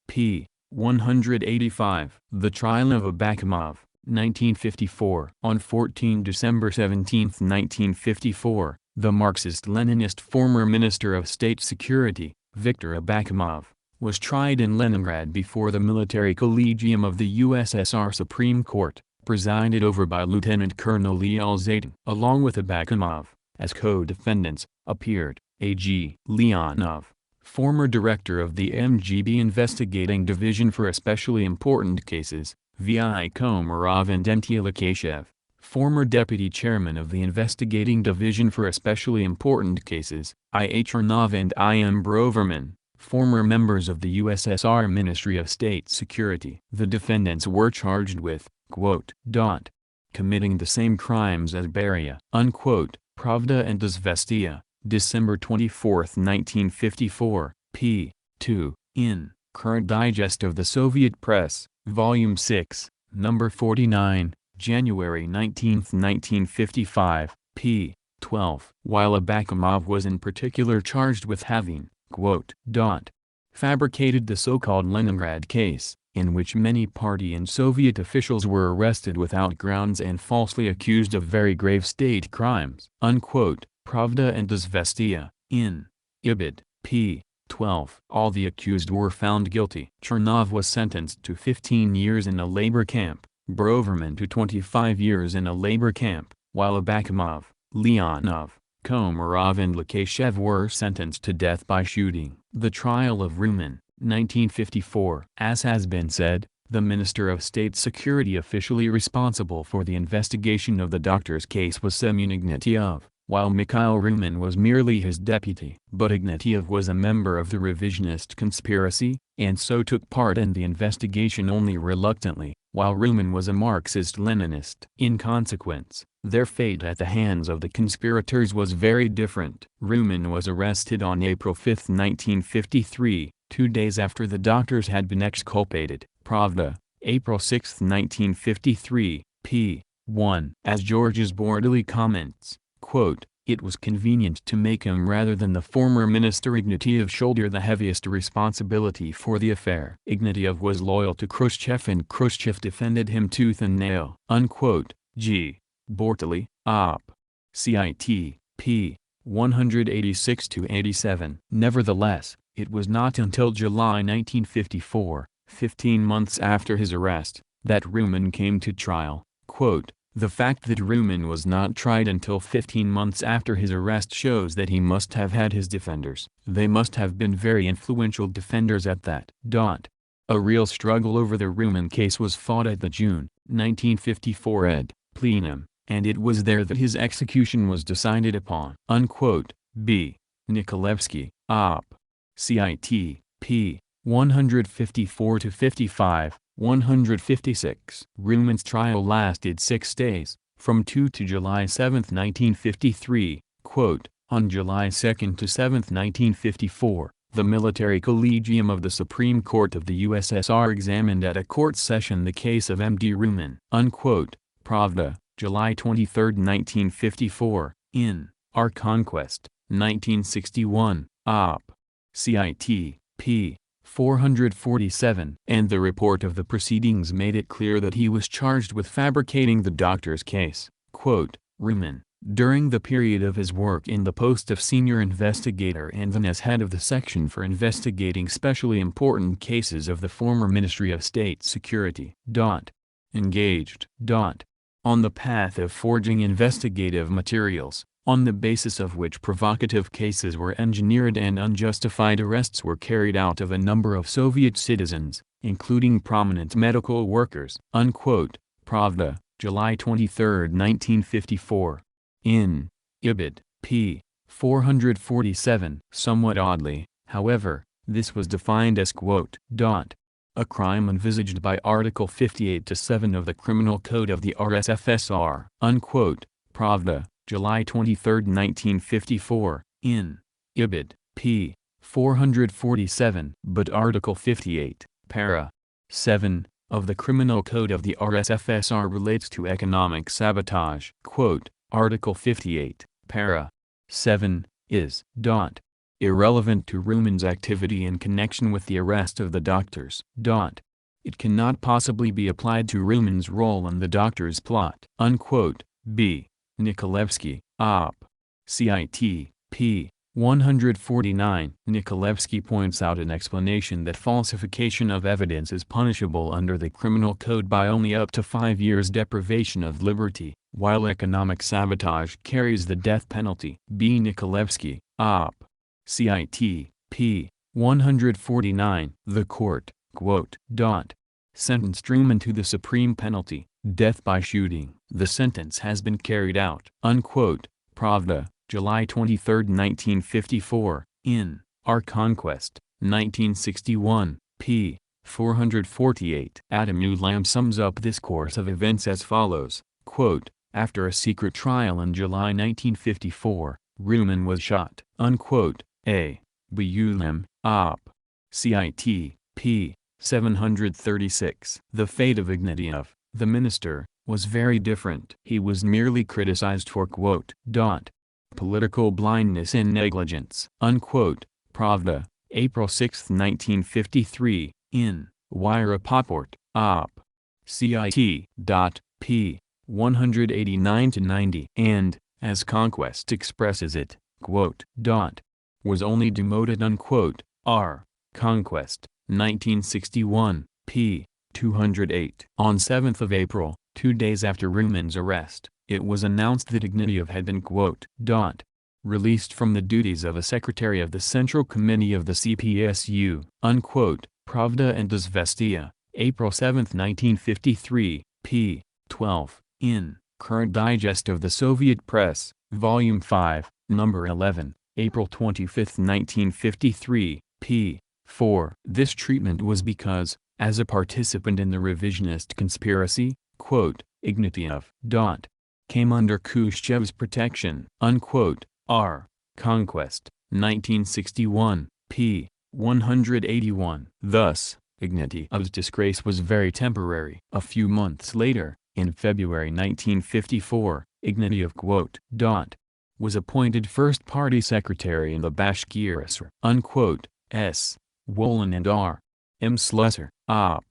p. 185. The Trial of Abakumov, 1954. On 14 December 17, 1954, the Marxist-Leninist former Minister of State Security, Viktor Abakumov, was tried in Leningrad before the Military Collegium of the USSR Supreme Court, presided over by Lieutenant Colonel Leal Zaytin. Along with Abakumov, as co-defendants, appeared A.G. Leonov, former director of the MGB Investigating Division for Especially Important Cases, V.I. Komarov, and M.T. Lukashev, former deputy chairman of the Investigating Division for Especially Important Cases, I.A. Chernov, and I.M. Broverman, former members of the USSR Ministry of State Security. The defendants were charged with, quote, committing the same crimes as Beria, unquote. Pravda and Izvestia, December 24, 1954, p. 2, in Current Digest of the Soviet Press, Volume 6, Number 49, January 19, 1955, p. 12. While Abakumov was in particular charged with having, quote, fabricated the so-called Leningrad case, in which many party and Soviet officials were arrested without grounds and falsely accused of very grave state crimes, unquote. Pravda and Izvestia, in Ibid, p. 12. All the accused were found guilty. Chernov was sentenced to 15 years in a labor camp, Broverman to 25 years in a labor camp, while Abakumov, Leonov, Komarov, and Lukashev were sentenced to death by shooting. The Trial of Rumin, 1954. As has been said, the Minister of State Security officially responsible for the investigation of the doctor's case was Semyon Ignatiev, while Mikhail Rumin was merely his deputy. But Ignatiev was a member of the revisionist conspiracy, and so took part in the investigation only reluctantly, while Rumin was a Marxist-Leninist. In consequence, their fate at the hands of the conspirators was very different. Rumin was arrested on April 5, 1953, 2 days after the doctors had been exculpated. Pravda, April 6, 1953, p. 1. As Georges Bordely comments, quote, it was convenient to make him rather than the former minister Ignatiev shoulder the heaviest responsibility for the affair. Ignatiev was loyal to Khrushchev and Khrushchev defended him tooth and nail. Unquote. G. Bordely, Op. Cit. p. 186–87. Nevertheless, it was not until July 1954, 15 months after his arrest, that Rumin came to trial. Quote, the fact that Rumin was not tried until 15 months after his arrest shows that he must have had his defenders. They must have been very influential defenders at that. A real struggle over the Rumin case was fought at the June, 1954 ed. Plenum, and it was there that his execution was decided upon. Unquote. B. Nikolevsky, Op. Cit. p. 154–55. 156. Rumin's trial lasted 6 days, from 2 to July 7, 1953. Quote, on July 2 to 7, 1954, the Military Collegium of the Supreme Court of the USSR examined at a court session the case of M.D. Rumin. Unquote. Pravda, July 23, 1954, in Our Conquest, 1961, Op. Cit. p. 447. And the report of the proceedings made it clear that he was charged with fabricating the doctor's case. Quote, Rumin, during the period of his work in the post of senior investigator and then as head of the section for investigating specially important cases of the former Ministry of State Security, engaged, on the path of forging investigative materials, on the basis of which provocative cases were engineered and unjustified arrests were carried out of a number of Soviet citizens, including prominent medical workers." Unquote. Pravda, July 23, 1954. In Ibid, p. 447. Somewhat oddly, however, this was defined as "a crime envisaged by Article 58-7 of the Criminal Code of the RSFSR." Unquote. Pravda, July 23, 1954. In Ibid, p. 447. But Article 58, para. 7, of the Criminal Code of the RSFSR relates to economic sabotage. Article 58, para. 7, is irrelevant to Ruman's activity in connection with the arrest of the doctors. It cannot possibly be applied to Ruman's role in the doctors' plot. Unquote. B. Nikolevsky, Op. Cit. p. 149. Nikolevsky points out an explanation that falsification of evidence is punishable under the Criminal Code by only up to 5 years deprivation of liberty, while economic sabotage carries the death penalty. B. Nikolevsky, Op. Cit. p. 149. The court, sentenced Truman to the supreme penalty, death by shooting. The sentence has been carried out. Unquote. Pravda, July 23, 1954. In Our Conquest, 1961, p. 448. Adam Ulam sums up this course of events as follows, "After a secret trial in July 1954, Ruman was shot." Unquote. A. B. Ulam, Op. Cit. p. 736. The fate of Ignatieff, the minister, was very different. He was merely criticized for political blindness and negligence. Unquote. Pravda, April 6, 1953. In Rapoport, Op. Cit. p. 189-90. And, as Conquest expresses it, was only demoted. Unquote. R. Conquest, 1961, p. 208. On 7th of April, 2 days after Ruman's arrest, it was announced that Ignatieff had been released from the duties of a secretary of the Central Committee of the CPSU. Unquote. Pravda and Izvestia, April 7, 1953, p. 12. In Current Digest of the Soviet Press, Volume 5, Number 11, April 25, 1953, p. 4. This treatment was because, as a participant in the revisionist conspiracy, Ignatieff came under Khrushchev's protection. Unquote. R. Conquest, 1961, p. 181. Thus, Ignatieff's disgrace was very temporary. A few months later, in February 1954, Ignatieff was appointed first party secretary in the Bashkir SR. Unquote. S. Wolin and R. M. Slusser, Op.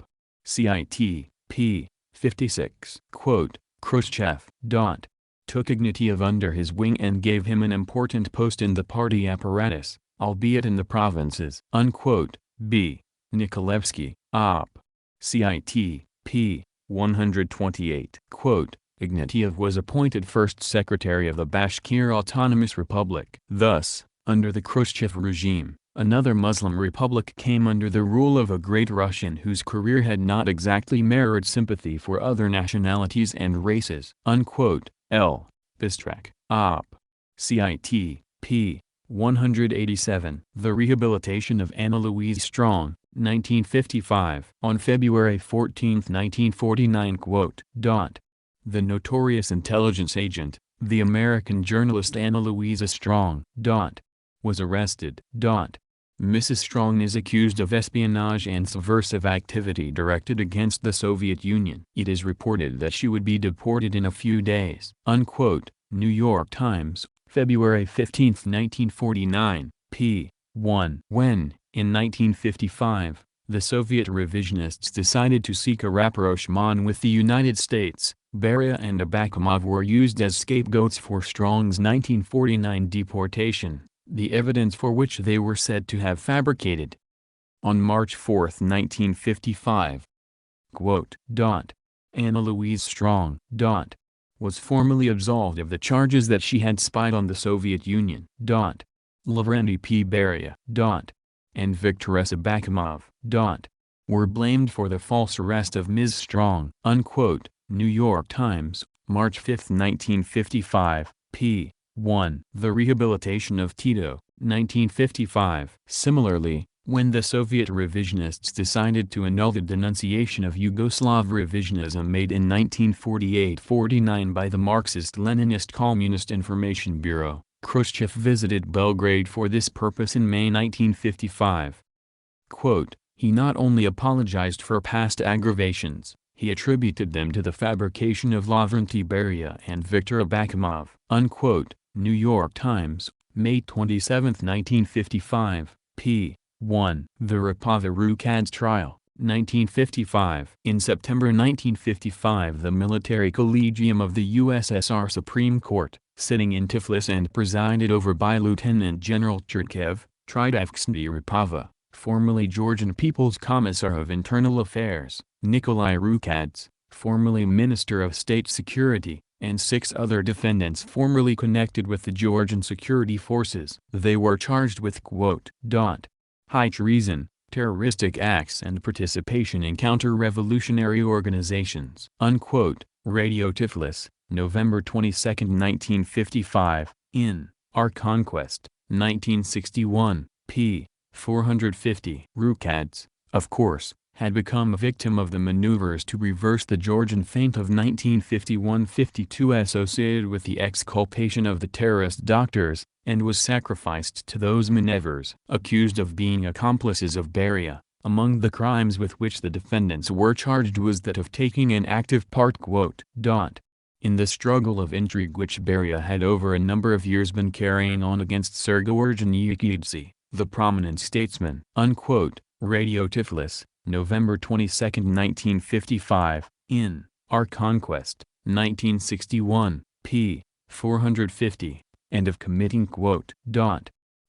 Cit. p. 56. Khrushchev took Ignatieff under his wing and gave him an important post in the party apparatus, albeit in the provinces. Unquote. B. Nikolevsky, Op. Cit. p. 128. Ignatieff was appointed first secretary of the Bashkir Autonomous Republic. Thus, under the Khrushchev regime, another Muslim republic came under the rule of a great Russian whose career had not exactly mirrored sympathy for other nationalities and races. Unquote. L. Bistrak, Op. Cit. p. 187. The rehabilitation of Anna Louise Strong, 1955. On February 14, 1949, the notorious intelligence agent, the American journalist Anna Louisa Strong, was arrested. Mrs. Strong is accused of espionage and subversive activity directed against the Soviet Union. It is reported that she would be deported in a few days. Unquote. New York Times, February 15, 1949, p. 1. When, in 1955, the Soviet revisionists decided to seek a rapprochement with the United States, Beria and Abakumov were used as scapegoats for Strong's 1949 deportation, the evidence for which they were said to have fabricated. On March 4, 1955, Anna Louise Strong, was formally absolved of the charges that she had spied on the Soviet Union. Lavrenti P. Beria. And Viktoresa Bakimov. Were blamed for the false arrest of Ms. Strong. Unquote. New York Times, March 5, 1955, p. 1. The Rehabilitation of Tito, 1955. Similarly, when the Soviet revisionists decided to annul the denunciation of Yugoslav revisionism made in 1948-49 by the Marxist-Leninist Communist Information Bureau, Khrushchev visited Belgrade for this purpose in May 1955. Quote, he not only apologized for past aggravations, he attributed them to the fabrication of Lavrenti Beria and Viktor Bakimov. Unquote. New York Times, May 27, 1955, p. 1. The Rapava Rukads Trial, 1955. In September 1955 the Military Collegium of the USSR Supreme Court, sitting in Tiflis and presided over by Lieutenant General Chertkev, tried Avksentij Rapava, formerly Georgian People's Commissar of Internal Affairs, Nikolai Rukads, formerly Minister of State Security, and 6 other defendants formerly connected with the Georgian security forces. They were charged with quote, high treason, terroristic acts and participation in counter-revolutionary organizations. Unquote. Radio Tiflis, November 22, 1955, in Our Conquest, 1961, p. 450. Rukads, of course, had become a victim of the maneuvers to reverse the Georgian feint of 1951-52 associated with the exculpation of the terrorist doctors, and was sacrificed to those maneuvers. Accused of being accomplices of Beria, among the crimes with which the defendants were charged was that of taking an active part quote, in the struggle of intrigue which Beria had over a number of years been carrying on against Sergei Nikidze, the prominent statesman. Unquote. Radio Tiflis, November 22, 1955, in Our Conquest, 1961, p. 450, and of committing quote,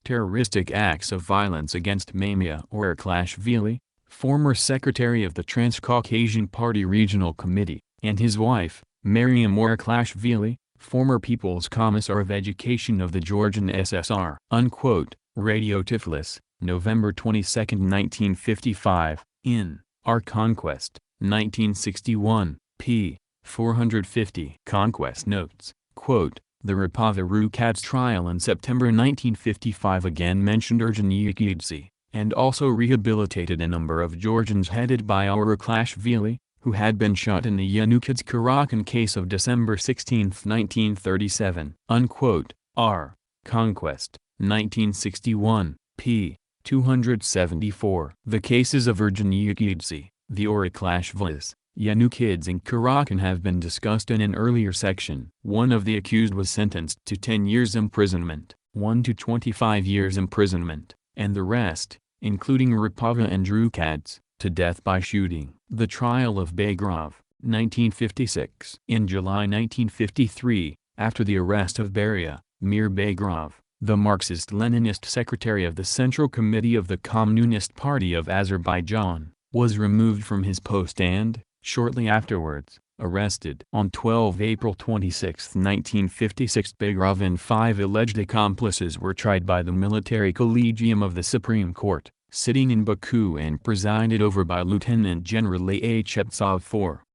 terroristic acts of violence against Mamia Oraklashvili, former secretary of the Transcaucasian Party Regional Committee, and his wife, Maryam Oraklashvili, former People's Commissar of Education of the Georgian SSR. Unquote. Radio Tiflis, November 22, 1955, in Our Conquest, 1961, p. 450. Conquest notes, quote, the Rapava Rukads trial in September 1955 again mentioned Nikidze, and also rehabilitated a number of Georgians headed by Oraklashvili, who had been shot in the Yanukidze-Karakin case of December 16, 1937. Unquote. R. Conquest, 1961, p. 274. The cases of Nikidze, the Oraklashvilis, Yanukids and Karakin have been discussed in an earlier section. One of the accused was sentenced to 10 years imprisonment, one to 25 years imprisonment, and the rest, including Rapava and Rukads, to death by shooting. The trial of Bagrov, 1956. In July 1953, after the arrest of Beria, Mir Bagrov, the Marxist-Leninist secretary of the Central Committee of the Communist Party of Azerbaijan, was removed from his post and, shortly afterwards, arrested. On 12 April 26, 1956 Bagrov and 5 alleged accomplices were tried by the Military Collegium of the Supreme Court, sitting in Baku and presided over by Lieutenant General A. Cheptsov for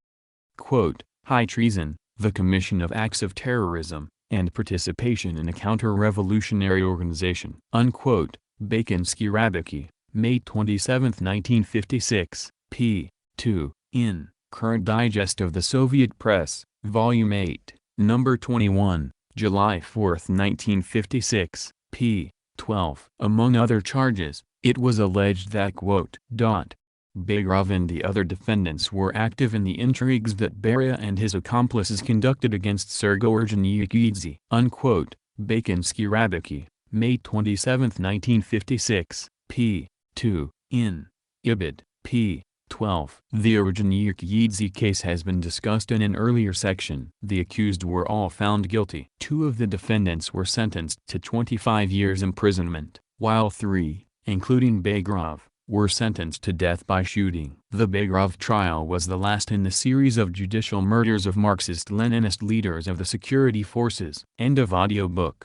quote, high treason, the commission of acts of terrorism, and participation in a counter-revolutionary organization. Unquote. Bakinsky Rabiki, May 27, 1956, p. 2, in Current Digest of the Soviet Press, Volume 8, Number 21, July 4, 1956, p. 12. Among other charges, it was alleged that quote, Bagrov and the other defendants were active in the intrigues that Beria and his accomplices conducted against Sergei Nikidze. Unquote. Bakinsky Rabiki, May 27, 1956, p. 2, in Ibid, p. 12. The Nikidze case has been discussed in an earlier section. The accused were all found guilty. 2 of the defendants were sentenced to 25 years imprisonment, while 3, including Bagrov, were sentenced to death by shooting. The Bagrov trial was the last in the series of judicial murders of Marxist-Leninist leaders of the security forces. End of audiobook.